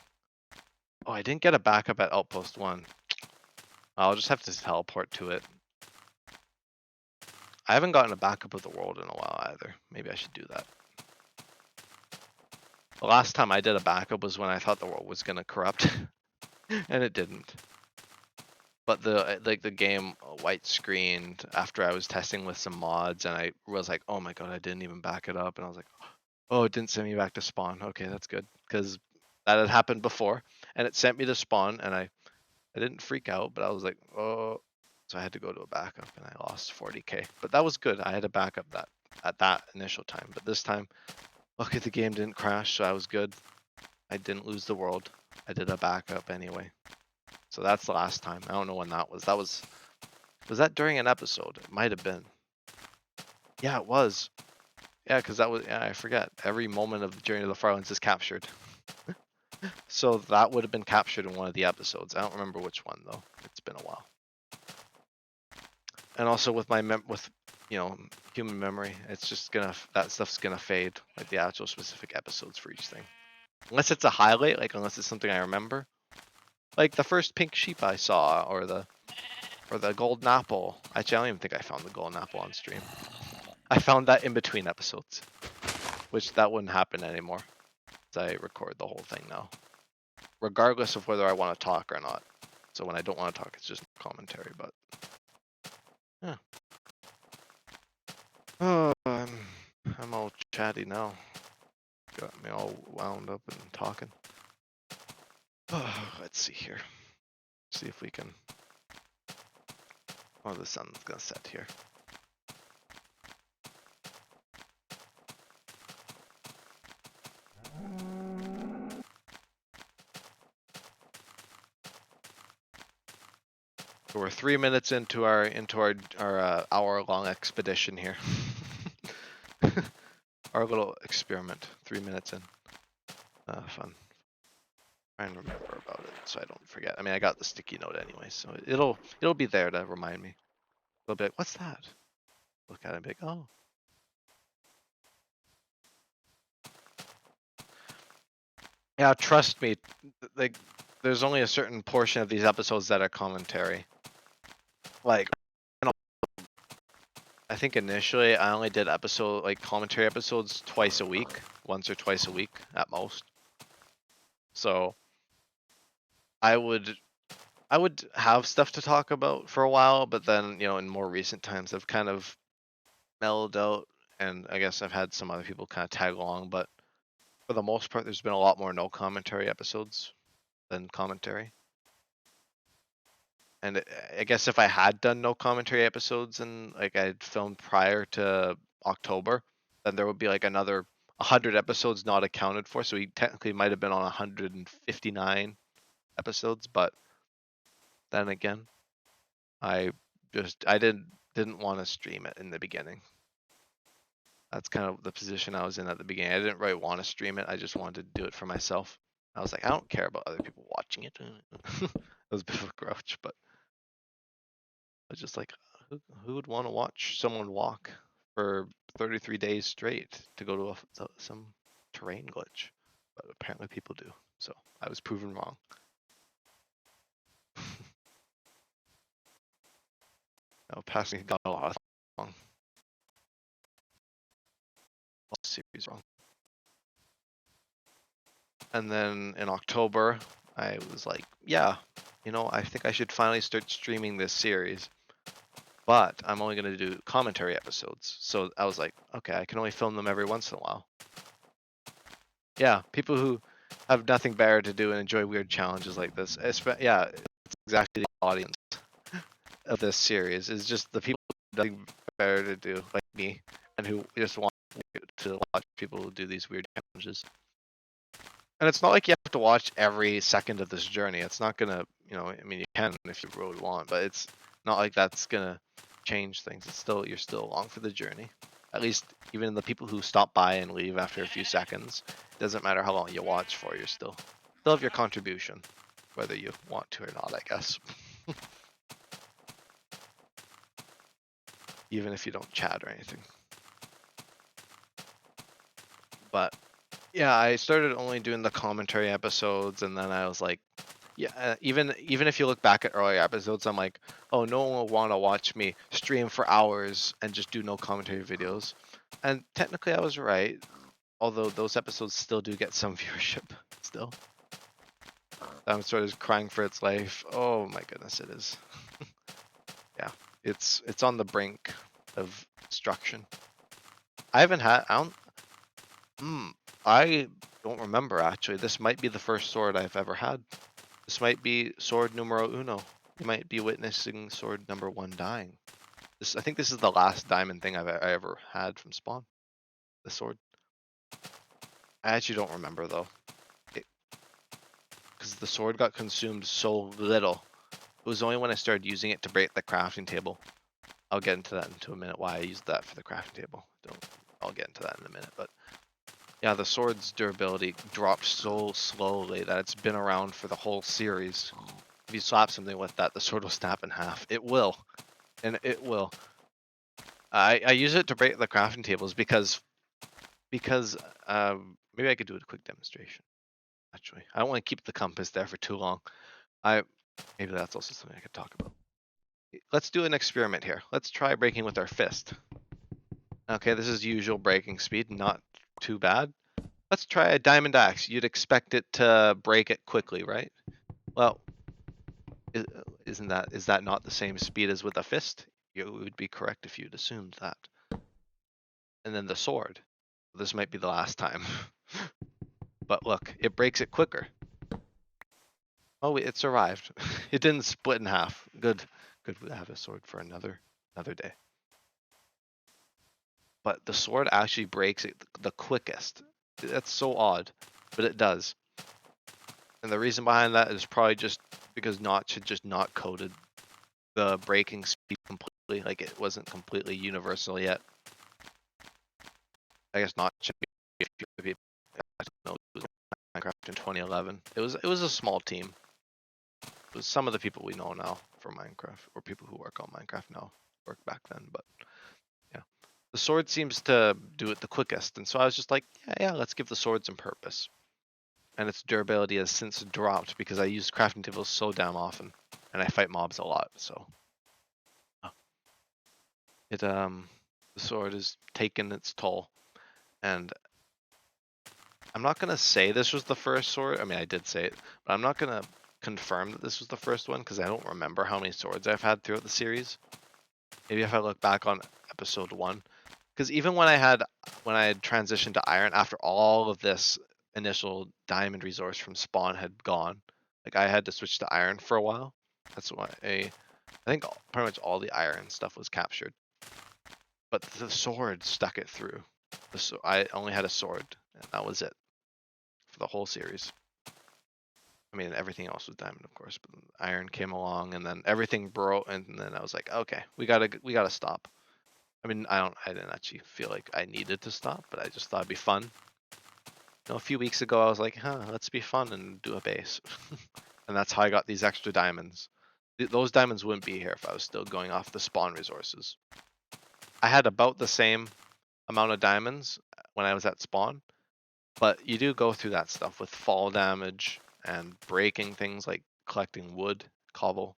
Oh, I didn't get a backup at Outpost 1. I'll just have to teleport to it. I haven't gotten a backup of the world in a while either. Maybe I should do that. The last time I did a backup was when I thought the world was gonna corrupt, and it didn't. But the game white screened after I was testing with some mods, and I was like, oh my god, I didn't even back it up, and I was like, oh, it didn't send me back to spawn. Okay, that's good, because that had happened before, and it sent me to spawn, and I didn't freak out, but I was like, oh, so I had to go to a backup, and I lost 40k. But that was good. I had a backup at that initial time, but this time, okay, the game didn't crash, so I was good. I didn't lose the world. I did a backup anyway. So that's the last time. I don't know when that was. Was that during an episode? It might have been. Yeah, it was. Yeah, because that was. Yeah, I forget. Every moment of the Journey to the Farlands is captured. So that would have been captured in one of the episodes. I don't remember which one though. It's been a while. And also with my human memory, it's just that stuff's gonna fade, like the actual specific episodes for each thing. Unless it's a highlight, like unless it's something I remember. Like the first pink sheep I saw, or the golden apple. Actually, I don't even think I found the golden apple on stream. I found that in between episodes, which that wouldn't happen anymore. I record the whole thing now, regardless of whether I want to talk or not. So when I don't want to talk, it's just commentary. But yeah. Oh, I'm all chatty now. Got me all wound up and talking. Let's see here. See if we can. Oh, the sun's gonna set here. So we're 3 minutes into our hour-long expedition here. Our little experiment. 3 minutes in. Fun. Try and remember about it so I don't forget. I mean, I got the sticky note anyway, so it'll be there to remind me. It'll be like, what's that? Look at it and be like, oh. Yeah, trust me. Like, there's only a certain portion of these episodes that are commentary. Like, I think initially I only did commentary episodes twice a week, once or twice a week at most. So I would have stuff to talk about for a while, but then, in more recent times I've kind of mellowed out, and I guess I've had some other people kind of tag along, but for the most part there's been a lot more no commentary episodes than commentary. And I guess if I had done no commentary episodes and like I'd filmed prior to October, then there would be like another 100 episodes not accounted for. So he technically might have been on 159 episodes, but then again, I didn't want to stream it in the beginning. That's kind of the position I was in at the beginning. I didn't really want to stream it. I just wanted to do it for myself. I was like, I don't care about other people watching it. It was a bit of a grouch, but I was just like, who would want to watch someone walk for 33 days straight to go to some terrain glitch? But apparently people do. So I was proven wrong. No, passing got a lot wrong. All series wrong. And then in October, I was like, yeah, I think I should finally start streaming this series. But I'm only going to do commentary episodes. So I was like, okay, I can only film them every once in a while. Yeah, people who have nothing better to do and enjoy weird challenges like this. Yeah, it's exactly the audience of this series. Is just the people who have nothing better to do, like me, and who just want to watch people do these weird challenges. And it's not like you have to watch every second of this journey. It's not gonna, I mean, you can if you really want, but it's not like that's gonna change things. It's still, you're still along for the journey. At least even the people who stop by and leave after a few seconds, it doesn't matter how long you watch for, you're still have your contribution, whether you want to or not, I guess. Even if you don't chat or anything. But yeah, I started only doing the commentary episodes, and then I was like, yeah, even if you look back at earlier episodes, I'm like, oh, no one will want to watch me stream for hours and just do no commentary videos. And technically I was right, although those episodes still do get some viewership still. That sort of crying for its life. Oh my goodness, it is. Yeah, it's on the brink of destruction. I don't remember actually. This might be the first sword I've ever had. This might be sword numero uno. You might be witnessing sword number 1 dying. I think this is the last diamond thing I ever had from spawn. The sword. I actually don't remember though. Because the sword got consumed so little. It was only when I started using it to break the crafting table. I'll get into that in a minute, why I used that for the crafting table. I'll get into that in a minute, but yeah, the sword's durability dropped so slowly that it's been around for the whole series. If you slap something with that, the sword will snap in half. It will. And it will. I use it to break the crafting tables because maybe I could do a quick demonstration. Actually, I don't want to keep the compass there for too long. Maybe that's also something I could talk about. Let's do an experiment here. Let's try breaking with our fist. Okay, this is usual breaking speed, not too bad. Let's try a diamond axe. You'd expect it to break it quickly, right? Well, is that not the same speed as with a fist? You would be correct if you'd assumed that. And then the sword. This might be the last time. But look, it breaks it quicker. Oh, it survived. It didn't split in half. Good we have a sword for another day. But the sword actually breaks it the quickest. That's so odd, but it does. And the reason behind that is probably just because Notch had just not coded the breaking speed completely. Like it wasn't completely universal yet. I guess Notch should be I don't know, it was Minecraft in 2011. It was a small team. It was some of the people we know now from Minecraft, or people who work on Minecraft now work back then, but yeah. The sword seems to do it the quickest, and so I was just like, yeah, let's give the sword some purpose. And its durability has since dropped because I use crafting tables so damn often, and I fight mobs a lot, so the sword has taken its toll. And I'm not gonna say this was the first sword. I mean, I did say it, but I'm not gonna confirm that this was the first one because I don't remember how many swords I've had throughout the series. Maybe if I look back on episode 1, because even when I had transitioned to iron after all of this initial diamond resource from spawn had gone, like I had to switch to iron for a while. That's why I think pretty much all the iron stuff was captured, but the sword stuck it through. I only had a sword, and that was it for the whole series. I mean, everything else was diamond, of course, but iron came along, and then everything broke, and then I was like, okay, we gotta stop. I mean, I didn't actually feel like I needed to stop, but I just thought it'd be fun. You know, a few weeks ago, I was like, huh, let's be fun and do a base. And that's how I got these extra diamonds. Those diamonds wouldn't be here if I was still going off the spawn resources. I had about the same amount of diamonds when I was at spawn, but you do go through that stuff with fall damage and breaking things like collecting wood, cobble.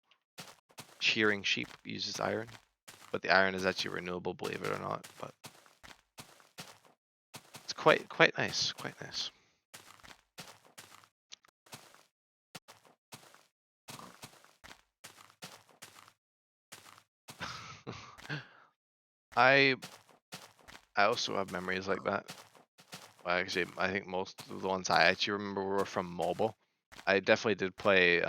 Shearing sheep uses iron, but the iron is actually renewable, believe it or not. But it's quite nice, quite nice. I also have memories like that. Well, actually, I think most of the ones I actually remember were from mobile. I definitely did play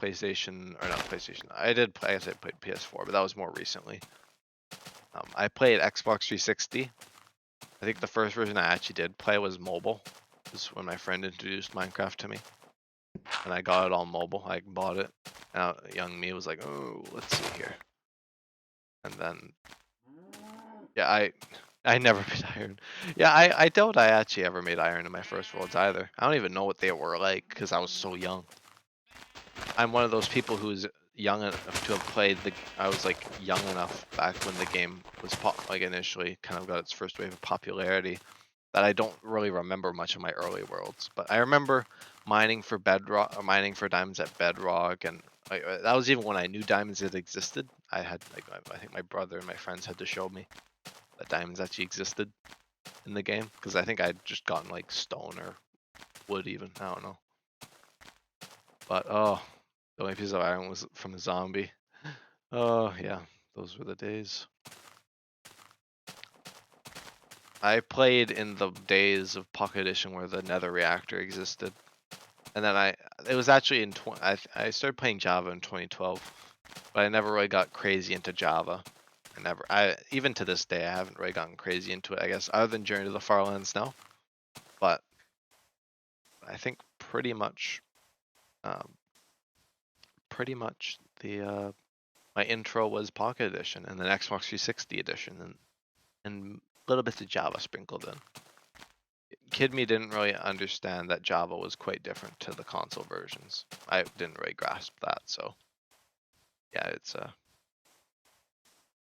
PlayStation, or not PlayStation. I did play, I guess I played PS4, but that was more recently. I played Xbox 360. I think the first version I actually did play was mobile. This is when my friend introduced Minecraft to me, and I got it on mobile. I bought it. Young me was like, "Oh, let's see here," and then yeah, I never made iron. Yeah, I doubt I actually ever made iron in my first worlds either. I don't even know what they were like because I was so young. I'm one of those people who's young enough to have played the. I was like young enough back when the game was like initially kind of got its first wave of popularity that I don't really remember much of my early worlds. But I remember mining for bedrock, or mining for diamonds at bedrock, and like, that was even when I knew diamonds had existed. I had like I think my brother and my friends had to show me that diamonds actually existed in the game because I think I'd just gotten like stone or wood even. I don't know. But oh, the only piece of iron was from a zombie. Oh yeah, those were the days. I played in the days of Pocket Edition where the Nether reactor existed, and then it was actually in I started playing Java in 2012, but I never really got crazy into Java. I even to this day I haven't really gotten crazy into it. I guess other than Journey to the Farlands now, but I think um, pretty much my intro was Pocket Edition and then Xbox 360 Edition and little bits of Java sprinkled in. Kid me didn't really understand that Java was quite different to the console versions. I didn't really grasp that, so yeah,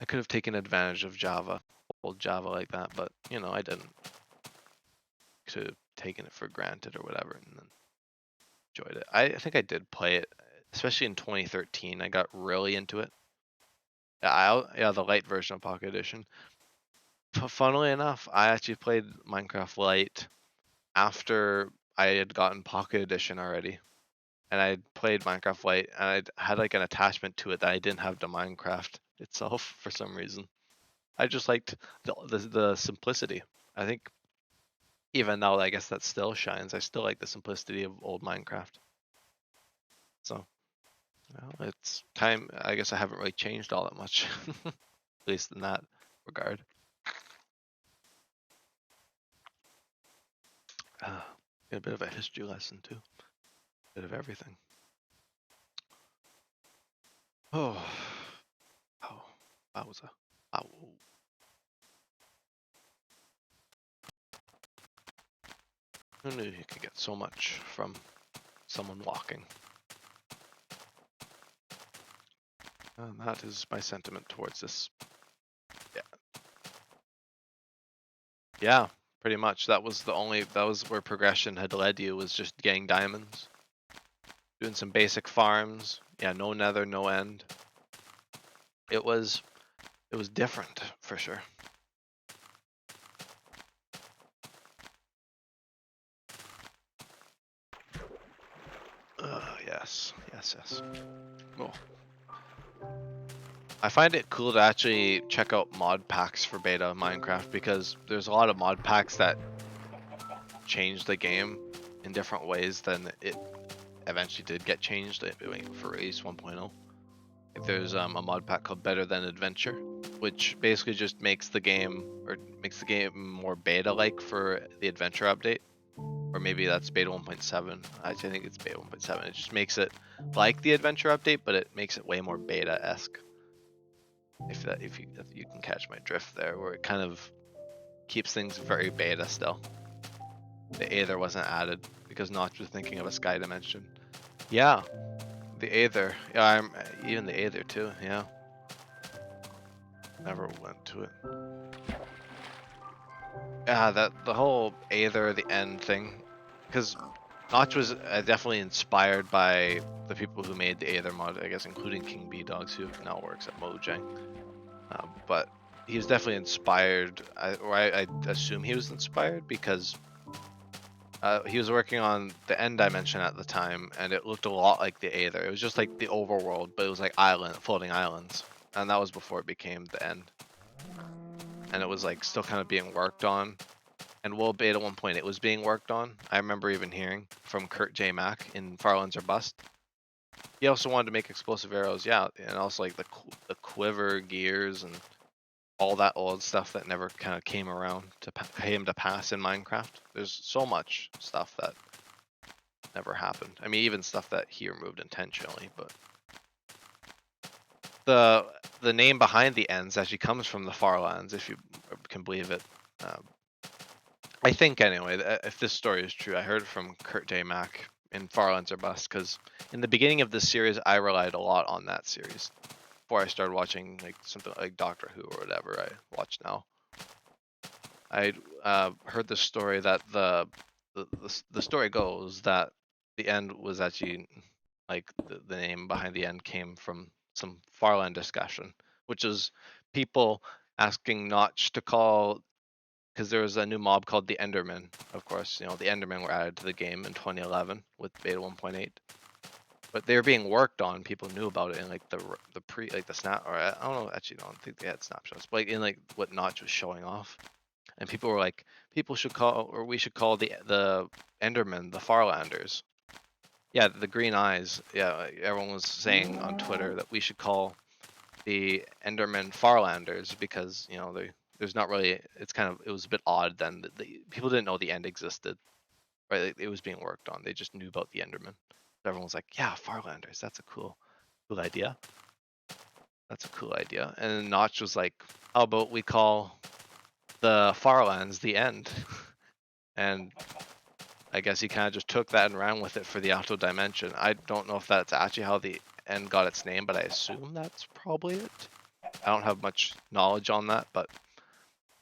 I could have taken advantage of Java, old Java like that, but you know, I didn't. Could have taken it for granted or whatever, and then enjoyed it. I think I did play it, especially in 2013. I got really into it. Yeah, the light version of Pocket Edition. Funnily enough, I actually played Minecraft Lite after I had gotten Pocket Edition already, and I played Minecraft Lite, and I had like an attachment to it that I didn't have to Minecraft itself for some reason. I just liked the simplicity. I think even though I guess that still shines, I still like the simplicity of old Minecraft. So, well, it's time. I guess I haven't really changed all that much, at least in that regard. Get a bit of a history lesson too. Bit of everything. Oh, oh, wowza. Ow. Who knew you could get so much from someone walking? And that is my sentiment towards this. Yeah. Yeah, pretty much. That was where progression had led you, was just getting diamonds. Doing some basic farms. Yeah, no nether, no end. It was different for sure. Yes, yes, yes. Cool. I find it cool to actually check out mod packs for beta Minecraft because there's a lot of mod packs that change the game in different ways than it eventually did get changed for release 1.0. There's a mod pack called Better Than Adventure, which basically just makes the game more beta-like for the adventure update, or maybe that's beta 1.7. Actually, I think it's beta 1.7. It just makes it like the adventure update, but it makes it way more beta-esque. If you can catch my drift there, where it kind of keeps things very beta still. The Aether wasn't added because Notch was thinking of a sky dimension. Yeah, the Aether. Yeah, I'm even the Aether too. Yeah, never went to it. Yeah, that the whole Aether the end thing, because Notch was definitely inspired by the people who made the Aether mod, I guess, including King B Dogs, who now works at Mojang. But he was definitely inspired, I assume he was inspired because he was working on the End Dimension at the time, and it looked a lot like the Aether. It was just like the overworld, but it was like floating islands, and that was before it became the End. And it was like still kind of being worked on. And World Beta 1.8 was being worked on. I remember even hearing from Kurt J. Mack in Farlands or Bust. He also wanted to make explosive arrows, yeah, and also like the quiver gears and all that old stuff that never kind of came around to came to pass in Minecraft. There's so much stuff that never happened. I mean, even stuff that he removed intentionally, but the name behind the ends actually comes from the Farlands, if you can believe it. I think anyway, if this story is true, I heard it from Kurt J. Mack in Farlands or Bust, because in the beginning of this series, I relied a lot on that series before I started watching like something like Doctor Who or whatever I watch now. I heard the story that the story goes that the end was actually like the name behind the end came from some Farland discussion, which is people asking Notch to call, because there was a new mob called the Endermen. Of course, you know, the Endermen were added to the game in 2011 with beta 1.8, but they were being worked on. People knew about it in like the snap, or I don't know, actually, I don't think they had snapshots, but like in like what Notch was showing off. And people were like, people should call, or we should call the Endermen the Farlanders. Yeah, the green eyes. Yeah, everyone was saying on Twitter that we should call the Endermen Farlanders because, you know, there's not really. It's kind of, it was a bit odd then that people didn't know the end existed, right? It was being worked on. They just knew about the Endermen. So everyone was like, yeah, Farlanders. That's a cool idea. That's a cool idea. And then Notch was like, how about we call the Farlands the end? And I guess he kind of just took that and ran with it for the Alto Dimension. I don't know if that's actually how the end got its name, but I assume that's probably it. I don't have much knowledge on that, but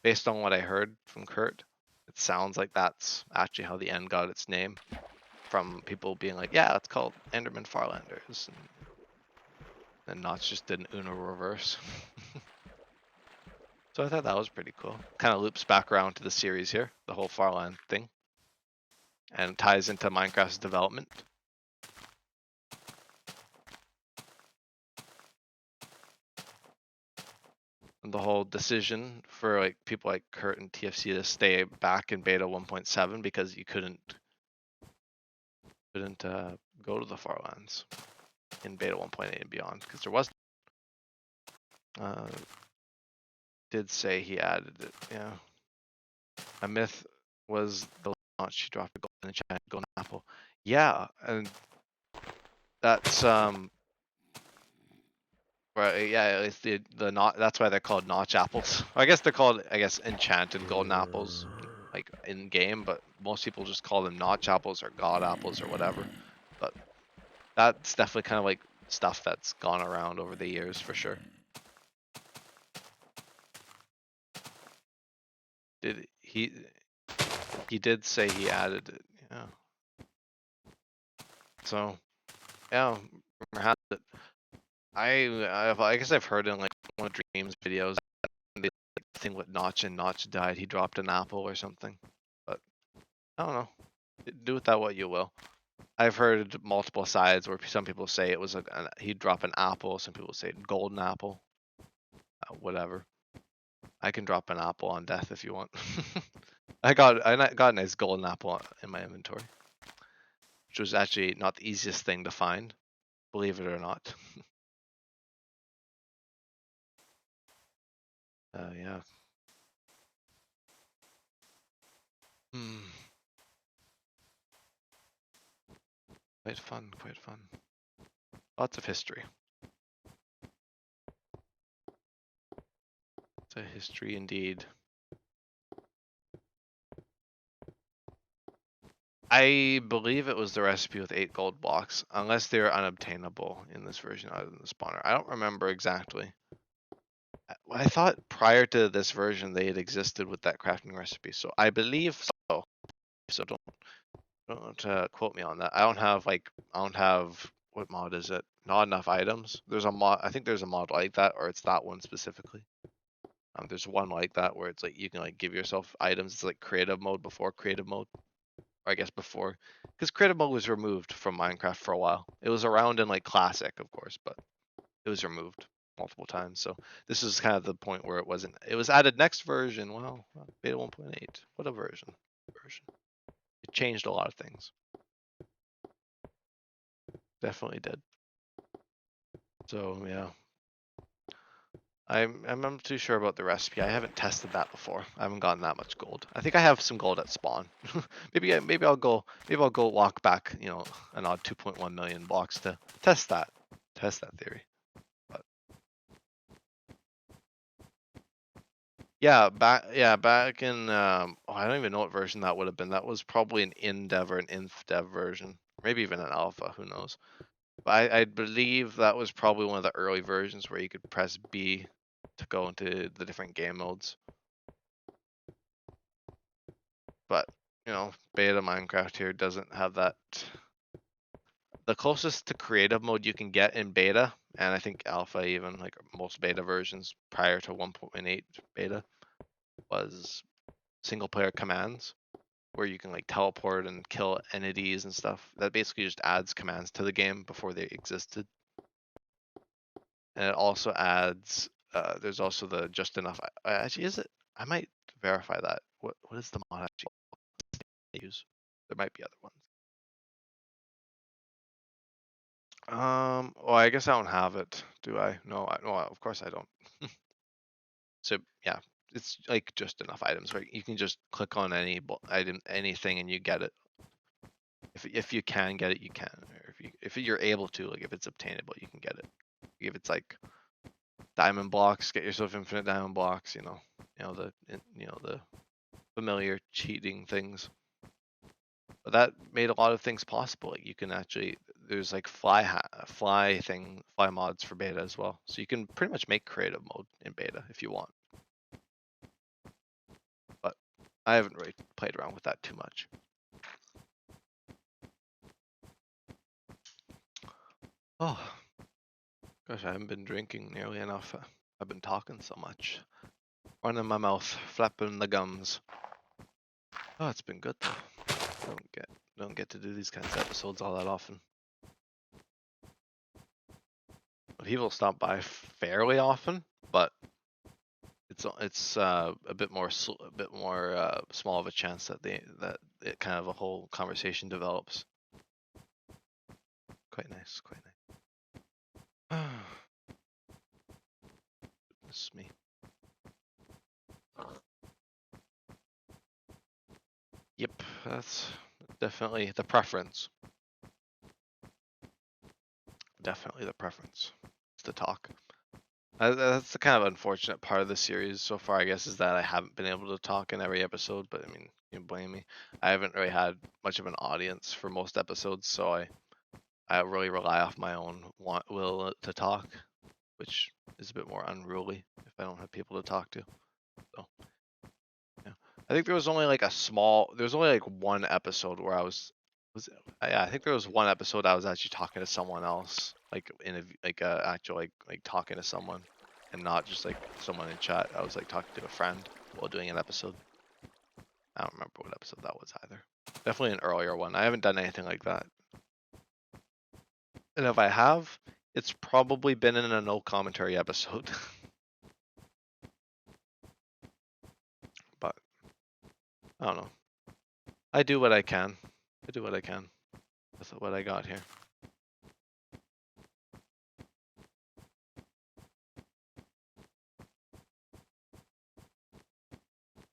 based on what I heard from Kurt, it sounds like that's actually how the end got its name, from people being like, yeah, it's called Enderman Farlanders. And Notch just did an Uno reverse. So I thought that was pretty cool. Kind of loops back around to the series here, the whole Farland thing, and ties into Minecraft's development. And the whole decision for like people like Kurt and TFC to stay back in beta 1.7 because you couldn't go to the Farlands in beta 1.8 and beyond, because there was did say he added it. Yeah, a myth was the launch. She dropped a gold in the chat, golden apple. Yeah, and that's right. Yeah, it's the not. That's why they're called notch apples. I guess they're called, I guess, enchanted golden apples, like in game. But most people just call them notch apples or god apples or whatever. But that's definitely kind of like stuff that's gone around over the years for sure. Did he? He did say he added it. Yeah. So yeah, rumor has it. I guess I've heard in like one of Dream's videos, the thing with Notch and Notch died. He dropped an apple or something. But I don't know. Do with that what you will. I've heard multiple sides where some people say it was he'd drop an apple. Some people say golden apple. Whatever. I can drop an apple on death if you want. I got a nice golden apple in my inventory, which was actually not the easiest thing to find, believe it or not. Yeah. Hmm. Quite fun, quite fun. Lots of history. The history indeed. I believe it was the recipe with 8 gold blocks, unless they're unobtainable in this version other than the spawner. I don't remember exactly. I thought prior to this version they had existed with that crafting recipe, so I believe so. So don't quote me on that. I don't have what mod is it? Not enough items. There's a mod. I think there's a mod like that, or it's that one specifically. There's one like that where it's like you can like give yourself items. It's like creative mode before creative mode. Or I guess before, because creative mode was removed from Minecraft for a while. It was around in like classic, of course, but it was removed multiple times. So this is kind of the point where it wasn't. It was added next version. Well, beta 1.8. What a version. It changed a lot of things. Definitely did. So yeah. I'm not too sure about the recipe. I haven't tested that before. I haven't gotten that much gold. I think I have some gold at spawn. maybe I'll go walk back, you know, an odd 2.1 million blocks to test that theory. But yeah, back in I don't even know what version that would have been. That was probably an in-dev or an inf-dev version, maybe even an alpha, who knows. But I believe that was probably one of the early versions where you could press B to go into the different game modes. But you know, beta Minecraft here doesn't have that. The closest to creative mode you can get in beta, and I think alpha even, like most beta versions prior to 1.8 beta, was single player commands, where you can like teleport and kill entities and stuff. That basically just adds commands to the game before they existed. And it also adds, there's also the just enough, actually is it? I might verify that. What is the mod actually use? There might be other ones. Well, I guess I don't have it, do I? No, of course I don't. So yeah, it's like just enough items, right? You can just click on any item, anything, and you get it. If you can get it, you can. Or if you're able to, like if it's obtainable, you can get it. If it's like diamond blocks, get yourself infinite diamond blocks. You know the familiar cheating things. But that made a lot of things possible. Like you can actually, there's like fly mods for beta as well. So you can pretty much make creative mode in beta if you want. But I haven't really played around with that too much. Oh, gosh, I haven't been drinking nearly enough. I've been talking so much. Running my mouth, flapping the gums. Oh, it's been good though. Don't get to do these kinds of episodes all that often. People stop by fairly often, but it's a bit more small of a chance that it kind of a whole conversation develops. Quite nice, quite nice. Goodness me. Yep, that's definitely the preference. Definitely the preference is to talk. That's the kind of unfortunate part of the series so far, I guess, is that I haven't been able to talk in every episode. But I mean, you blame me. I haven't really had much of an audience for most episodes, so I really rely off my own will to talk, which is a bit more unruly if I don't have people to talk to. So yeah, I think there was only like one episode where I think there was one episode I was actually talking to someone else, like in a actual like talking to someone, and not just like someone in chat. I was like talking to a friend while doing an episode. I don't remember what episode that was either. Definitely an earlier one. I haven't done anything like that. And if I have, it's probably been in a no commentary episode. But I don't know. I do what I can. I do what I can with what I got here.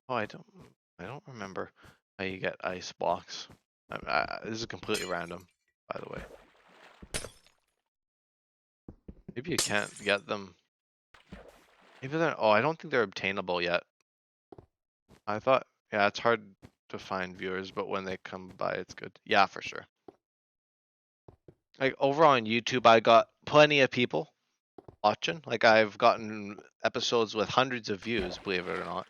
Oh, I don't remember how you get ice blocks. This is completely random, by the way. Maybe you can't get them. Maybe they're. Oh, I don't think they're obtainable yet. I thought. Yeah, it's hard to find viewers, but when they come by, it's good. Yeah, for sure. Like over on YouTube, I got plenty of people watching. Like I've gotten episodes with hundreds of views, believe it or not.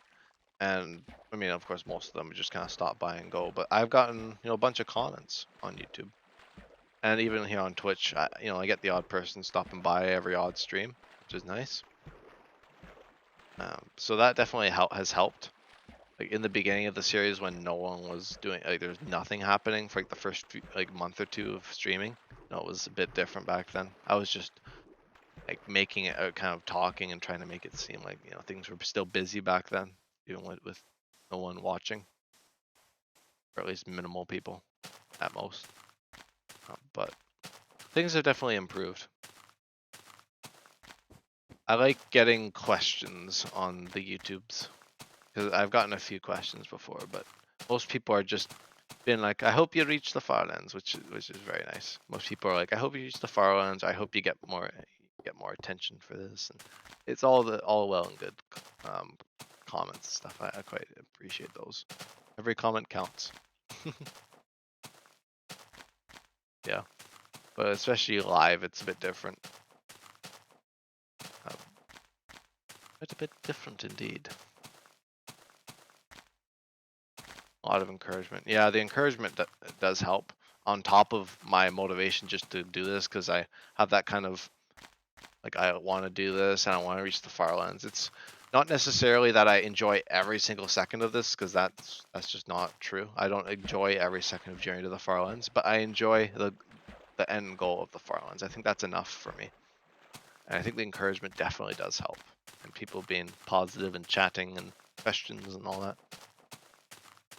And I mean, of course, most of them just kind of stop by and go. But I've gotten a bunch of comments on YouTube, and even here on Twitch. I get the odd person stopping by every odd stream, which is nice. So that definitely has helped. Like in the beginning of the series when no one was doing, like there's nothing happening for like the first month or two of streaming. It was a bit different back then. I was just like making it kind of talking and trying to make it seem like things were still busy back then, even with no one watching, or at least minimal people at most. But things have definitely improved. I like getting questions on the YouTubes because I've gotten a few questions before, but most people are just been like, I hope you reach the Farlands, which is very nice. Most people are like, I hope you reach the Farlands. I hope you get more attention for this, and it's all well and good comments and stuff. I quite appreciate those. Every comment counts. Yeah, but especially live, it's a bit different. It's a bit different indeed. A lot of encouragement. Yeah, the encouragement does help on top of my motivation just to do this, because I have that kind of like, I want to do this and I want to reach the Farlands. It's not necessarily that I enjoy every single second of this, because that's just not true. I don't enjoy every second of Journey to the Farlands, but I enjoy the end goal of the Farlands. I think that's enough for me. And I think the encouragement definitely does help. And people being positive and chatting and questions and all that.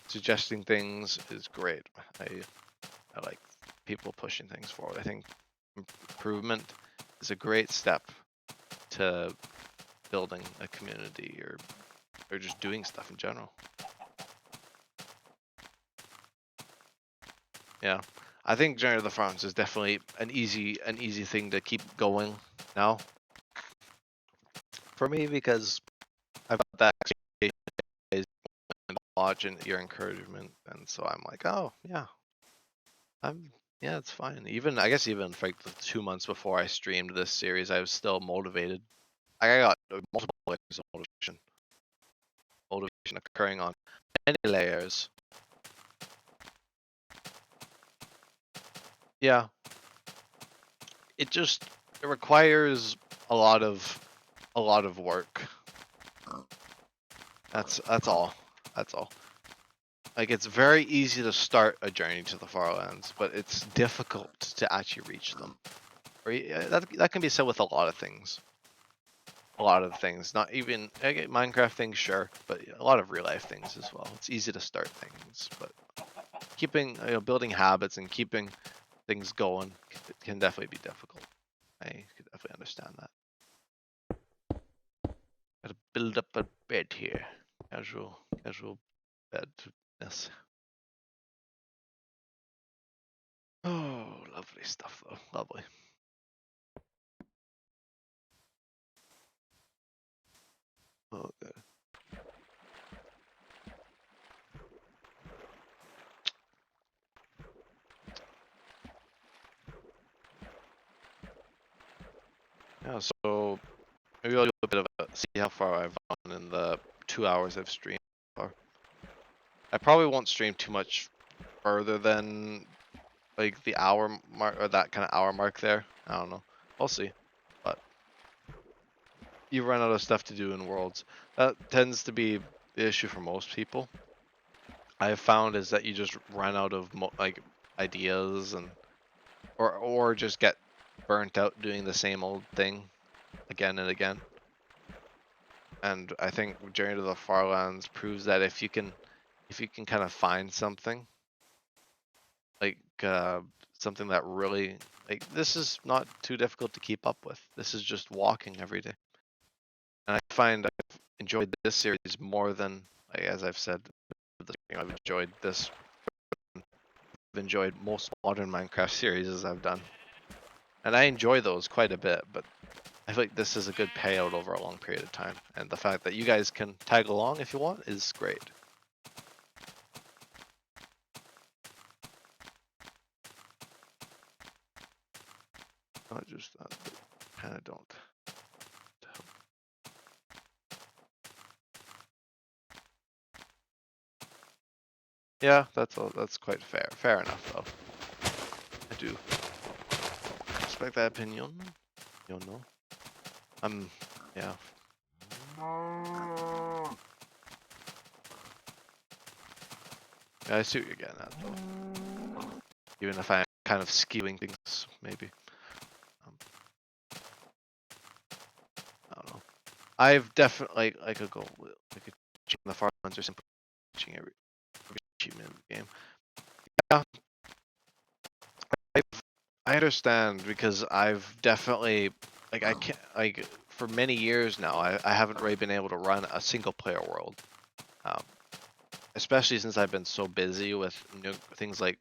Suggesting things is great. I like people pushing things forward. I think improvement is a great step to building a community or just doing stuff in general. Yeah, I think Journey to the Farlands is definitely an easy thing to keep going now for me, because I've got that expectation and watching your encouragement, and so I'm like, oh yeah, it's fine. Even I guess even for like the 2 months before I streamed this series, I was still motivated. I got multiple layers of motivation occurring on many layers. Yeah, it requires a lot of work. That's all. That's all. Like, it's very easy to start a journey to the Farlands, but it's difficult to actually reach them. That can be said with a lot of things. A lot of things, not even Minecraft things, sure, but a lot of real life things as well. It's easy to start things, but keeping building habits and keeping things going can definitely be difficult. I could definitely understand that. Gotta build up a bed here. Casual bedness. Oh, lovely stuff though. Lovely. Oh, good. Yeah, so maybe I'll do a bit of a see how far I've gone in the 2 hours I've streamed so far. I probably won't stream too much further than like the hour mark, or that kind of hour mark there. I don't know. I'll see. But you run out of stuff to do in Worlds. That tends to be the issue for most people. I have found is that you just run out of ideas, and or just get burnt out doing the same old thing again and again. And I think Journey to the Farlands proves that if you can kind of find something like something that really, like, this is not too difficult to keep up with. This is just walking every day. And I find I've enjoyed this series more than, like, as I've said, I've enjoyed this. I've enjoyed most modern Minecraft series as I've done. And I enjoy those quite a bit, but I feel like this is a good payout over a long period of time, and the fact that you guys can tag along if you want is great. Not just that, but kind of don't. Yeah, that's quite fair. Fair enough, though. I do respect that opinion. You know, yeah. Yeah, I see what you're getting at, though. Even if I'm kind of skewing things, maybe. I don't know. I've definitely I could go like the Farlands or simply reaching every achievement in the game. Yeah, I understand because I've definitely like I can't like for many years now I haven't really been able to run a single player world, um, especially since I've been so busy with new things like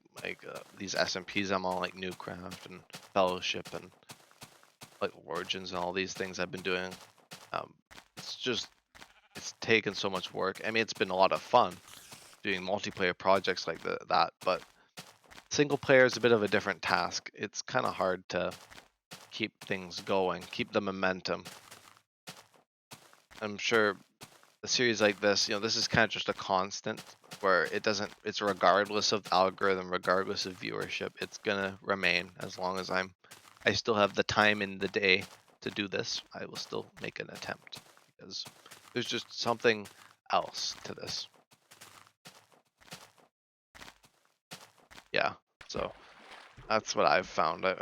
these SMPs I'm on, like Newcraft and Fellowship and like Origins and all these things I've been doing. Um, it's taken so much work. I mean, it's been a lot of fun doing multiplayer projects like that, but single player is a bit of a different task. It's kind of hard to keep things going, keep the momentum. I'm sure a series like this, this is kind of just a constant where it's regardless of the algorithm, regardless of viewership, it's gonna remain as long as I still have the time in the day to do this. I will still make an attempt because there's just something else to this. Yeah, so that's what I've found. I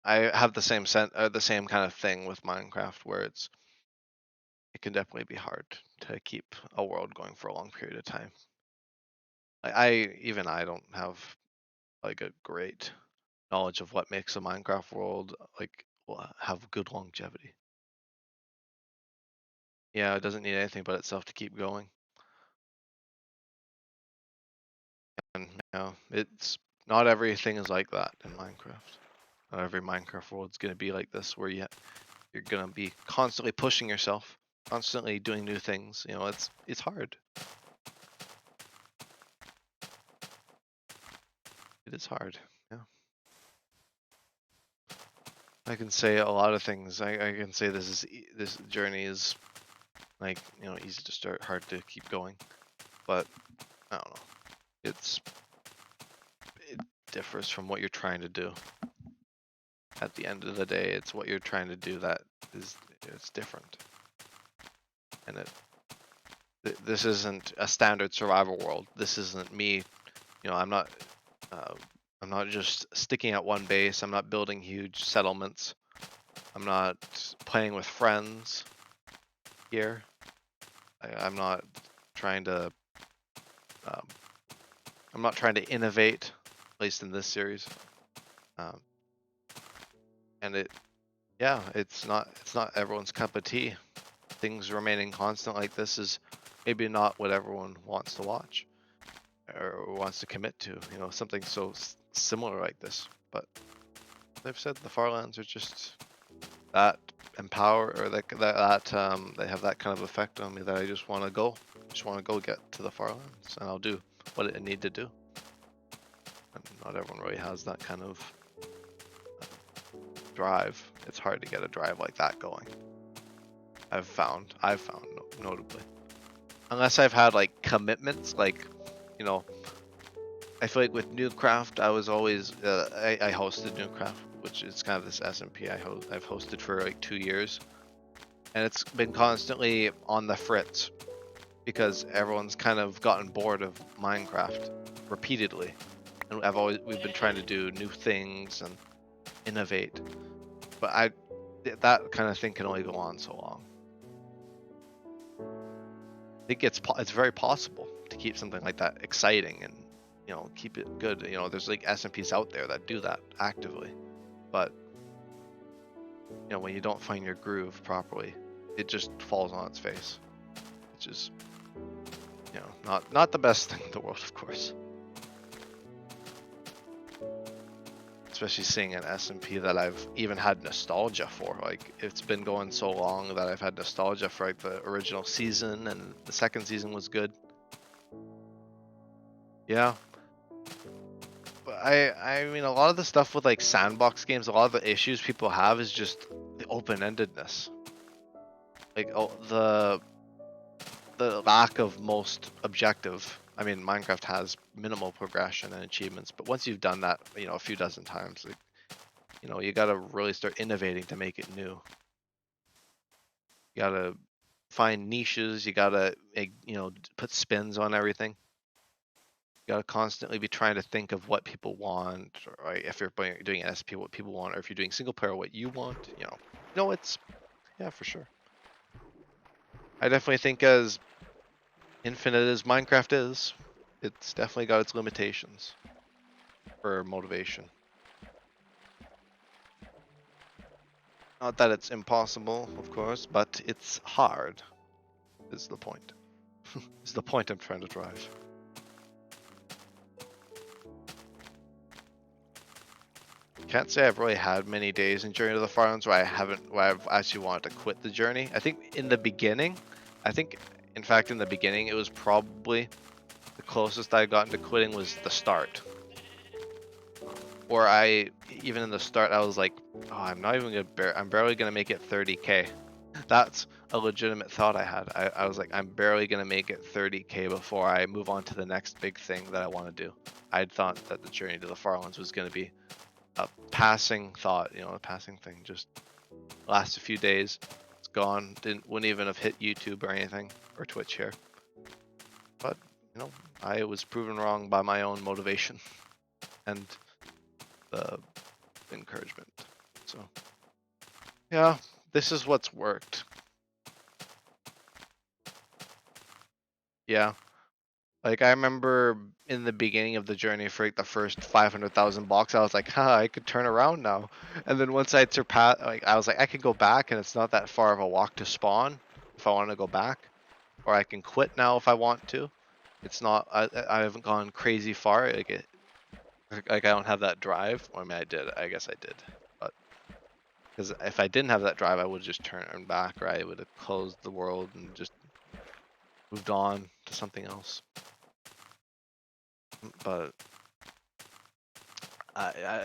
have the same the same kind of thing with Minecraft where it can definitely be hard to keep a world going for a long period of time. I don't have like a great knowledge of what makes a Minecraft world have good longevity. Yeah, it doesn't need anything but itself to keep going. And it's not everything is like that in Minecraft. Not every Minecraft world's gonna be like this where you're gonna be constantly pushing yourself, constantly doing new things. It's hard. It is hard. Yeah. I can say a lot of things. I can say this journey is like easy to start, hard to keep going. But I don't know. It differs from what you're trying to do. At the end of the day, it's what you're trying to do that it's different. And this isn't a standard survival world. This isn't me. I'm not. Uh, I'm not just sticking at one base. I'm not building huge settlements. I'm not playing with friends here. I'm not trying to. Um, I'm not trying to innovate, at least in this series. Um, and it's not everyone's cup of tea. Things remaining constant like this is maybe not what everyone wants to watch or wants to commit to. Something so similar like this. But they've said the Farlands are just that empower or they have that kind of effect on me that I just want to go. Just want to go get to the Farlands, and I'll do what I need to do. And not everyone really has that kind of drive. It's hard to get a drive like that going. I've found notably, unless I've had like commitments, like I feel like with Newcraft, I was always I hosted Newcraft, which is kind of this SMP I've hosted for like 2 years, and it's been constantly on the fritz because everyone's kind of gotten bored of Minecraft repeatedly, and we've been trying to do new things and innovate, but that kind of thing can only go on so long. I think it's very possible to keep something like that exciting and keep it good. There's like SMPs out there that do that actively, but when you don't find your groove properly, it just falls on its face, which is not the best thing in the world, of course. especially seeing an S&P that I've even had nostalgia for. Like, it's been going so long that I've had nostalgia for like the original season, and the second season was good. Yeah. But I mean, a lot of the stuff with like sandbox games, a lot of the issues people have is just the open-endedness. Like, the lack of most objective. I mean, Minecraft has minimal progression and achievements, but once you've done that, you know, a few dozen times, like, you know, you gotta really start innovating to make it new. You gotta find niches. You gotta, you know, put spins on everything. You gotta constantly be trying to think of what people want, or if you're doing SP, what people want, or if you're doing single player, what you want. You know, no, it's yeah, for sure. I definitely think as infinite as Minecraft is, it's definitely got its limitations for motivation. Not that it's impossible, of course, but it's hard. Is the point. Is the point I'm trying to drive. Can't say I've really had many days in Journey to the Farlands where I've actually wanted to quit the journey. I think in the beginning, in fact in the beginning it was probably the closest I got into quitting was the start. Or even in the start I was like, oh, I'm barely gonna make it 30k. That's a legitimate thought I had. I was like, I'm barely gonna make it 30k before I move on to the next big thing that I want to do. I'd thought that the Journey to the Farlands was gonna be a passing thought, you know, a passing thing. Just last a few days, it's gone. Wouldn't even have hit YouTube or anything, or Twitch here. But you know, I was proven wrong by my own motivation and the encouragement. So yeah, this is what's worked. Yeah. Like, I remember in the beginning of the journey for like the first 500,000 blocks, I was like, huh, I could turn around now. And then once I'd surpassed, like, I was like, I could go back and it's not that far of a walk to spawn if I want to go back. Or I can quit now if I want to. It's not, I haven't gone crazy far. Like I don't have that drive. Well, I mean, I did. I guess I did. But because if I didn't have that drive, I would have just turned back, or I would have closed the world and just moved on to something else. But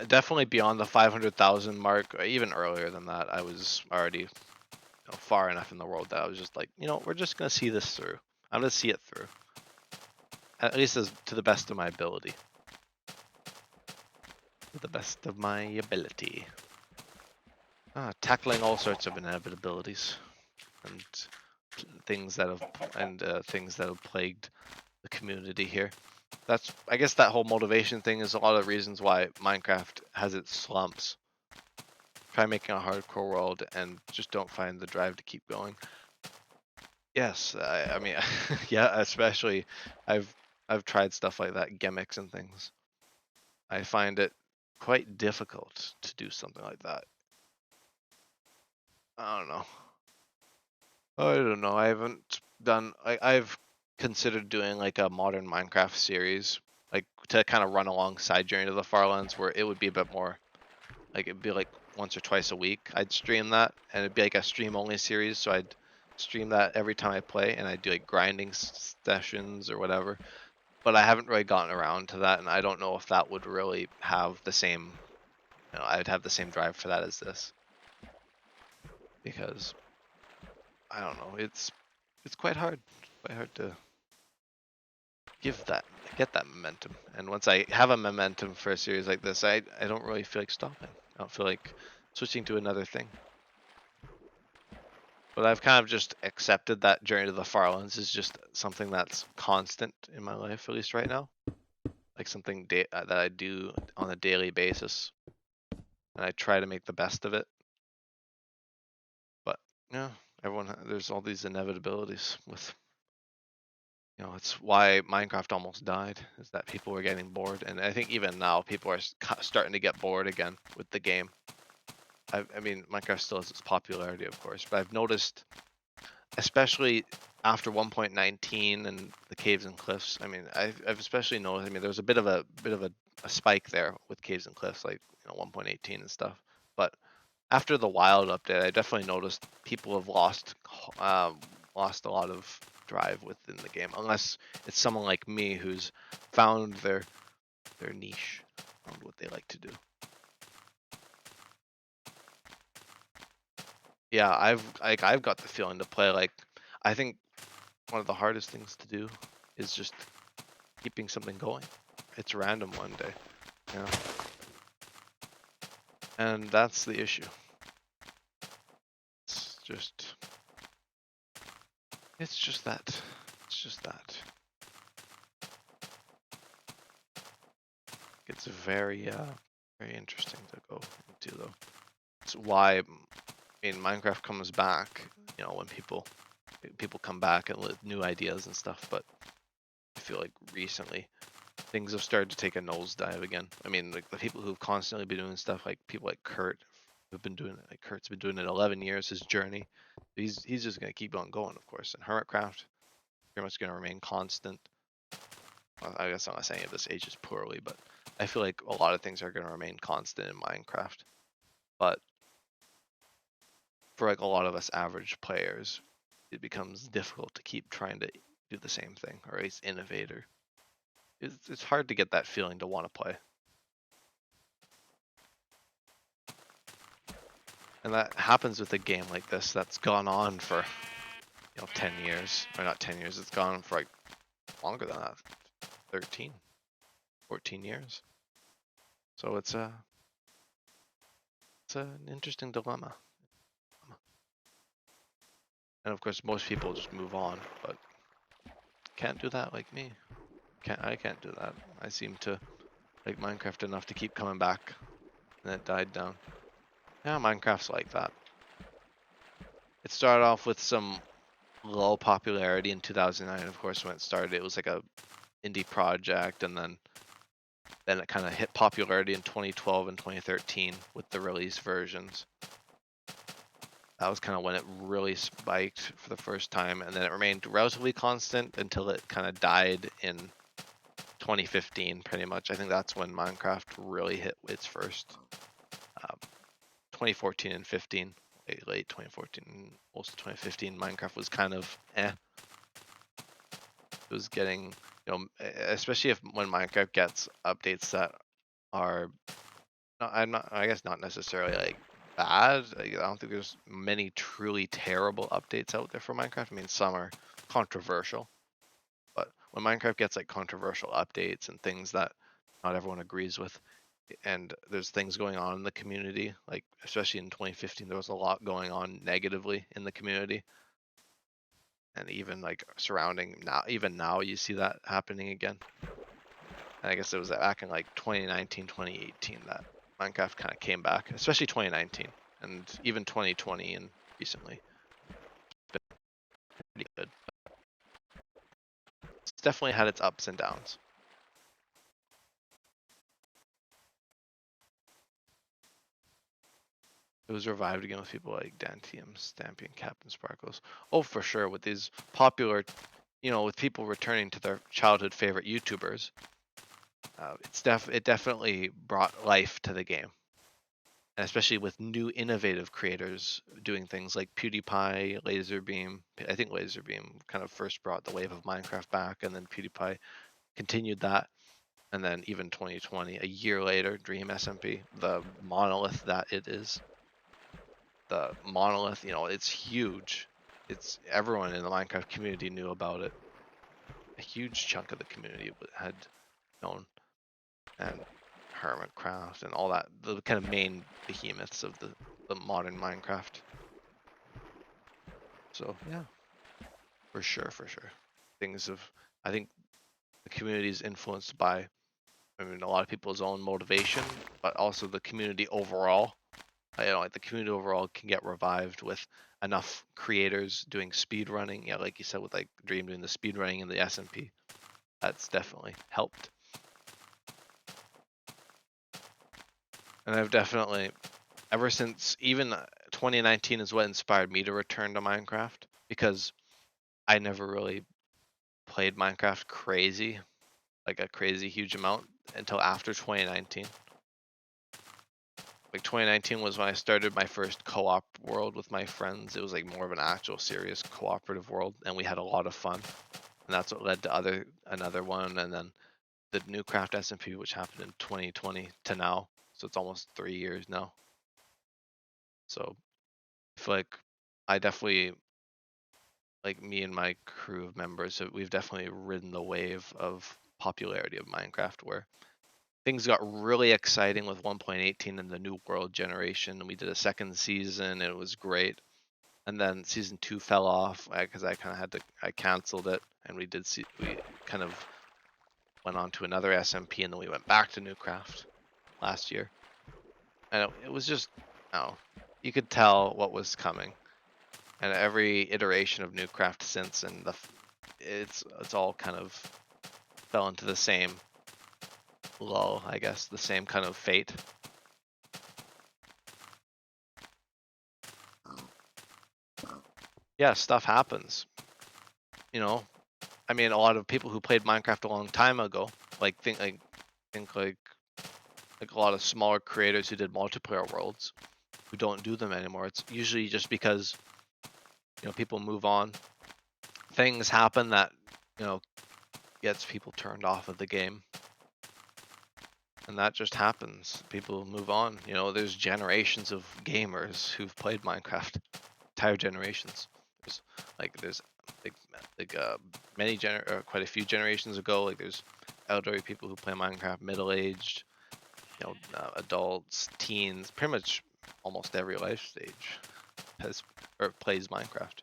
definitely beyond the 500,000 mark, or even earlier than that, I was already, you know, far enough in the world that I was just like, you know, we're just gonna see this through. I'm gonna see it through, at least to the best of my ability. To the best of my ability. Tackling all sorts of inevitabilities and things that have plagued the community here. That's, I guess, that whole motivation thing is a lot of reasons why Minecraft has its slumps. Try making a hardcore world and just don't find the drive to keep going. Yes, I mean, yeah, especially I've tried stuff like that, gimmicks and things. I find it quite difficult to do something like that. I don't know. I don't know. I haven't done. I've considered doing like a modern Minecraft series, like to kind of run alongside Journey to the Farlands, where it would be a bit more like it'd be like once or twice a week. I'd stream that, and it'd be like a stream only series. So I'd stream that every time I play, and I'd do like grinding sessions or whatever. But I haven't really gotten around to that, and I don't know if that would really have the same. You know, I'd have the same drive for that as this, because I don't know. It's quite hard. Quite hard to get that momentum. And once I have a momentum for a series like this, I don't really feel like stopping. I don't feel like switching to another thing. But I've kind of just accepted that Journey to the Farlands is just something that's constant in my life, at least right now. Like something that I do on a daily basis, and I try to make the best of it. But yeah, there's all these inevitabilities with. You know, it's why Minecraft almost died, is that people were getting bored. And I think even now people are starting to get bored again with the game. I mean, Minecraft still has its popularity, of course, but I've noticed, especially after 1.19 and the caves and cliffs. I mean, I've especially noticed. I mean, there's a bit of a a spike there with caves and cliffs, like 1.18 and stuff. But after the wild update, I definitely noticed people have lost a lot of drive within the game, unless it's someone like me who's found their niche, found what they like to do. Yeah, I've got the feeling to play, like, I think one of the hardest things to do is just keeping something going. It's random one day, you know, and that's the issue. It's just that. It's just that. It's very interesting to go into, though. It's why, Minecraft comes back, when people come back and with new ideas and stuff. But I feel like recently things have started to take a nosedive again. Like the people who've constantly been doing stuff, like people like Kurt, who've been doing it. Like Kurt's been doing it 11 years, his journey. He's just gonna keep on going, of course. And Hermitcraft pretty much gonna remain constant. I guess I'm not saying if this ages poorly, but I feel like a lot of things are gonna remain constant in Minecraft. But for like a lot of us average players, it becomes difficult to keep trying to do the same thing, or at least innovator. It's hard to get that feeling to want to play. And that happens with a game like this that's gone on for 10 years, or not 10 years, it's gone on for like longer than that, 13, 14 years. So it's an interesting dilemma. And of course most people just move on, but can't do that like me. I can't do that. I seem to like Minecraft enough to keep coming back, and it died down. Yeah, Minecraft's like that. It started off with some low popularity in 2009. Of course, when it started, it was like a indie project, and then it kind of hit popularity in 2012 and 2013 with the release versions. That was kind of when it really spiked for the first time, and then it remained relatively constant until it kind of died in 2015, pretty much. I think that's when Minecraft really hit its first. 2014 and 15, late 2014, most of 2015, Minecraft was kind of eh. It was getting, especially when Minecraft gets updates that are, I guess not necessarily like bad. I don't think there's many truly terrible updates out there for Minecraft. Some are controversial, but when Minecraft gets like controversial updates and things that not everyone agrees with, and there's things going on in the community, like especially in 2015, there was a lot going on negatively in the community. And even like surrounding now, even now you see that happening again. And I guess it was back in like 2019, 2018 that Minecraft kind of came back, especially 2019 and even 2020 and recently. It's been pretty good. It's definitely had its ups and downs. It was revived again with people like Dantium, Stampy, and Captain Sparkles. Oh, for sure, with these popular, with people returning to their childhood favorite YouTubers. It definitely brought life to the game. And especially with new innovative creators doing things like PewDiePie, Laserbeam. I think Laserbeam kind of first brought the wave of Minecraft back, and then PewDiePie continued that. And then even 2020, a year later, Dream SMP, the monolith that it is. The monolith, it's huge. It's everyone in the Minecraft community knew about it. A huge chunk of the community had known. And Hermitcraft and all that, the kind of main behemoths of the modern Minecraft. So yeah, for sure. I think the community is influenced by, a lot of people's own motivation, but also the community overall. Like the community overall can get revived with enough creators doing speed running. Yeah, like you said, with like Dream doing the speed running and the SMP, that's definitely helped. And I've definitely, ever since even 2019 is what inspired me to return to Minecraft, because I never really played Minecraft crazy. like a crazy huge amount until after 2019. Like 2019 was when I started my first co-op world with my friends. It was like more of an actual serious cooperative world, and we had a lot of fun. And that's what led to another one, and then the new Craft SMP, which happened in 2020 to now. So it's almost 3 years now. So I feel like I definitely, like me and my crew of members, we've definitely ridden the wave of popularity of Minecraft, where things got really exciting with 1.18 and the new world generation. And we did a second season, and it was great. And then season 2 fell off because I kind of I canceled it, and we kind of went on to another SMP, and then we went back to Newcraft last year. And it was just, oh, you could tell what was coming. And every iteration of Newcraft since, and it's all kind of fell into the same lull, I guess, the same kind of fate. Yeah, stuff happens. You know, I mean, a lot of people who played Minecraft a long time ago, think like a lot of smaller creators who did multiplayer worlds, who don't do them anymore. It's usually just because, people move on. Things happen that, gets people turned off of the game. And that just happens. People move on. There's generations of gamers who've played Minecraft, entire generations. There's quite a few generations ago. Like there's elderly people who play Minecraft, middle-aged, adults, teens, pretty much almost every life stage plays Minecraft.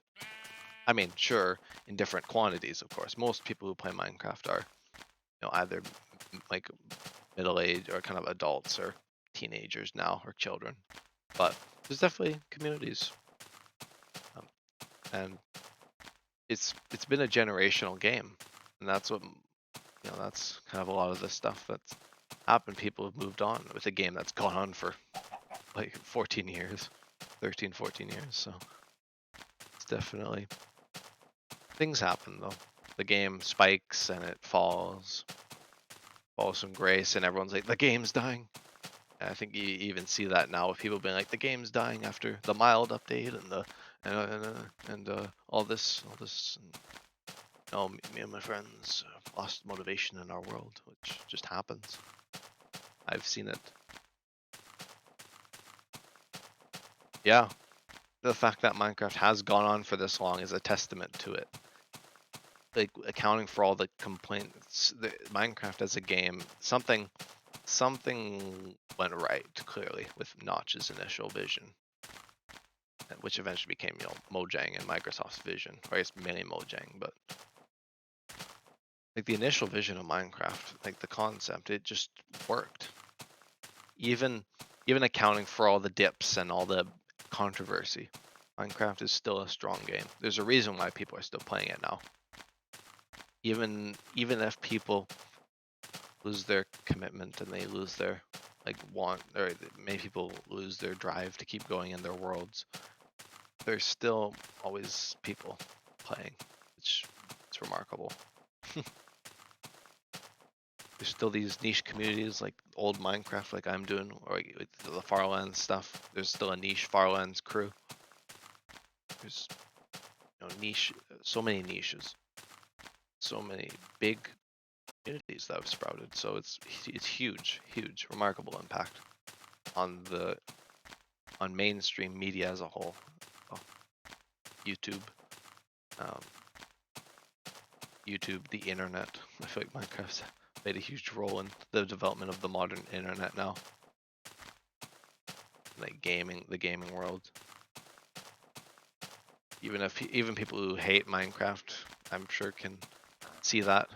I mean, sure, in different quantities, of course. Most people who play Minecraft are, either like middle-aged or kind of adults or teenagers now or children. But there's definitely communities, and it's been a generational game, and that's what that's kind of a lot of the stuff that's happened. People have moved on with a game that's gone on for like 14 years, 13, 14 years. So it's definitely, things happen though. The game spikes and it falls from grace, and everyone's like, the game's dying. And I think you even see that now with people being like, the game's dying after the mild update and all this. And, me and my friends lost motivation in our world, which just happens. I've seen it. Yeah, the fact that Minecraft has gone on for this long is a testament to it. Like, accounting for all the complaints, Minecraft as a game, something went right, clearly, with Notch's initial vision, which eventually became, Mojang and Microsoft's vision, or I guess mainly Mojang, but like the initial vision of Minecraft, like the concept, it just worked. Even accounting for all the dips and all the controversy, Minecraft is still a strong game. There's a reason why people are still playing it now. Even if people lose their commitment and they lose their or many people lose their drive to keep going in their worlds, there's still always people playing, which it's remarkable. There's still these niche communities like old Minecraft, like I'm doing, or like the Farlands stuff. There's still a niche Farlands crew. There's niche, so many niches, so many big communities that have sprouted. So it's huge, remarkable impact on mainstream media as a whole. YouTube, the internet. I feel like Minecraft's played a huge role in the development of the modern internet now. Like the gaming world. Even people who hate Minecraft, I'm sure can see that.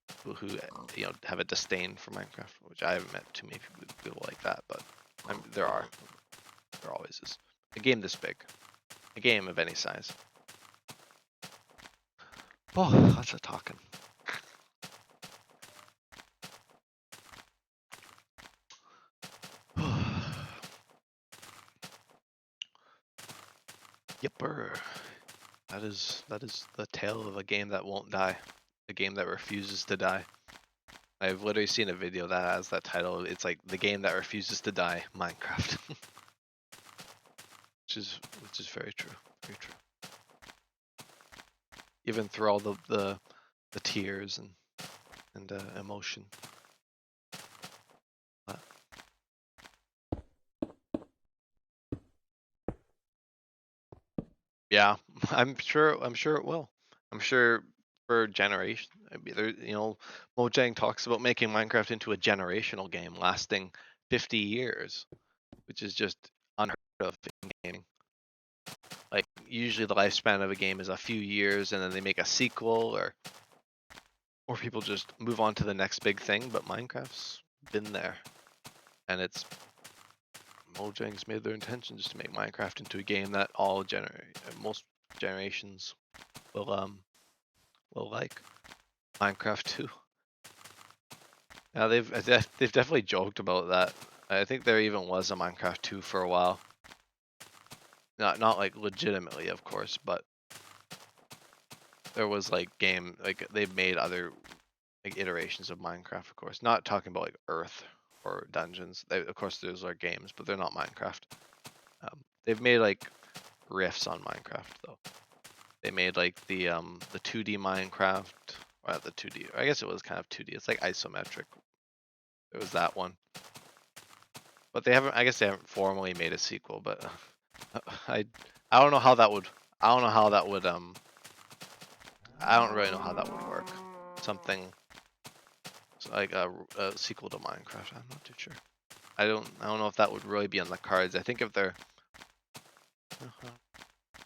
People who have a disdain for Minecraft, which I haven't met too many people like that, but there always is. A game this big, a game of any size. Oh, lots of talking. Yipper. That is the tale of a game that won't die. the game that refuses to die. I've literally seen a video that has that title. It's like the game that refuses to die, Minecraft. which is very true. Very true. Even through all the tears and emotion. But yeah, I'm sure it will. I'm sure for generation. I mean, there, Mojang talks about making Minecraft into a generational game lasting 50 years, which is just unheard of in gaming. Like usually the lifespan of a game is a few years, and then they make a sequel, or people just move on to the next big thing. But Minecraft's been there, and it's Mojang's made their intention just to make Minecraft into a game that most generations will like. Minecraft 2. Now they've definitely joked about that. I think there even was a Minecraft 2 for a while. Not like legitimately, of course, but there was like they've made other like iterations of Minecraft, of course. Not talking about like Earth or dungeons. Of course, those are games, but they're not Minecraft. They've made like riffs on Minecraft though. They made like the 2D Minecraft, or the 2D. I guess it was kind of 2D. It's like isometric. There was that one, but they haven't. I guess they haven't formally made a sequel. But I don't know how that would. I don't know how that would. I don't really know how that would work. Something like a sequel to Minecraft. I'm not too sure. I don't know if that would really be on the cards. I think if they're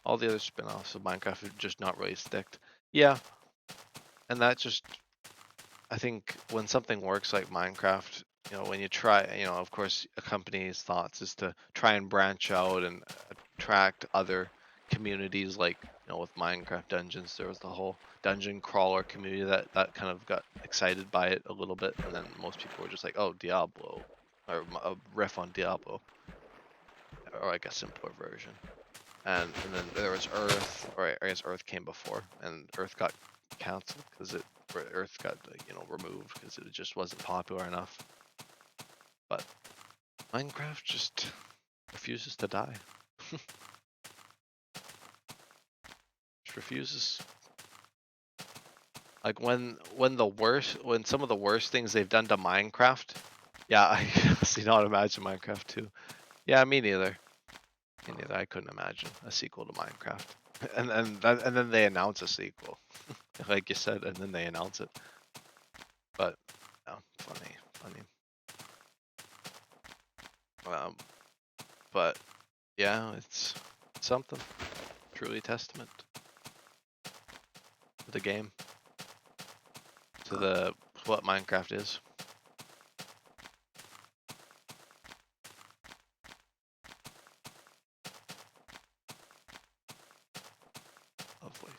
all the other spin-offs of Minecraft would just not really stick. Yeah, and that just, I think when something works like Minecraft, when you try, of course, a company's thoughts is to try and branch out and attract other communities. Like, with Minecraft Dungeons, there was the whole dungeon crawler community that kind of got excited by it a little bit, and then most people were just like, oh, Diablo, or a riff on Diablo, or like a simpler version. And then there was Earth, or I guess Earth came before, and Earth got canceled because Earth got removed because it just wasn't popular enough. But Minecraft just refuses to die. Just refuses. Like when some of the worst things they've done to Minecraft. Yeah, I honestly not imagine Minecraft 2. Yeah, me neither. Me neither. I couldn't imagine a sequel to Minecraft. And then they announce a sequel, like you said, and then they announce it. But funny. But yeah, it's something. Truly testament to the game, to what Minecraft is. Lovely.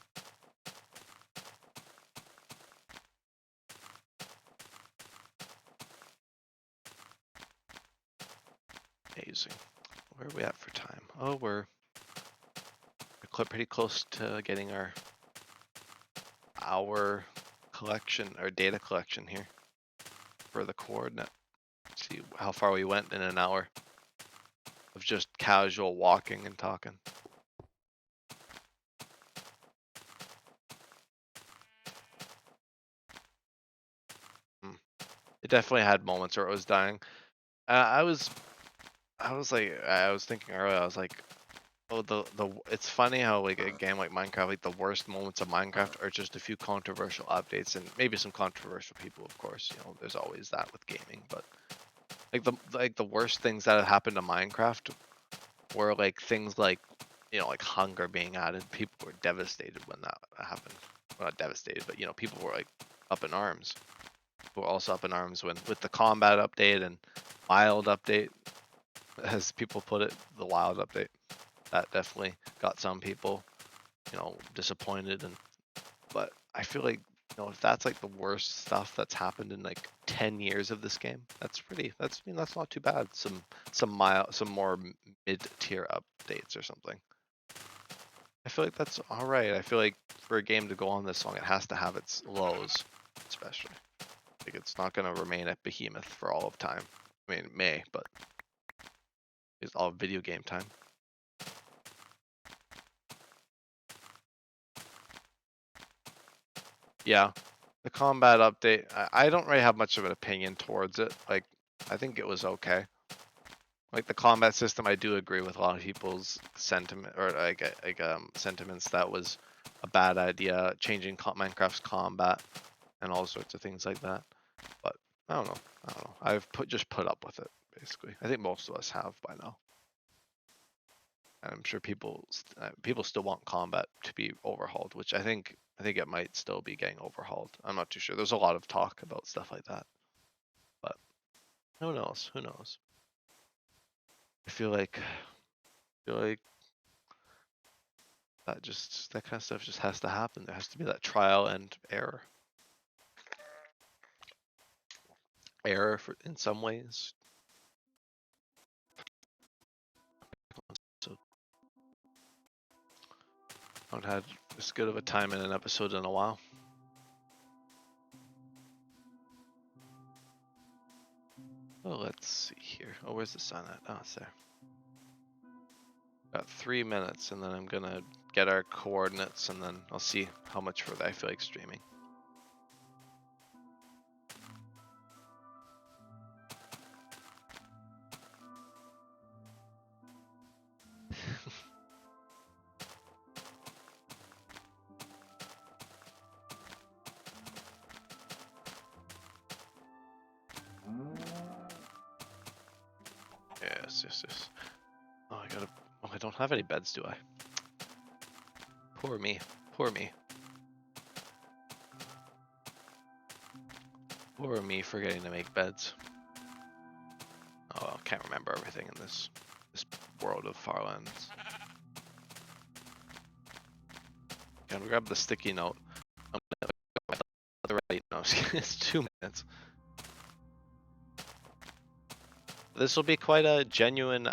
Amazing. Where are we at for time? Oh, we're pretty close to getting our collection, our data collection here for the coordinate. See how far we went in an hour of just casual walking and talking. It definitely had moments where it was dying. I was thinking earlier. I was like, oh, it's funny how like a game like Minecraft, like the worst moments of Minecraft are just a few controversial updates and maybe some controversial people, of course. There's always that with gaming, but like the worst things that have happened to Minecraft were like things like like hunger being added. People were devastated when that happened. Well, not devastated, but people were like up in arms. People were also up in arms with the combat update and wild update, as people put it, the wild update. That definitely got some people, disappointed. But I feel like, if that's like the worst stuff that's happened in like 10 years of this game, that's not too bad. Some more mid-tier updates or something. I feel like that's all right. I feel like for a game to go on this long, it has to have its lows, especially. Like it's not gonna remain at behemoth for all of time. I mean, it may, but it's all video game time. Yeah, the combat update. I don't really have much of an opinion towards it. Like, I think it was okay. Like the combat system, I do agree with a lot of people's sentiment or sentiments that was a bad idea, changing Minecraft's combat and all sorts of things like that. But I don't know. I don't know. I've just put up with it basically. I think most of us have by now. And I'm sure people still want combat to be overhauled, which I think it might still be getting overhauled. I'm not too sure. There's a lot of talk about stuff like that, but who knows? Who knows? I feel like that kind of stuff just has to happen. There has to be that trial and error. Error in some ways. So I haven't had as good of a time in an episode in a while. Oh, let's see here. Oh, where's the sun at? Oh, it's there. Got 3 minutes, and then I'm gonna get our coordinates, and then I'll see how much further I feel like streaming. Yes. Oh, oh, I don't have any beds, do I? Poor me. Poor me. Poor me forgetting to make beds. Oh, I can't remember everything in this world of Farlands. Can we grab the sticky note? No, it's 2 minutes. This will be quite a genuine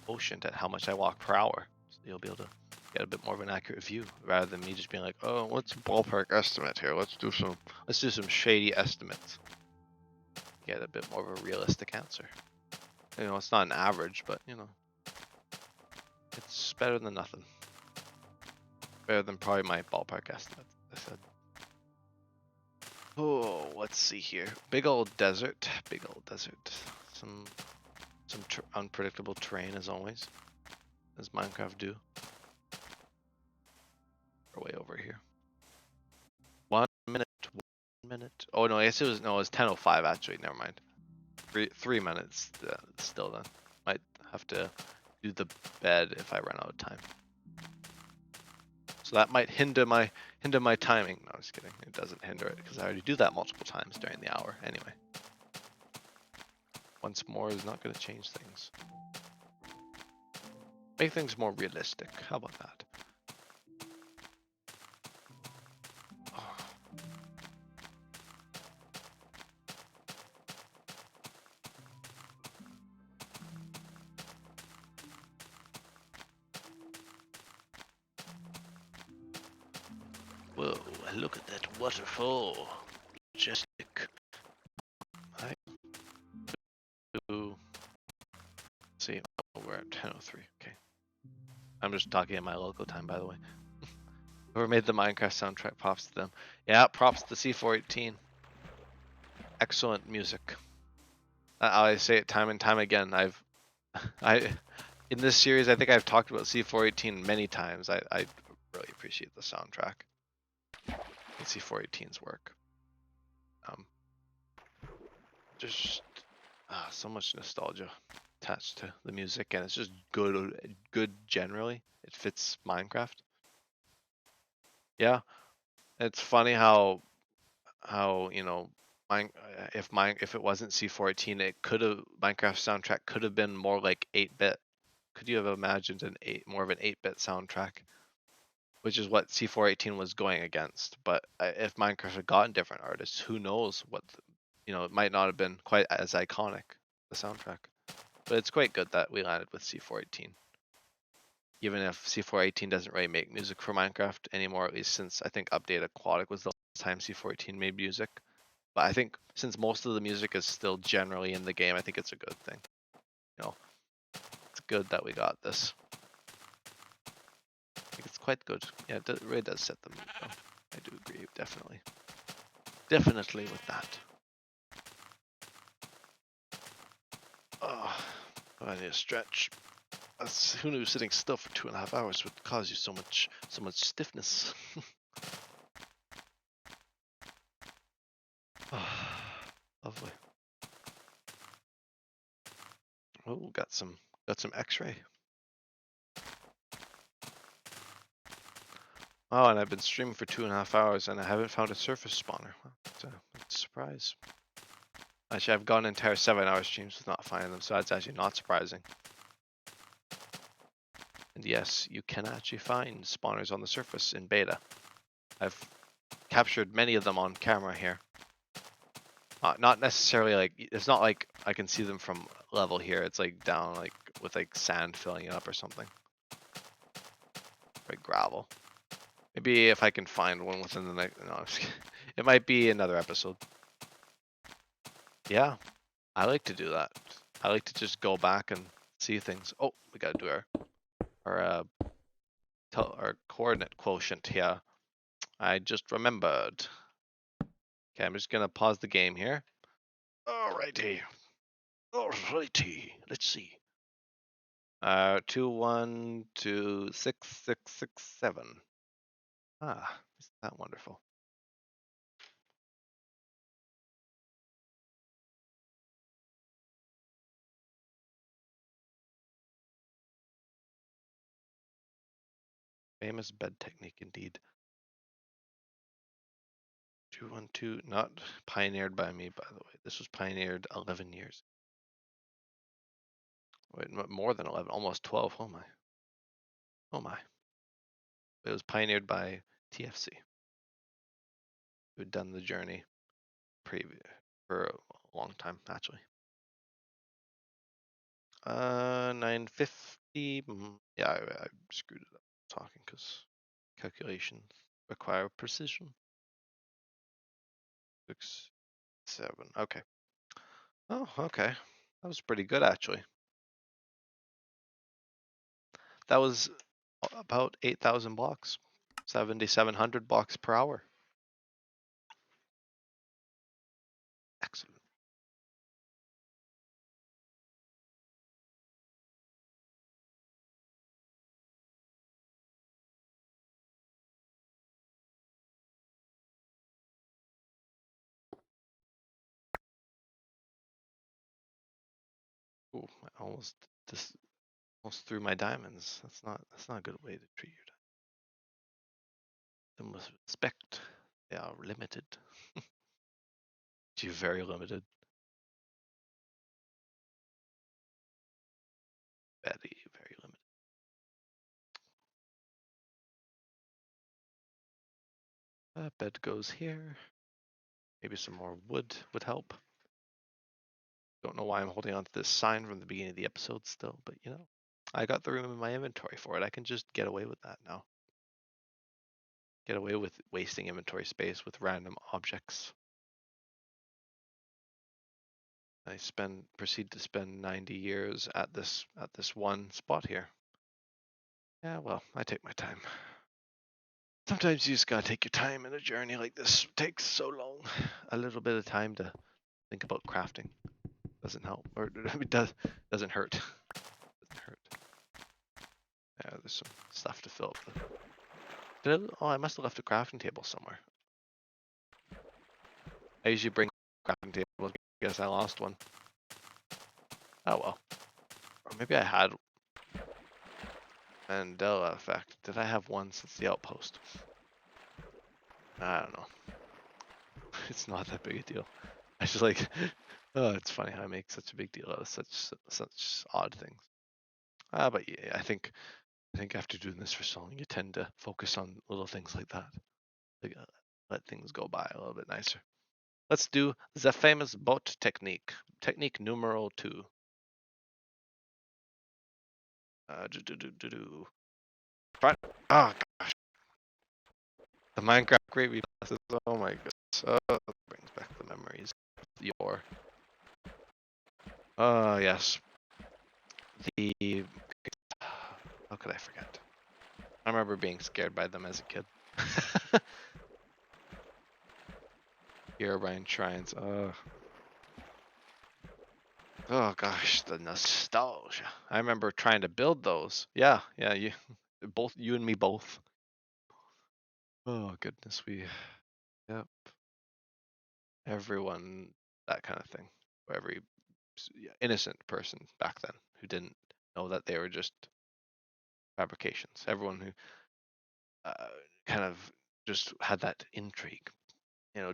quotient at how much I walk per hour. So you'll be able to get a bit more of an accurate view rather than me just being like, oh, what's a ballpark estimate here? Let's do some shady estimates. Get a bit more of a realistic answer. You know, it's not an average, but you know, it's better than nothing. Better than probably my ballpark estimate, I said. Oh, let's see here. Big old desert. Some unpredictable terrain as always, as Minecraft do. We're way over here. 1 minute. 1 minute. Oh no, I guess it was 10:05 actually. Never mind. 3 minutes still. Then might have to do the bed if I run out of time. So that might hinder my timing. No, I'm just kidding. It doesn't hinder it because I already do that multiple times during the hour anyway. Once more is not going to change things. Make things more realistic. How about that? Oh. Whoa, look at that waterfall. Majestic. Hi. Ooh. Let's see, we're at 10:03. Okay. I'm just talking in my local time, by the way. Whoever made the Minecraft soundtrack, props to them. Yeah, props to C418. Excellent music. I say it time and time again. In this series, I think I've talked about C418 many times. I really appreciate the soundtrack and C418's work. Just so much nostalgia attached to the music, and it's just good generally. It fits Minecraft. Yeah, it's funny how you know if it wasn't C418, Minecraft soundtrack could have been more like 8-bit. Could you have imagined more of an 8-bit soundtrack, which is what C418 was going against? But if Minecraft had gotten different artists, who knows what it might not have been quite as iconic, the soundtrack. But it's quite good that we landed with C418. even if C418 doesn't really make music for Minecraft anymore, at least since I think Update Aquatic was the last time C418 made music. But I think since most of the music is still generally in the game, I think it's a good thing. You know, it's good that we got this. I think it's quite good. Yeah, it really does set the mood, though. I do agree, definitely. Definitely with that. Oh, I need a stretch. Who knew sitting still for 2.5 hours would cause you so much stiffness? Lovely. Oh, got some X-ray. Oh, and I've been streaming for 2.5 hours and I haven't found a surface spawner. Well, it's a surprise. Actually, I've gone entire 7-hour streams with not finding them, so that's actually not surprising. And yes, you can actually find spawners on the surface in beta. I've captured many of them on camera here. Not necessarily like, it's not like I can see them from level here. It's like down like with like sand filling it up or something. Like gravel. Maybe if I can find one within the next, no, it might be another episode. Yeah, I like to do that. I like to just go back and see things. Oh, we gotta do our coordinate quotient here. I just remembered. Okay, I'm just gonna pause the game here. Alrighty. Let's see. 2126667. Ah, isn't that wonderful? Famous bed technique indeed. 212, not pioneered by me, by the way. This was pioneered 11 years. Wait, more than 11, almost 12. Oh my. Oh my. It was pioneered by TFC, who had done the journey for a long time, actually. 950. Yeah, I screwed it up talking because calculations require precision. 6, 7. Okay. Oh, okay. That was pretty good, actually. That was about 8,000 blocks, 7,700 blocks per hour. Excellent. Ooh, I almost threw my diamonds. That's not a good way to treat your diamonds. Them with respect. They are limited. You're very limited. Very, very limited. Bed goes here. Maybe some more wood would help. Don't know why I'm holding on to this sign from the beginning of the episode still, but you know, I got the room in my inventory for it. I can just get away with that now. Get away with wasting inventory space with random objects. I proceed to spend 90 years at this one spot here. Yeah, well, I take my time. Sometimes you just gotta take your time in a journey like this. It takes so long. A little bit of time to think about crafting doesn't help, or I mean, doesn't hurt. Doesn't hurt. Yeah, there's some stuff to fill up. Oh, I must have left a crafting table somewhere. I usually bring a crafting table. I guess I lost one. Oh well. Or maybe I had Mandela effect. Did I have one since the outpost? I don't know. It's not that big a deal. I just like, oh, it's funny how I make such a big deal out of such odd things. But yeah, I think after doing this for so long, you tend to focus on little things like that. Like, let things go by a little bit nicer. Let's do the famous boat technique. Technique numero 2. Front. Oh gosh, the Minecraft gravy passes. Oh my goodness. Brings back the memories. Your. Oh yes. The. How could I forget? I remember being scared by them as a kid. Herobrine shrines. Oh gosh, the nostalgia. I remember trying to build those. Yeah, you both, you and me both. Oh goodness, yep. Everyone, that kind of thing. Every innocent person back then who didn't know that they were just fabrications. Everyone who kind of just had that intrigue,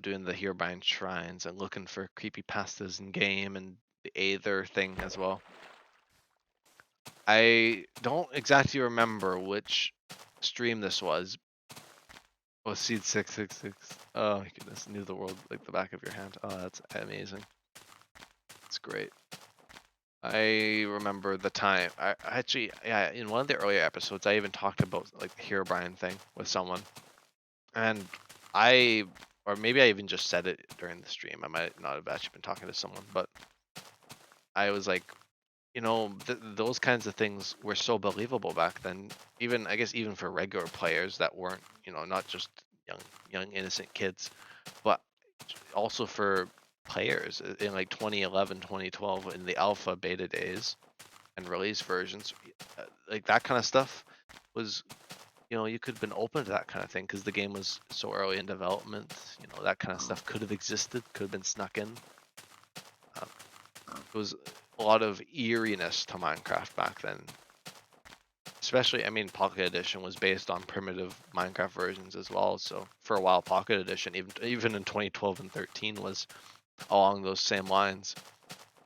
doing the Herobrine shrines and looking for creepy pastas in game and the Aether thing as well. I don't exactly remember which stream this was. Oh, Seed 666. Oh my goodness, knew the world like the back of your hand. Oh, that's amazing. It's great. I remember the time. I actually, yeah, in one of the earlier episodes, I even talked about like the Herobrine thing with someone, and or maybe I even just said it during the stream. I might not have actually been talking to someone, but I was like, those kinds of things were so believable back then. Even I guess even for regular players that weren't, not just young innocent kids, but also for players in like 2011, 2012 in the alpha beta days and release versions, like that kind of stuff was, you could have been open to that kind of thing because the game was so early in development. That kind of stuff could have existed, could have been snuck in. It was a lot of eeriness to Minecraft back then. Especially, I mean, Pocket Edition was based on primitive Minecraft versions as well. So for a while, Pocket Edition, even in 2012 and 13, was along those same lines,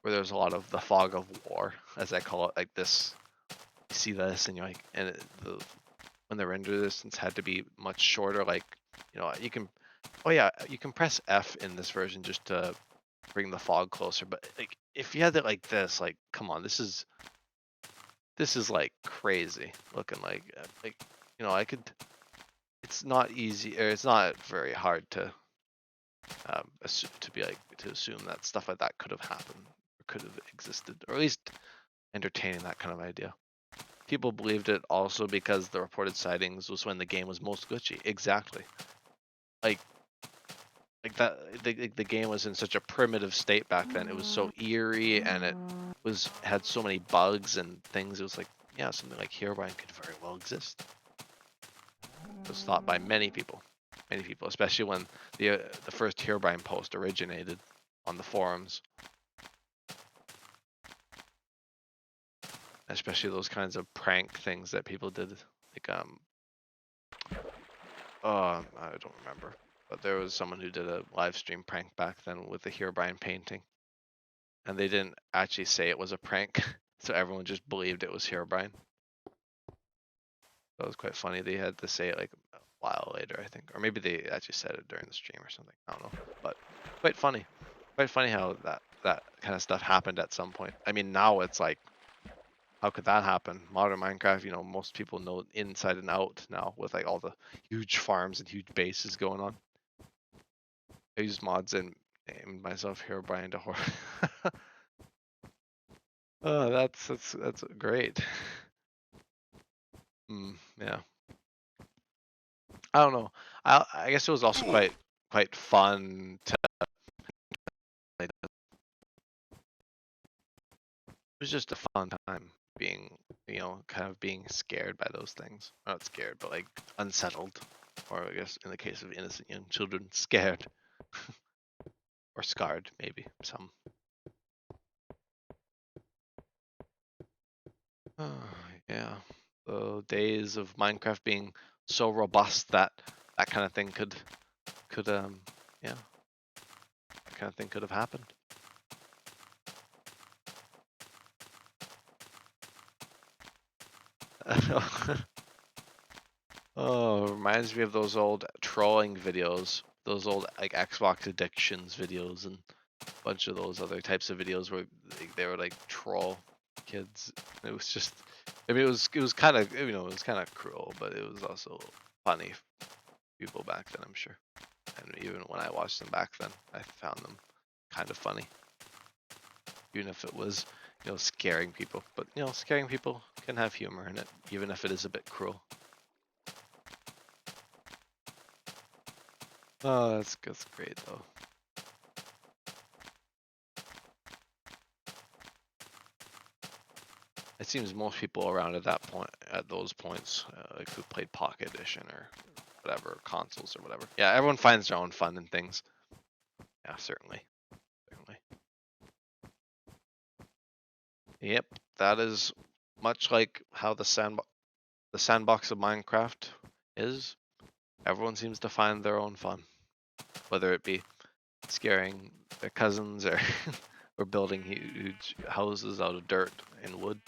where there's a lot of the fog of war, as I call it. Like this, you see this, and you're like, when the render distance had to be much shorter, like, you can, oh yeah, you can press F in this version just to bring the fog closer. But like, if you had it like this, like, come on, this is like crazy looking. Like I could. It's not easy, or it's not very hard to assume that stuff like that could have happened or could have existed, or at least entertaining that kind of idea. People believed it also because the reported sightings was when the game was most glitchy. Exactly. Like that, the game was in such a primitive state back then. It was so eerie, and it had so many bugs and things. It was like, yeah, something like Herobrine could very well exist. It was thought by many people, especially when the first Herobrine post originated on the forums. Especially those kinds of prank things that people did, like I don't remember, but there was someone who did a live stream prank back then with the Herobrine painting, and they didn't actually say it was a prank, so everyone just believed it was Herobrine. That was quite funny. They had to say it like a while later, I think, or maybe they actually said it during the stream or something. I don't know, but quite funny. Quite funny how that kind of stuff happened at some point. I mean, now it's like, how could that happen? Modern Minecraft, most people know inside and out now with like all the huge farms and huge bases going on. I used mods and named myself Herobrine to Horror. Oh, that's great. Yeah. I don't know. I guess it was also quite fun to. It was just a fun time being, kind of being scared by those things. Not scared, but like unsettled, or I guess in the case of innocent young children, scared or scarred, maybe some. Yeah, the days of Minecraft being so robust that that kind of thing could yeah, that kind of thing could have happened. Oh, reminds me of those old trolling videos, those old like Xbox addictions videos, and a bunch of those other types of videos where they would like troll kids. It was just I mean, it was kind of, you know, it was kind of cruel, but it was also funny people back then, I'm sure. And even when I watched them back then, I found them kind of funny, even if it was, you know, scaring people. But you know, scaring people can have humor in it, even if it is a bit cruel. Oh, that's great though. It seems most people around at that point, at those points, like who played Pocket Edition or whatever, consoles or whatever. Yeah, everyone finds their own fun in things. Yeah, certainly, certainly. Yep, that is much like how the sandbox of Minecraft is. Everyone seems to find their own fun, whether it be scaring their cousins or or building huge houses out of dirt and wood.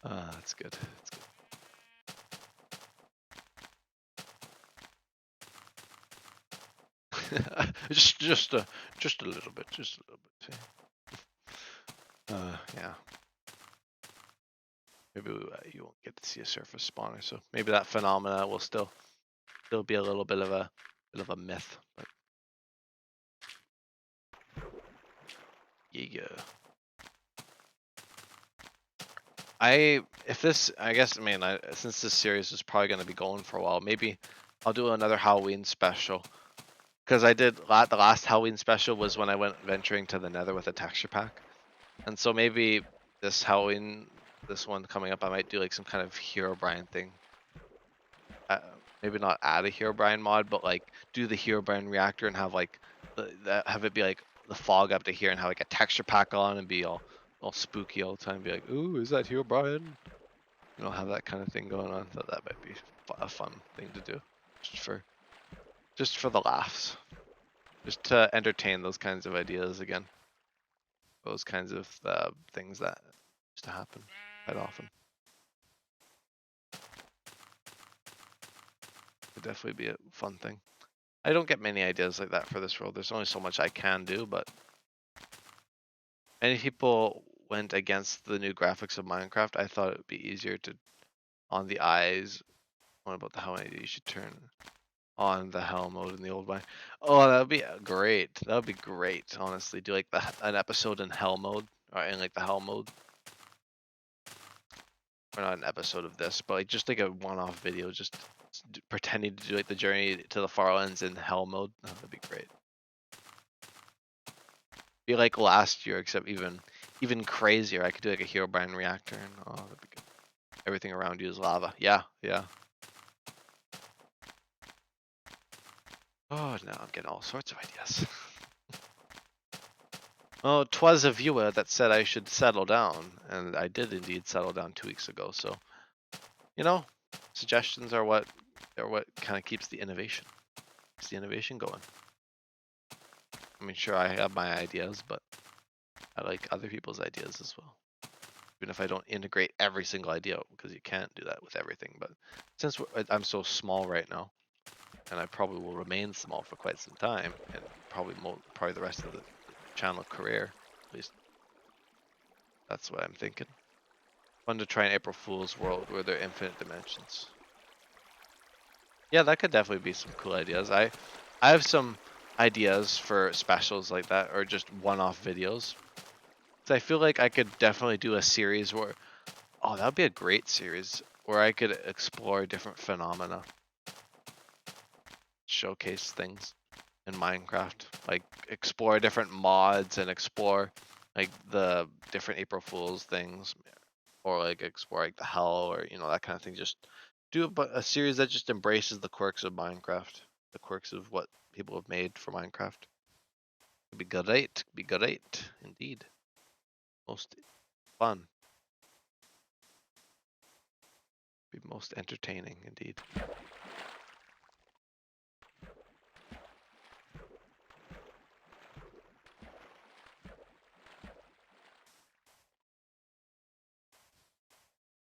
That's good. That's good. just a little bit, just a little bit. Yeah. Maybe you won't get to see a surface spawner, so maybe that phenomena will still be a little bit of a myth. But yeah. I guess, I mean, since this series is probably going to be going for a while, maybe I'll do another Halloween special. Because I did the last Halloween special was when I went venturing to the Nether with a texture pack, and so maybe this Halloween, this one coming up, I might do like some kind of Herobrine thing. Maybe not add a Herobrine mod, but like do the Herobrine reactor and have like have it be like the fog up to here and have like a texture pack on and be all spooky all the time. Be like, ooh, is that Herobrine? You know, have that kind of thing going on. That might be a fun thing to do, just for the laughs, just to entertain those kinds of ideas again. Those kinds of things that used to happen quite often. Could definitely be a fun thing. I don't get many ideas like that for this world. There's only so much I can do, but many people went against the new graphics of Minecraft. I thought it would be easier to on the eyes. What about how many you should turn on the hell mode in the old one? Oh, that would be great. That would be great. Honestly, do like an episode in hell mode or in like the hell mode. Or not an episode of this, but like just like a one-off video, just pretending to do like the journey to the Farlands in hell mode. Oh, that'd be great. Be like last year, except even crazier. I could do like a Herobrine reactor, and oh, that'd be good. Everything around you is lava. Yeah, yeah. Oh, now I'm getting all sorts of ideas. Oh, 'twas a viewer that said I should settle down, and I did indeed settle down 2 weeks ago. So, you know, suggestions are what kind of keeps the innovation going. I mean, sure, I have my ideas, but I like other people's ideas as well. Even if I don't integrate every single idea, because you can't do that with everything. But since I'm so small right now, and I probably will remain small for quite some time, and probably the rest of the channel career, at least that's what I'm thinking. Fun to try an April Fool's world where there are infinite dimensions. Yeah, that could definitely be some cool ideas. I have some ideas for specials like that, or just one-off videos. So I feel like I could definitely do a series where, oh, that would be a great series where I could explore different phenomena, showcase things in Minecraft, like explore different mods and explore like the different April Fools things, or like explore like the hell, or you know, that kind of thing. Just do a series that just embraces the quirks of Minecraft, the quirks of what people have made for Minecraft. It'd be great indeed. Most fun, be most entertaining indeed.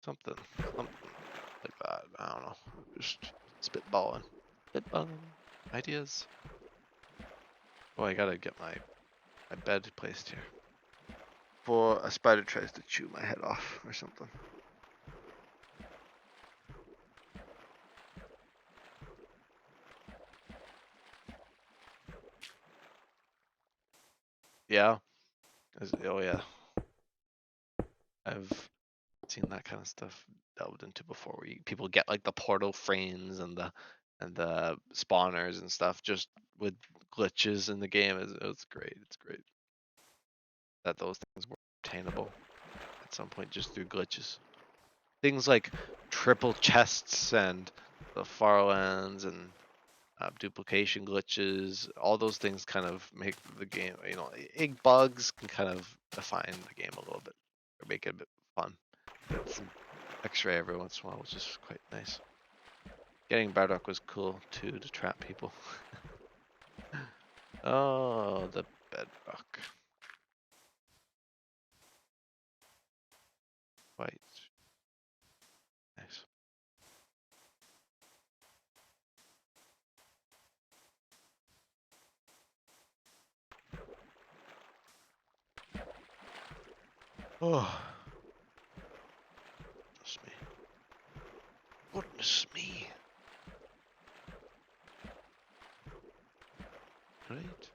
Something like that. I don't know. Just spitballing, ideas. Oh, I gotta get my bed placed here. before a spider tries to chew my head off or something. Yeah. Oh yeah. I've seen that kind of stuff delved into before, where people get like the portal frames and the spawners and stuff just with glitches in the game. It's great. It's great that those things were obtainable at some point just through glitches. Things like triple chests and the Farlands and duplication glitches, all those things kind of make the game, egg bugs can kind of define the game a little bit or make it a bit fun. Some X-ray every once in a while, which is quite nice. Getting Bardock was cool too, to trap people. Oh, the bedrock. Quite nice. Oh, goodness me. Goodness me. Great.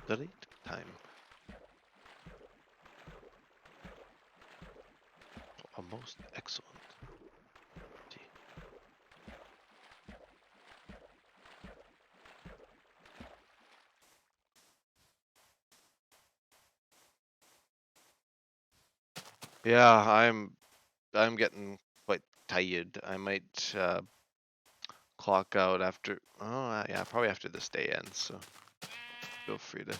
Great time. A most excellent tea. Yeah, I'm getting quite tired. I might clock out after. Oh, yeah, probably after this day ends. So feel free to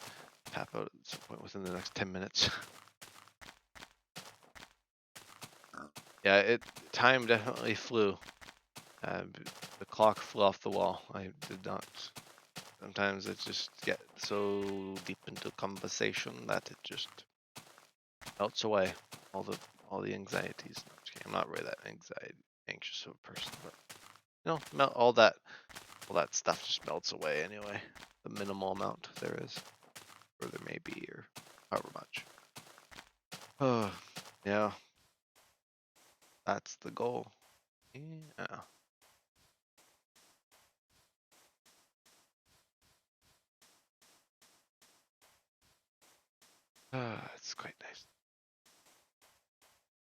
tap out at some point within the next 10 minutes. Yeah, time definitely flew. The clock flew off the wall. I did not. Sometimes it just get so deep into conversation that it just melts away. All the anxieties. No, I'm just kidding. I'm not really that anxious of a person, but all that stuff just melts away anyway. The minimal amount there is, or there may be, or however much. Oh, yeah. That's the goal. Yeah. It's quite nice.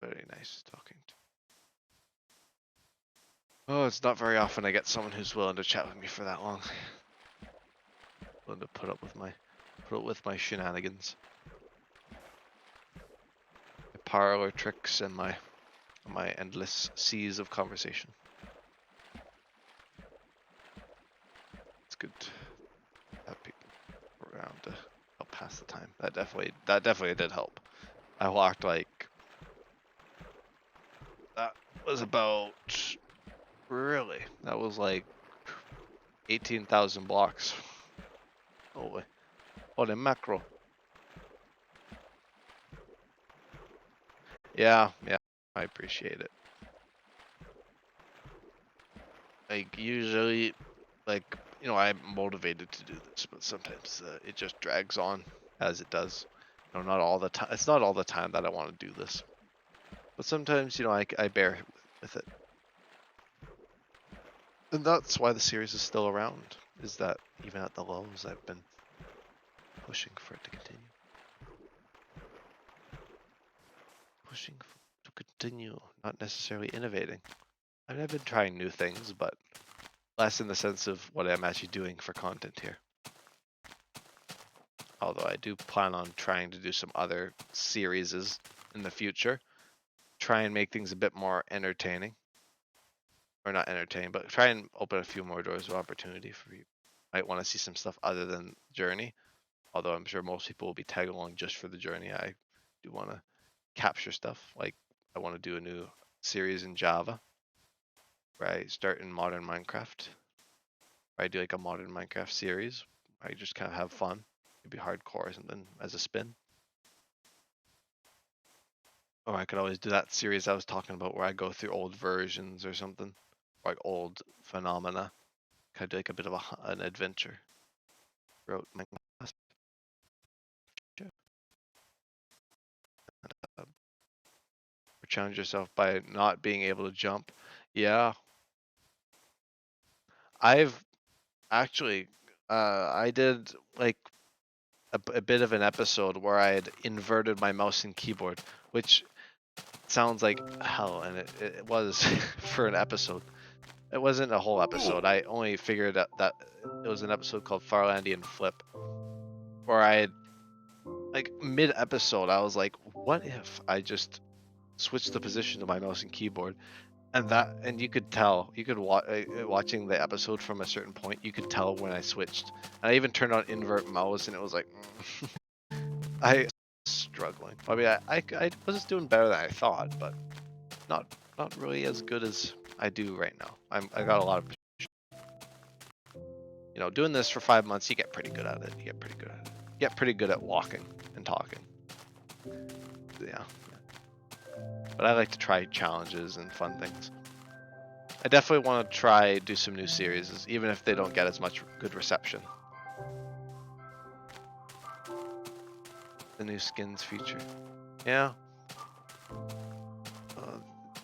Very nice talking to. Oh, it's not very often I get someone who's willing to chat with me for that long. Willing to put up with my shenanigans, my parlor tricks, and my endless seas of conversation. It's good to have people around to help pass the time. That definitely did help. I walked like that was about really that was like 18,000 blocks. Holy mackerel. Yeah, I appreciate it. Like usually, like I'm motivated to do this, but sometimes it just drags on as it does. Not all the time. It's not all the time that I want to do this, but sometimes I bear with it, and that's why the series is still around. Is that even at the lows, I've been pushing for it to continue. To continue, not necessarily innovating. I mean, I've been trying new things, but less in the sense of what I'm actually doing for content here. Although I do plan on trying to do some other series in the future. Try and make things a bit more entertaining. Or not entertaining, but try and open a few more doors of opportunity for you. Might want to see some stuff other than Journey. Although I'm sure most people will be tag along just for the Journey. I do want to capture stuff. Like I want to do a new series in Java where I start in modern Minecraft. Where I do like a modern Minecraft series. I just kind of have fun. Maybe hardcore or something as a spin. Or I could always do that series I was talking about where I go through old versions or something. Or like old phenomena. Kind of do like a bit of an adventure. Wrote my challenge yourself by not being able to jump. Yeah, I've actually, I did like a bit of an episode where I had inverted my mouse and keyboard, which sounds like hell, and it was for an episode. It wasn't a whole episode. I only figured out that it was an episode called Farlandian Flip, where I had, like, mid-episode, I was like, what if I just switched the position of my mouse and keyboard? And you could tell, you could watching the episode from a certain point, you could tell when I switched. And I even turned on invert mouse, and it was like, I was struggling. I mean, I was doing better than I thought, but not really as good as I do right now. I got a lot of, doing this for 5 months, you get pretty good at it. You get pretty good at it. You get pretty good at walking and talking. Yeah. But I like to try challenges and fun things. I definitely want to try do some new series, even if they don't get as much good reception. The new skins feature. Yeah.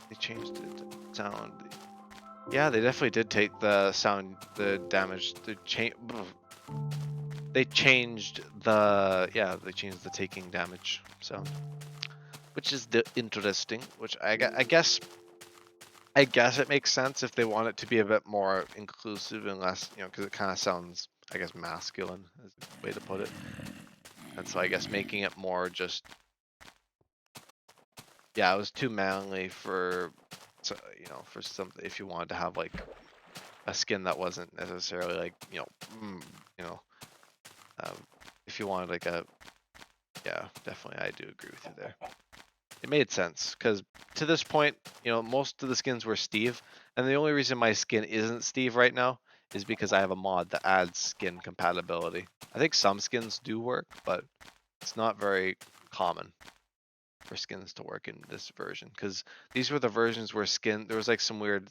They changed the sound. Yeah, they definitely did take the sound, the damage, they changed the taking damage sound, which is interesting. Which I guess it makes sense if they want it to be a bit more inclusive and less, because it kind of sounds, I guess, masculine is the way to put it. And so I guess making it more just, yeah, it was too manly for, for something, if you wanted to have like a skin that wasn't necessarily like, um, if you wanted like yeah, definitely, I do agree with you there. It made sense because to this point, most of the skins were Steve, and the only reason my skin isn't Steve right now is because I have a mod that adds skin compatibility. I think some skins do work, but it's not very common for skins to work in this version because these were the versions where there was like some weird,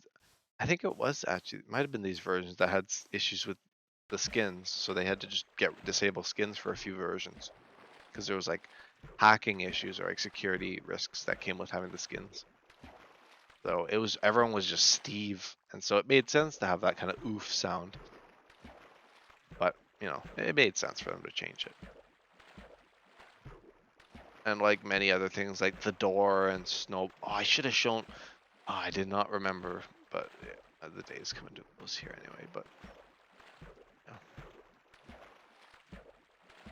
I think it was actually, it might have been these versions that had issues with the skins, so they had to just disable skins for a few versions because there was like hacking issues or like security risks that came with having the skins. So everyone was just Steve, and so it made sense to have that kind of oof sound. But it made sense for them to change it. And like many other things, like the door and snow. Oh, I should have shown. Oh, I did not remember, but the day's coming to close here anyway. But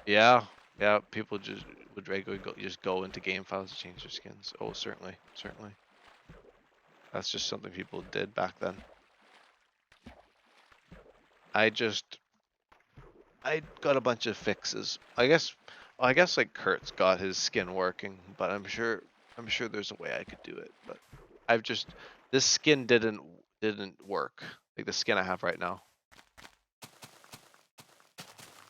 yeah, people just would regularly go into game files to change their skins. Oh, certainly. That's just something people did back then. I got a bunch of fixes. I guess like Kurt's got his skin working, but I'm sure there's a way I could do it. But this skin didn't work. Like the skin I have right now.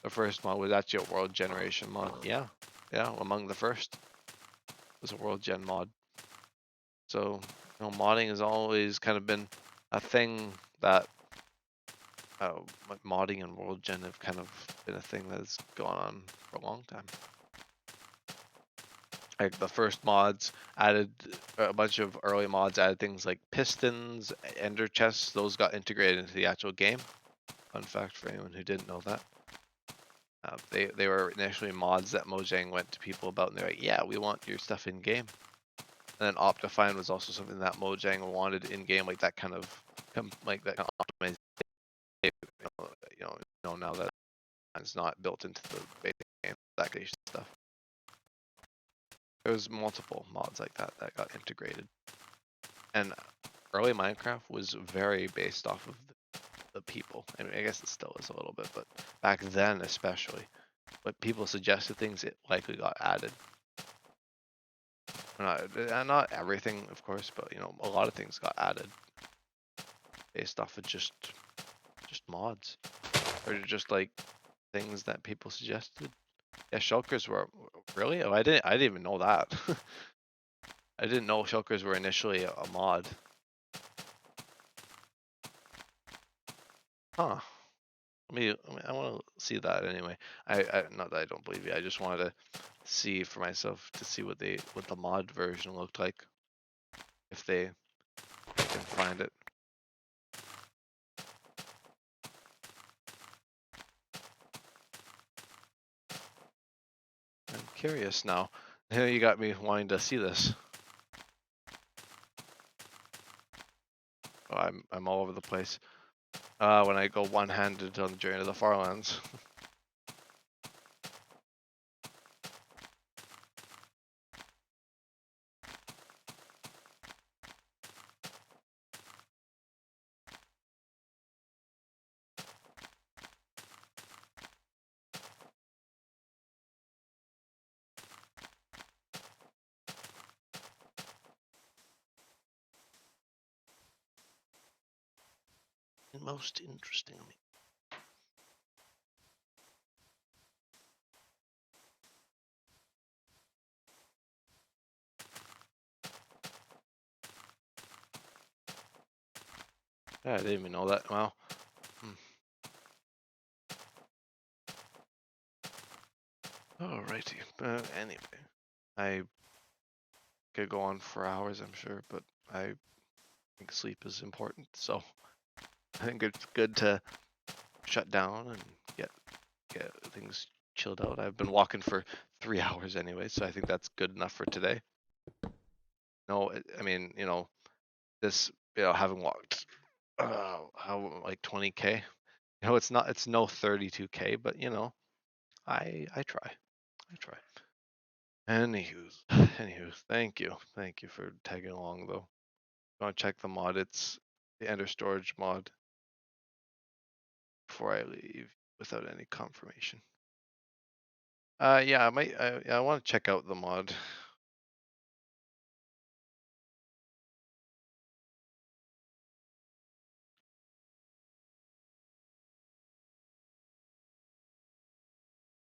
The first mod was actually a world generation mod. Yeah, among the first was a world gen mod. So modding has always kind of been a thing that modding and world gen have kind of been a thing that's gone on for a long time. Like the first mods added a bunch of early mods added things like pistons, ender chests. Those got integrated into the actual game. Fun fact for anyone who didn't know that. They were initially mods that Mojang went to people about, and they're like, "Yeah, we want your stuff in game." And then Optifine was also something that Mojang wanted in game, like that kind of optimization. Now that it's not built into the base game, that kind of stuff. There was multiple mods like that got integrated, and early Minecraft was very based off of the people. I mean, I guess it still is a little bit, but back then especially, when people suggested things, it likely got added. Not everything, of course, but a lot of things got added based off of just mods, or just like things that people suggested. Yeah, shulkers were really. Oh, I didn't even know that. I didn't know shulkers were initially a mod. Huh. I want to see that anyway. Not that I don't believe you. I just wanted to see for myself to see what the mod version looked like. if they can find it. I'm curious now. You got me wanting to see this. Oh, I'm all over the place. When I go one-handed on the journey to the Farlands. Most interestingly. Yeah, I didn't even know that. Wow. Alrighty. Anyway, I could go on for hours, I'm sure, but I think sleep is important. So I think it's good to shut down and get things chilled out. I've been walking for 3 hours anyway, so I think that's good enough for today. No, I mean, this, having walked, how like 20K. It's no 32K, but I try. Anywho, thank you for tagging along though. Want to check the mod? It's the Ender Storage mod before I leave without any confirmation. Yeah, I might. I want to check out the mod.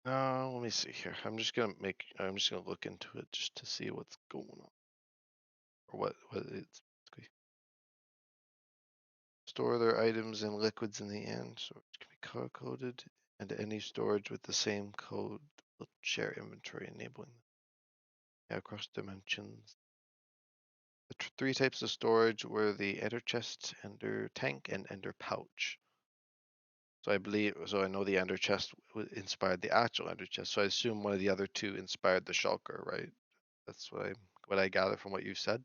Let me see here. I'm just gonna look into it just to see what's going on, or what it's basically. Store their items and liquids in the end. Storage can be color coded, and any storage with the same code will share inventory, enabling across dimensions. The three types of storage were the ender chest, ender tank, and ender pouch. So I know the ender chest inspired the actual ender chest. So I assume one of the other two inspired the shulker, right? That's what I gather from what you said.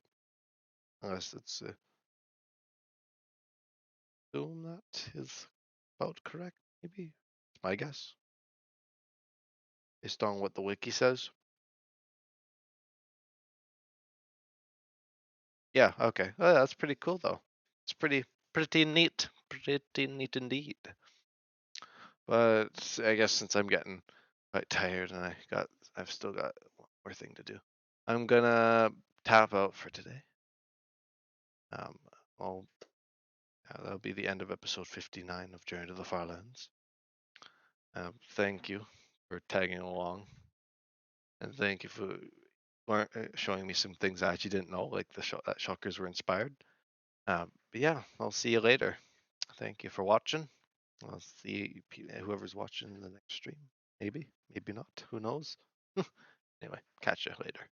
Unless it's assume that is about correct, maybe. It's my guess. Based on what the wiki says. Yeah, okay. Oh, that's pretty cool though. It's pretty neat. Pretty neat indeed. But I guess since I'm getting quite tired and I've still got one more thing to do. I'm gonna tap out for today. Well, that'll be the end of episode 59 of Journey to the Farlands. Thank you for tagging along, and thank you for showing me some things I actually didn't know, like that shockers were inspired. But yeah, I'll see you later. Thank you for watching. I'll see whoever's watching the next stream. Maybe not. Who knows? Anyway, catch you later.